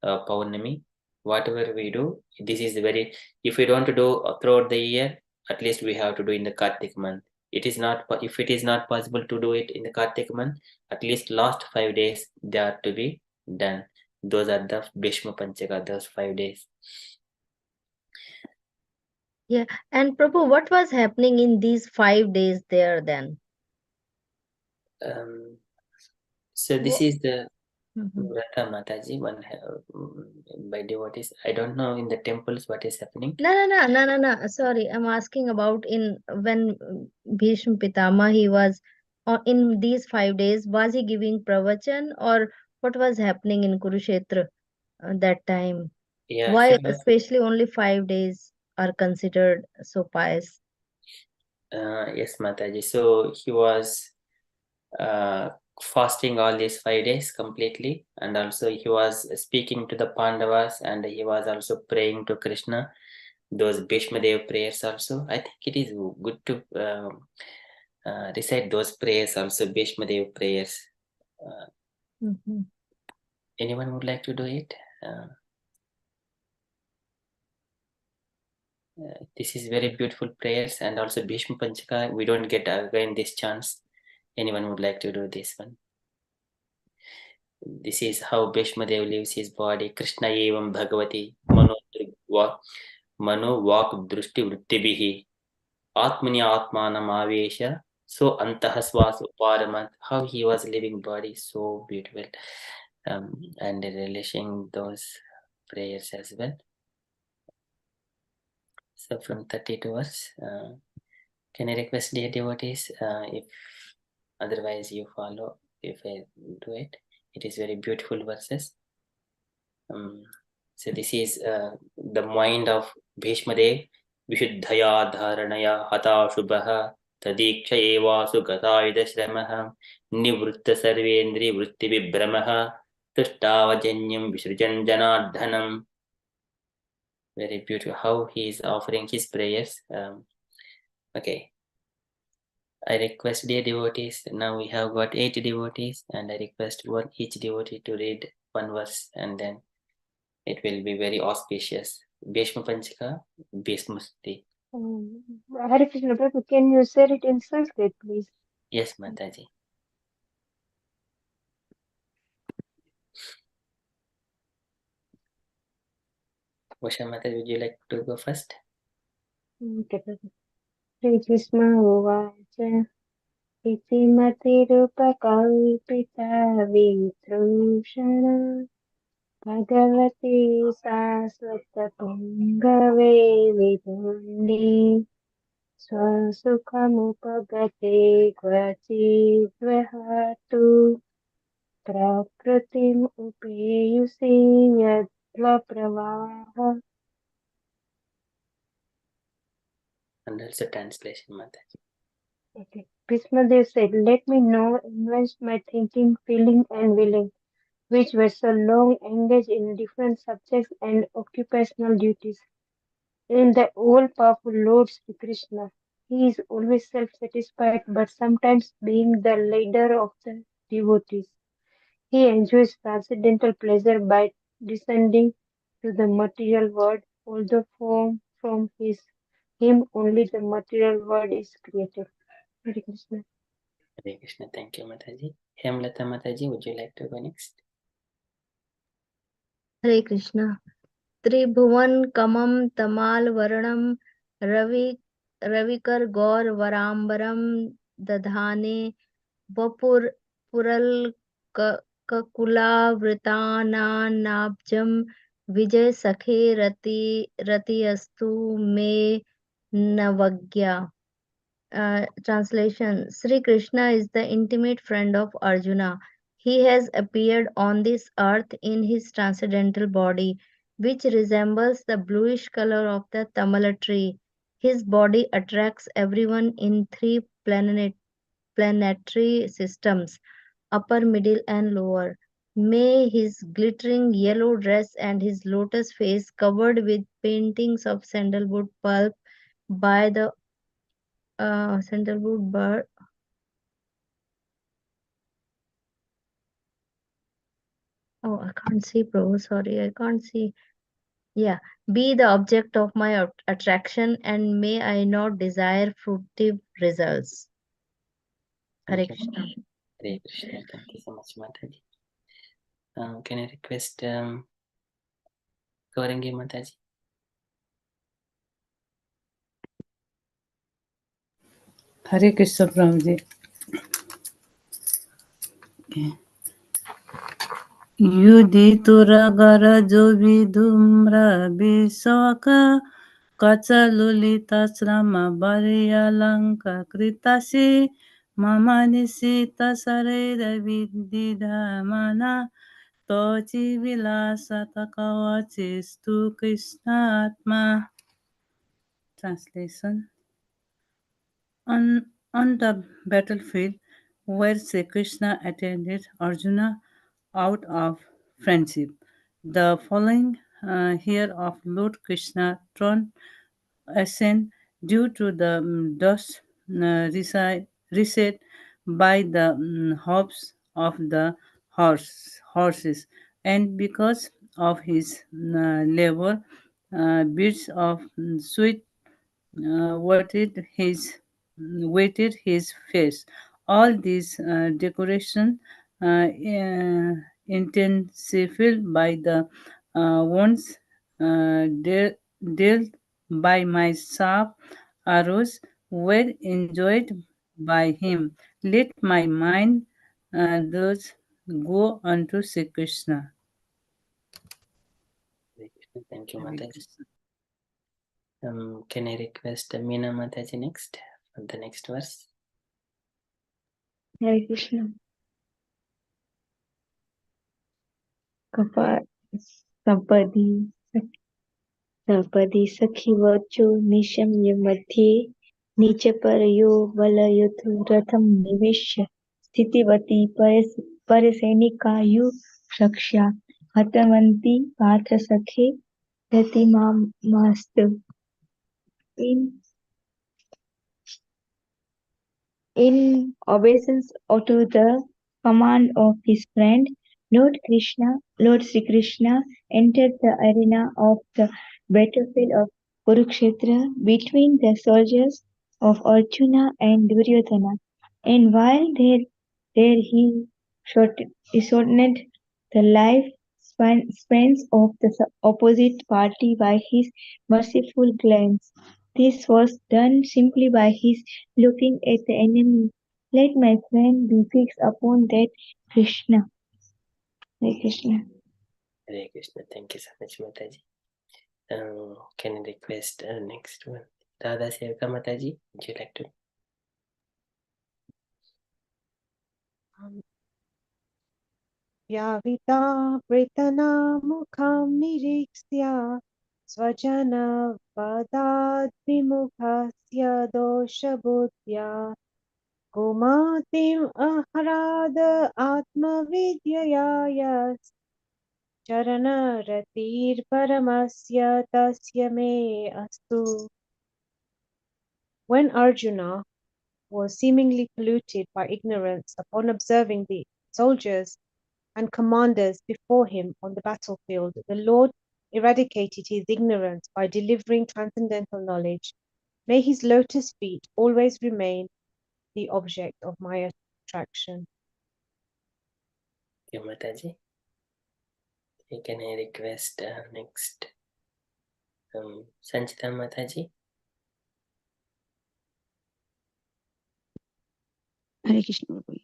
Paurnami. Whatever we do, this is very, if we don't do throughout the year, at least we have to do in the Kartik month. It is not, if it is not possible to do it in the Kartik month, at least last 5 days they are to be done. Those are the Bhishma Panchaka, those 5 days. Yeah, and Prabhu, what was happening in these 5 days there then? So this is the Mhm. Vrata Mataji, one by devotees. I don't know in the temples what is happening. No. Sorry, I'm asking about in when Bhishma Pitama he was in these 5 days, was he giving pravachan or what was happening in Kurukshetra that time? Yeah, Why especially only 5 days are considered so pious? yes, Mataji. So he was fasting all these 5 days completely, and also he was speaking to the Pandavas, and he was also praying to Krishna. Those Bhishma Dev prayers also. I think it is good to recite those prayers also, Bhishma Dev prayers. Anyone would like to do it? This is very beautiful prayers, and also Bhishma Panchaka. We don't get again this chance. Anyone would like to do this one? This is how Bhishmadev leaves his body. Krishna evam bhagavati mano vak drushti vrittibhihi atmani atmanam avesha so antah swas uparamat. How he was living body, so beautiful. And relishing those prayers as well. So from 32 verse, can I request dear devotees, if otherwise you follow, if I do it, it is very beautiful verses. So this is the mind of Bhishmadev. Vishuddhaya dharanaya hata shubhaha tadiksha evasu gatayuda shramaha nivritta sarvendri vritti vibramaha tushtavajanyam visrujan janardhanam. Very beautiful how he is offering his prayers. Okay, I request dear devotees, now we have got 8 devotees, and I request each devotee to read one verse, and then it will be very auspicious. Bhishma Panchaka, Bhishma Stuti. Hare Krishna Prabhu, can you say it in Sanskrit, please? Yes, Mataji. Usha Mataji, would you like to go first? Okay, Prabhu. Shri Krishna Uvacha Iti Matirupakalpita Vitrushana Bhagavati Saswata Pungave Vidundi Swasukhamupagate Kvachidvahatu Prakritim Upeyusi Yadva Pravaha. And also translation, Mataji. Okay. Bhishmadev said, let me now invest my thinking, feeling, and willing, which were so long engaged in different subjects and occupational duties, in the all-powerful Lord Sri Krishna. He is always self-satisfied, but sometimes being the leader of the devotees. He enjoys transcendental pleasure by descending to the material world, although from him only the material world is created. Hare Krishna. Hare Krishna, thank you, Mataji. Hemlata Mataji, would you like to go next? Hare Krishna. त्रिभुवन कमम तमाल वर्णम रविकर गौर वरांबरम दधाने वपुर पुरल ककुलावृतानाब्जम विजय सखे रतियस्तु मे नवज्ञा. Translation. Sri Krishna is the intimate friend of Arjuna. He has appeared on this earth in his transcendental body, which resembles the bluish color of the tamala tree. His body attracts everyone in 3 planetary systems, upper, middle, and lower. May his glittering yellow dress and his lotus face covered with paintings of sandalwood pulp by the sandalwood bird. Oh, I can't see, bro. Sorry, I can't see. Yeah, be the object of my attraction, and may I not desire fruitive results. Hare Thank you. Krishna. Hare Krishna, thank you so much, Mataji. Can I request Gaurangi Mataji? Hare Krishna Prabhuji. युधितुरगर जो विधुम्र विशोक कचलुलित श्रम वर्यलङ्क कृतसि मम निशित शरीर विदिधमना तोचि विलासत कवचिस्तु कृष्णात्मा. Translation. On the battlefield where Sri Krishna attended Arjuna out of friendship, the following here of Lord Krishna throne ascend due to the dust reset by the hooves of the horses, and because of his labor, beads of sweet weighted his face. All these decoration intensified by the wounds dealt by my sharp arrows were enjoyed by him. Let my mind thus go unto Sri Krishna. Hare Krishna. Thank you, Hare Mataji. Krishna. Can I request Meena Mataji next for the next verse? Hare Krishna. Sapadi Sapadi सखी वचो निशम्य मध्ये नीच पर यो बलयुत रथम निवेश्य स्थितिवती पर सैनिकायु रक्षा हतवंती पार्थ सखे रतिमास्तु in obeisance to the command of his friend, Lord Sri Krishna entered the arena of the battlefield of Kurukshetra between the soldiers of Arjuna and Duryodhana, and while there he shortened the life spans of the opposite party by his merciful glance. This was done simply by his looking at the enemy. Let my friend be fixed upon that Krishna. Hare Krishna. Hare Krishna. Thank you so much, Mataji. Can I request next one? Dada Sevaka Mataji, would you like to? व्याविता वृतनामुखं निरीक्ष्य स्वजनपदाद्विमुखस्य दोषबुद्ध्या कुमतिम् अहराद आत्मविद्यया यश्चरणरतिर्परमस्य तस्य मे अस्तु. When Arjuna was seemingly polluted by ignorance upon observing the soldiers and commanders before him on the battlefield, the Lord eradicated his ignorance by delivering transcendental knowledge. May his lotus feet always remain the object of my attraction. Thank you, Mataji. Can I request next Sanchita Mataji? Hare Krishna Prabhu.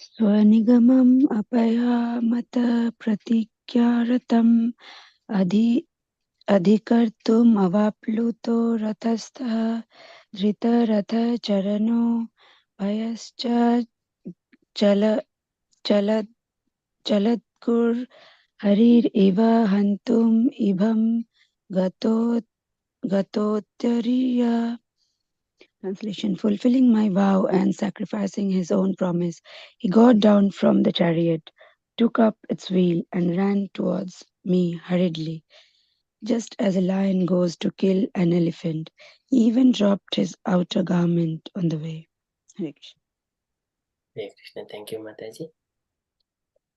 स्वनिगमम् अपयामत प्रतिज्ञारतम् अधिकर्तुम् अवाप्लुतो रथस्थः धृतरथचरणो भयश्च चलद्गुर्हरिरिव हन्तुम् इभं गतोत्तरीय. Translation: fulfilling my vow and sacrificing his own promise, he got down from the chariot, took up its wheel, and ran towards me hurriedly, just as a lion goes to kill an elephant. He even dropped his outer garment on the way. Hare Krishna. Hare Krishna. Thank you, Mataji.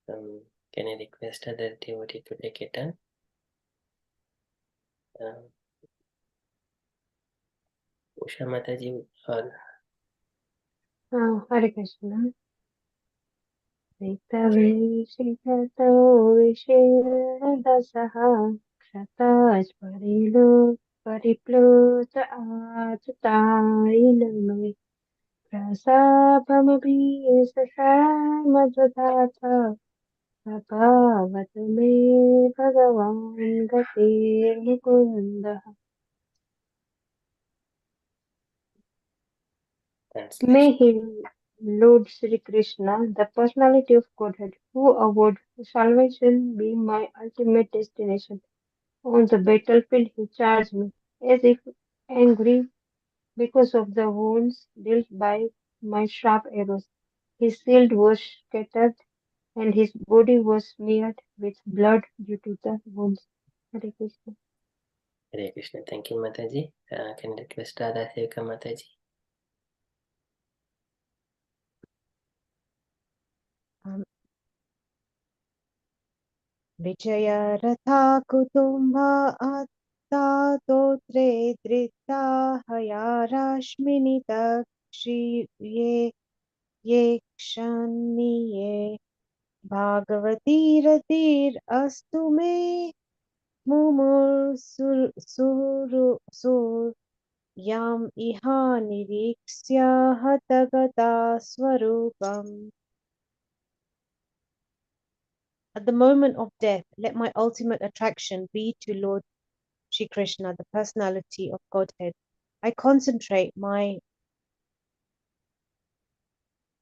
Can I request other devotee to take a turn? Usha Mataji or Hare Krishna. Riktavishikato vishena dasaha krataj paripluta achutarinamai prasabhamabhisasa madhvatata prabhavat me bhagavan gatir mukundaha. translation? May he, Lord Sri Krishna, the personality of Godhead, who award salvation, be my ultimate destination. On the battlefield, he charged me, as if angry because of the wounds dealt by my sharp arrows. His shield was scattered, and his body was smeared with blood due to the wounds. Hare Krishna. Hare Krishna. Thank you, Mataji. Can I request Radha Sevaka Mataji? विजयरथा Kutumba आत्तातोत्रे धृता हया राश्मिनि तक्षि ये क्षणीये भागवती रतिर् अस्तु मे मुमुर्सुर yam iha niriksya hatagata swarupam. At the moment of death, let my ultimate attraction be to Lord Shri Krishna, the personality of Godhead. I concentrate my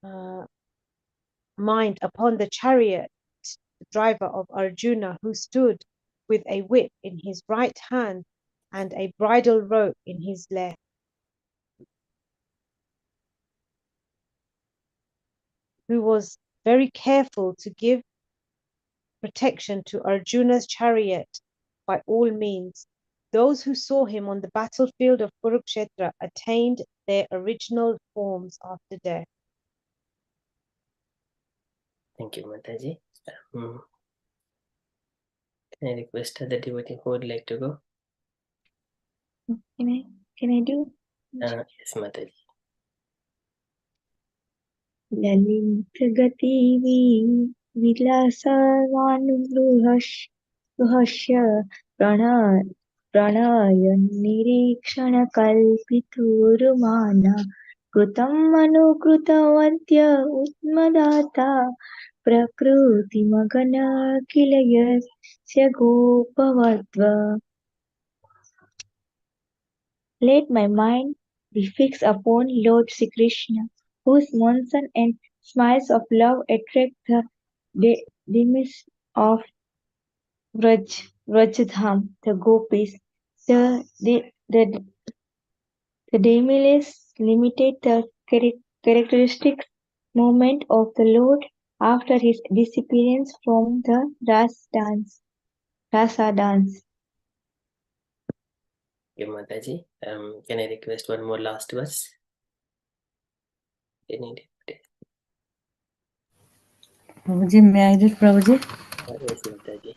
uh, mind upon the chariot driver of Arjuna, who stood with a whip in his right hand and a bridle rope in his left, who was very careful to give protection to Arjuna's chariot by all means. Those who saw him on the battlefield of Kurukshetra attained their original forms after death. Thank you, Mataji. Can I request the devotee who would like to go? Can I do? Yes, Mataji. Lalit गति विलासवानुगृहस्य प्रणय निरीक्षण कल्पितुरुमाना कृतम् अनुकृतवद्य उन्मदाता प्रकृतिमगन किल यस्य गोपवद्व. Let my mind be fixed upon Lord Sri Krishna, whose motion and smiles of love attract the demons of Vrajdham, the gopis. The demons limited the characteristic movement of the Lord after his disappearance from the Rasa dance. Thank you, Mataji. Can I request one more last verse? Any devotee? Prabhuji, may I read, Prabhuji? Yes, Mataji.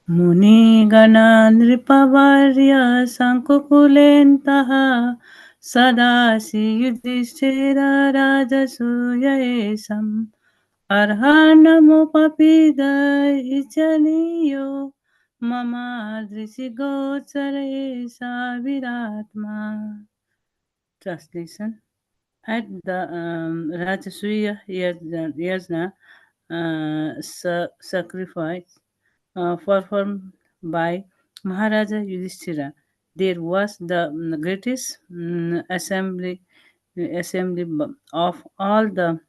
मुनिगणा नृपवर्य शङ्कुकुलेन्तः सदासि युधिष्ठिरराजसूयेशम् अर्हाणमुपपीदयिचनीयो मम दृशिगोचरे सा विरात्मा. Translation. At the Rajasuya Yajna sacrifice performed by Maharaja Yudhishthira, there was the greatest assembly of all the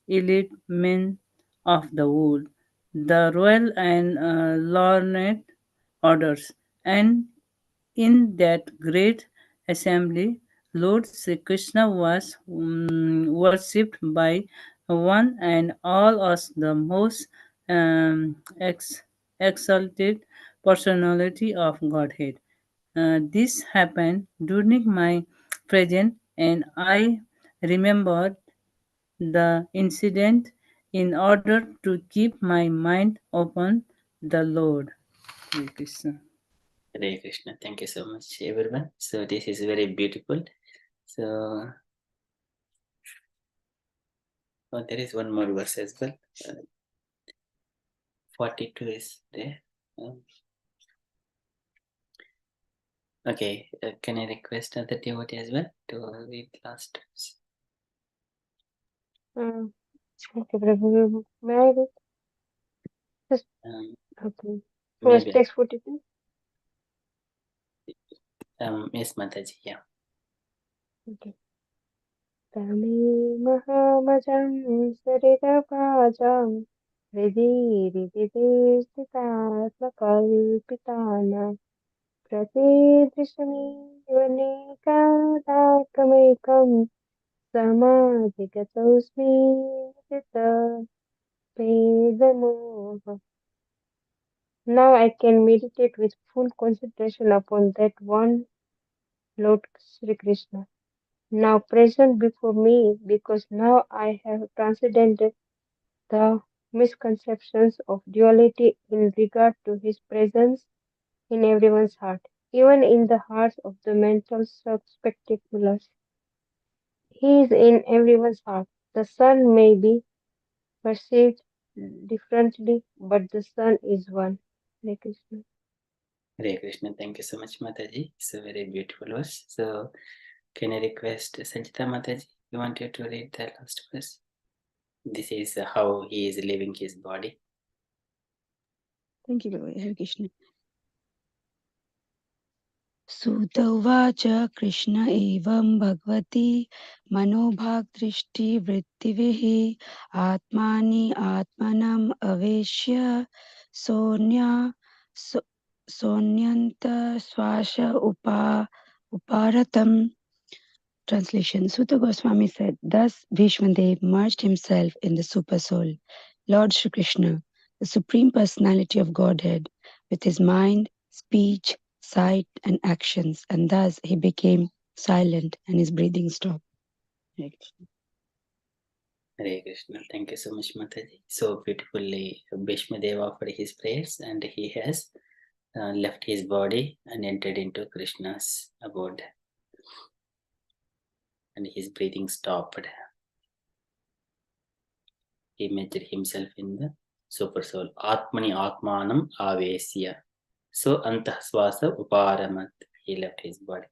elite men of the world, the royal and learned orders, and in that great assembly, Lord Sri Krishna was worshipped by one and all as the most exalted personality of Godhead. This happened during my present, and I remembered the incident in order to keep my mind upon the Lord. Hare Krishna. Hare Krishna. Thank you so much, everyone. So this is very beautiful. So there is one more verse as well. 42 is there. Okay, can I request the devotee as well to read last? Okay, Prabhu. May I read? Just, okay. First, Maybe. text 42. Yes, Mataji. Yeah. Okay. Tame mahamajam sarirabhajam hridir kalpitanam प्रतीदृशमेवनेकादाकमेकं समाधिगतोऽस्मि जितभेदमोह. Now I can meditate with full concentration upon that one Lord Sri Krishna, now present before me, because now I have transcended the misconceptions of duality in regard to his presence in everyone's heart, even in the hearts of the mental spectaculars. He is in everyone's heart. The sun may be perceived differently, but the sun is one. Hare Krishna. Hare Krishna. Thank you so much, Mataji. It's a very beautiful verse. So, can I request Sanchita Mataji? You wanted to read the last verse? This is how he is leaving his body. Thank you, Prabhu. Hare Krishna. सूत उवाच कृष्ण एवं Bhagwati मनोभागदृष्टिवृत्तिभिः आत्मानि आत्मनम् अवेश्य सोऽन्यन्तश्वास उपारतम्. Translation. Sutta Goswami said, thus Bhishmadev merged himself in the Super Soul, Lord Shri Krishna, the Supreme Personality of Godhead, with his mind, speech, sight, and actions, and thus he became silent and his breathing stopped. Hare Krishna. Thank you so much, Mataji. So beautifully, Bhishmadev offered his prayers and he has left his body and entered into Krishna's abode. And his breathing stopped. He measured himself in the super soul. Atmani Atmanam Avesya. So Antahsvasa Uparamat. He left his body.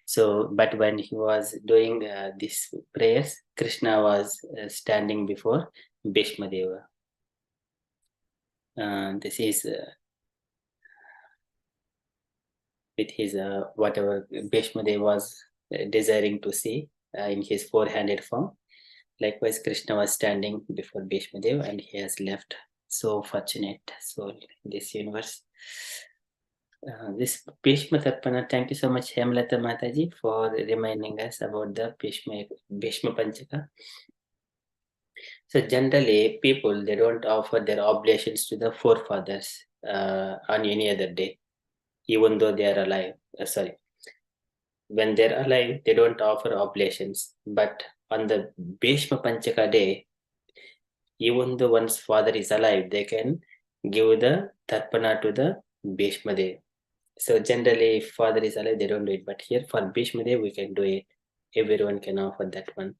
So, but when he was doing these prayers, Krishna was standing before Bhishmadeva. This is with his whatever Bhishmadeva was desiring to see in his four-handed form. Likewise, Krishna was standing before Bhishmadev and he has left. So fortunate soul in this universe. This Bhishma Tarpana, thank you so much, Hemlata Mataji, for reminding us about the Bhishma Panchaka. So generally, people, they don't offer their oblations to the forefathers on any other day, even though they are alive. When they're alive, they don't offer oblations. But on the Bhishma Panchaka day, even though one's father is alive, they can give the Tarpana to the Bhishma Dev. So generally, if father is alive, they don't do it. But here for Bhishma Dev, we can do it. Everyone can offer that one.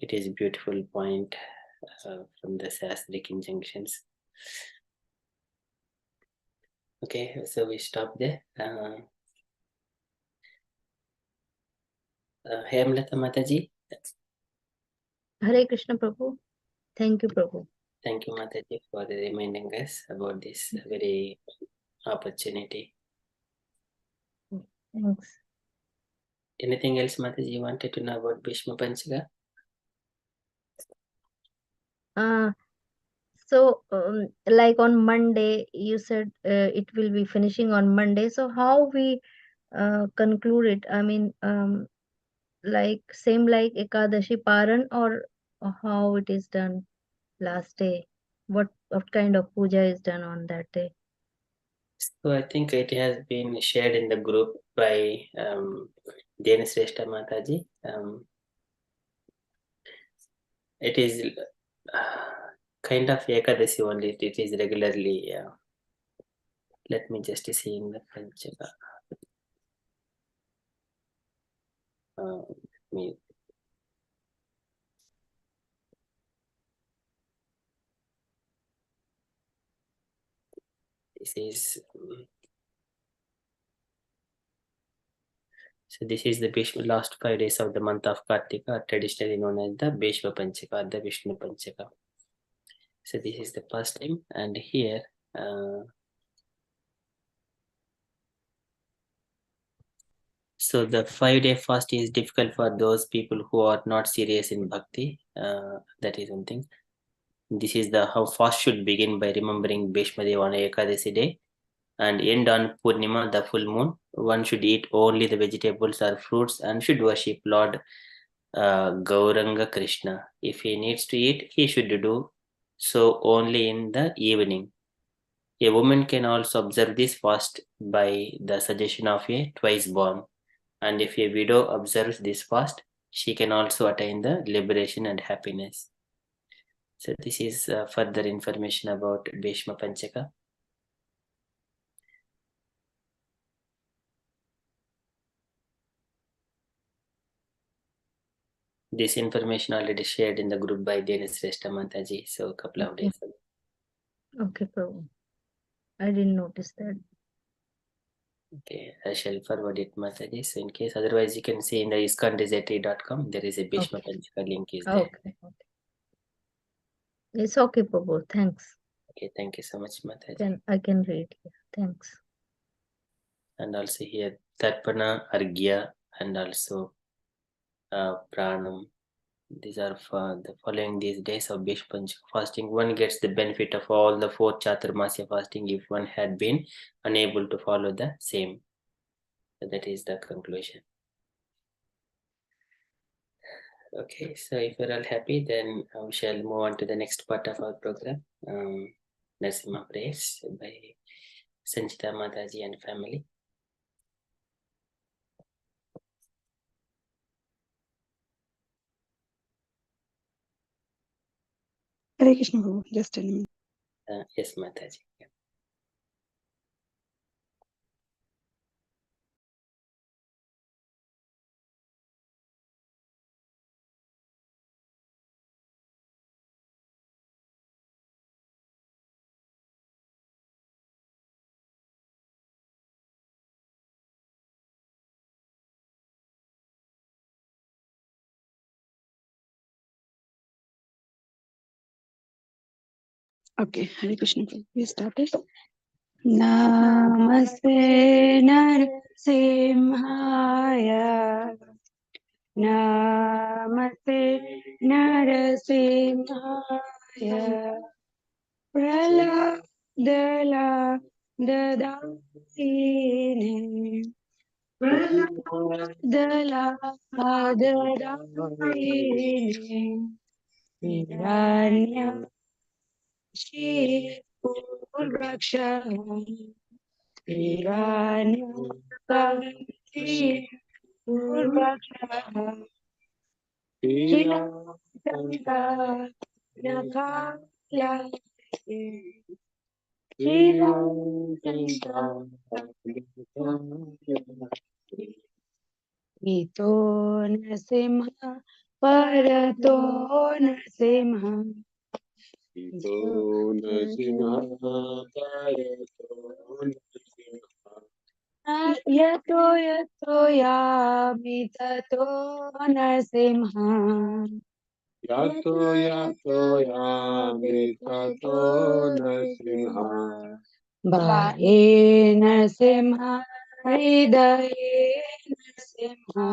It is a beautiful point from the Sastric injunctions. Okay, so we stop there. Hemlata Mataji. Hare Krishna Prabhu. Thank you, Prabhu. Thank you, Mataji, for reminding us about this very opportunity. Thanks. Anything else, Mataji, you wanted to know about Bhishma Panchaka? So, like on Monday, you said it will be finishing on Monday. So, how we conclude it? I mean, like same like Ekadashi Paran, or how it is done last day? What kind of puja is done on that day? So I think it has been shared in the group by Denisreshta Mataji. It is kind of Ekadasi only. It is regularly. Let me just see in the Panchaka. This is so. This is the Bhishma last 5 days of the month of Kartika, traditionally known as the Bhishma Panchaka, the Vishnu Panchaka. So this is the first time, and here. So the 5-day fast is difficult for those people who are not serious in bhakti. That is one thing. This is the how fast should begin by remembering Bhishmadev on Ekadasi day and end on Purnima, the full moon. One should eat only the vegetables or fruits and should worship Lord Gauranga Krishna. If he needs to eat, he should do so only in the evening. A woman can also observe this fast by the suggestion of a twice born. And if a widow observes this fast, she can also attain the liberation and happiness. So this is further information about Bhishma Panchaka. This information already shared in the group by Denis Shrestha Mataji, so a couple of days ago. Okay, Prabhu. I didn't notice that. Okay, I shall forward it, Mataji. So in case, otherwise you can see in the iskandesert.com, there is a Bhishma Panchaka link is there. Okay. It's okay, Prabhu. Thanks. Okay, thank you so much, Mataji. I can read here. Thanks. And also here, Tarpana, Argya, and also Pranam. These are for the following these days of Bhishma Panchaka fasting. One gets the benefit of all the 4 Chaturmasya fasting if one had been unable to follow the same. So that is the conclusion. Okay, so if you're all happy, then we shall move on to the next part of our program. Narsima Prayers by Sanchita Mataji and family. Hare Krishna, Prabhu. Just a minute. Yes, Mataji. Yeah. Okay, Hare Krishna, Prabhu. We started. Namaste Narasimhaya. Namaste Narasimhaya. Prahlada Dadayine. Prahlada Dadayine. Hiranya Shivuraksha. Hiranya Shivuraksha. Hiranya Nakala. Ito Narasimha Parato Narasimha. Ito Narasimha Parato Narasimha. Yato Yato Yami Tato Narasimha. Yato Yato Yami Tato Narasimha. Bahe Narasimha Hridaye Narasimha.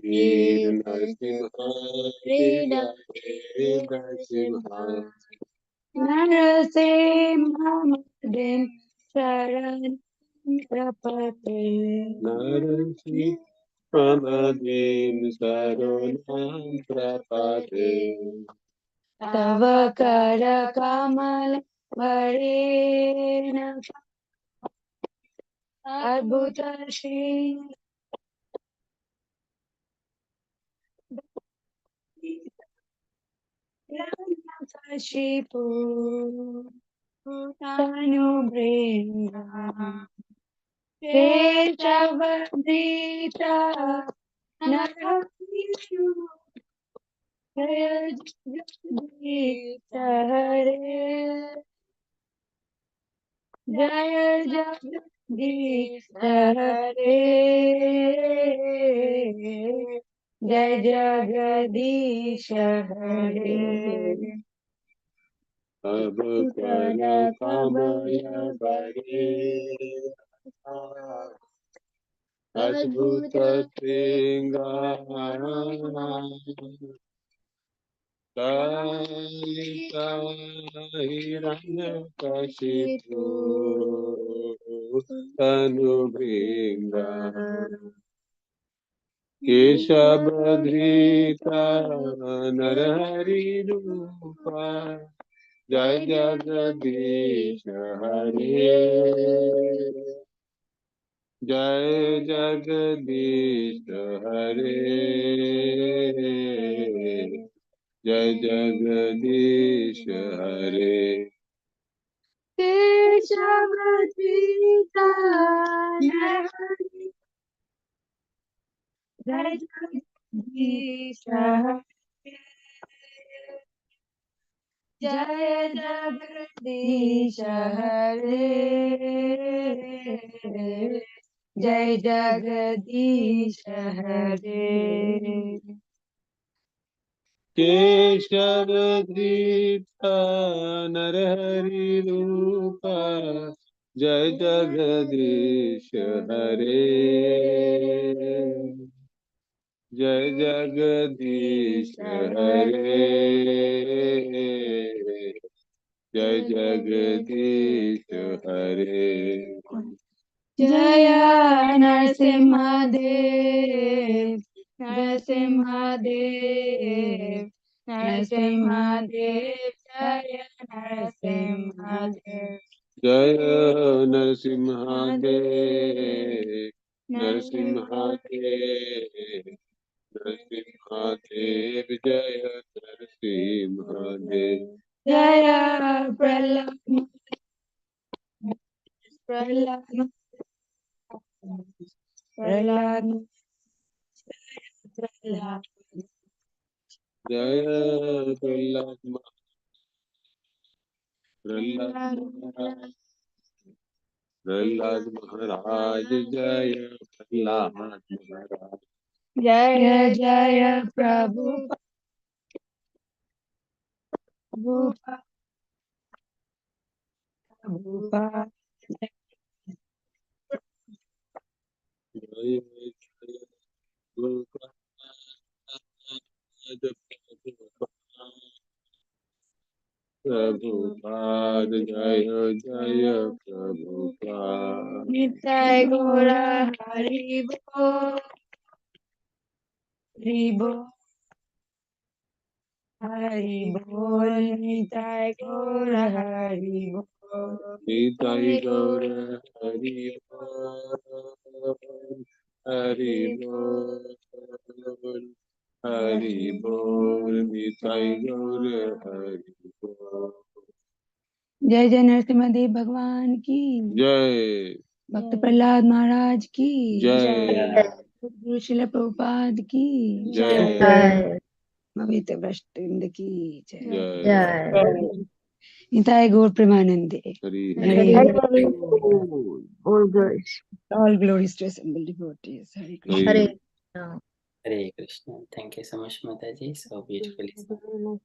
Veer Narasimha Hridaye Narasimha. Narasimha Madin Sharan Prapate. Narasimha Madin Saranam Prapate. Tava Kara Kamala Varena Adbhuta Shri Kashipu Tanu Brinda Keshavadita Naravishu Jaya Jagadita Hare Jaya Jagadita Hare Jai Jagadisha Hare. Abhukara Kamaya Bare. Adbhuta Sringara. Kalita Hiranyakashipu Tanubringa. Keshabadrita Narahari Rupa. Jai Jagadish Hare. Jai Jagadish Hare. Jai Jagadish Hare. Keshavadita Narahari Jai Jagdish हरे, जय जगदीश हरे, जय जगदीश हरे। केशव दीप्त नरहरि रूप जय जगदीश हरे, जय जगदीश हरे, जय जगदीश हरे। जय नरसिंहदेव, नरसिंहदेव, नरसिंहदेव, जय नरसिंहदेव। जय नरसिंहदेव, नरसिंहदेव, नरसिंहदेव, जय नरसिंहदेव। जय प्रहलाद, प्रहलाद, प्रहलाद, प्रहलाद, जय प्रहलाद प्रहलाद महाराज, जय प्रहलाद महाराज। जय जय प्रभु, प्रभुपाद, जय जय प्रभुपाद, जय जय प्रभुपाद। निताय गौर हरि बोल, हरि बोल, हरि बोल, निताय गौर हरि बोल, निताय गौर हरि बोल, हरि बोल, हरि बोल, निताय गौर हरि बोल। जय जय नरसिम्हा भगवान की जय, भक्त प्रहलाद महाराज की जय, गुरु शिल प्रभुपाद की जय, पवित्र वृंद की जय। जय। निताय गौर प्रेमानंदे। हरि हरि बोल। All glories. all glories to assembled devotees. Hare Krishna. Hari Hare Krishna. Thank you so much, Mataji. So beautifully sung.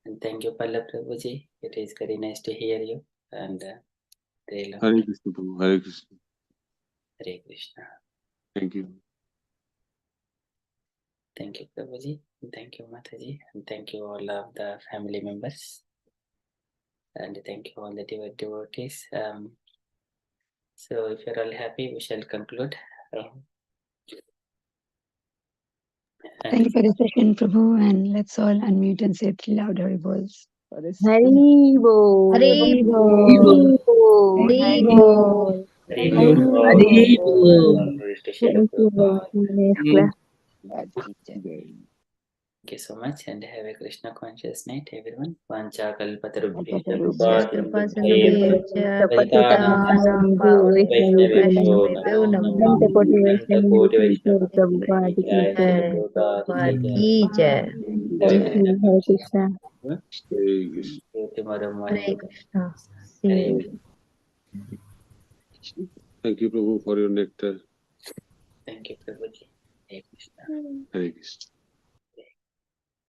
And thank you, Pallab Prabhuji. It is very nice to hear you. And very Hare lovely. Krishna Prabhu, Hare Krishna. Hare Krishna. Thank you. Thank you, Prabhuji. And thank you, Mataji. And thank you, all of the family members. And thank you, all the devotees. So, if you're all happy, we shall conclude. Thank you for the session, Prabhu, and let's all unmute and say three loud Hari Bols for this. Hari Bol. Hare Hari Bol. Hare Hari Bol. Hare Hari Bol. Bol. Glories to Srila Thank you. Prabhupada. Next class. Thank you so much and have a Krishna conscious night, everyone. Vancha kalpatarubhya कृपा कृपासिन्धुभ्यश्च पतितानां वैष्णवेभ्यो वैष्णवेभ्यो नमो नमो नमः Anantapati अनंतकोटि Vaishnava वैष्णव Prabhupada ki जय jai. Shri Prabhupada की जय की जय जय Thank you. Hare Krishna. हरे कृष्ण। ज्योतिमरं हरे वन्दे Krishna Hare thank you prabhu for your nectar. Thank you prabhu ji Hare Krishna Hare Krishna.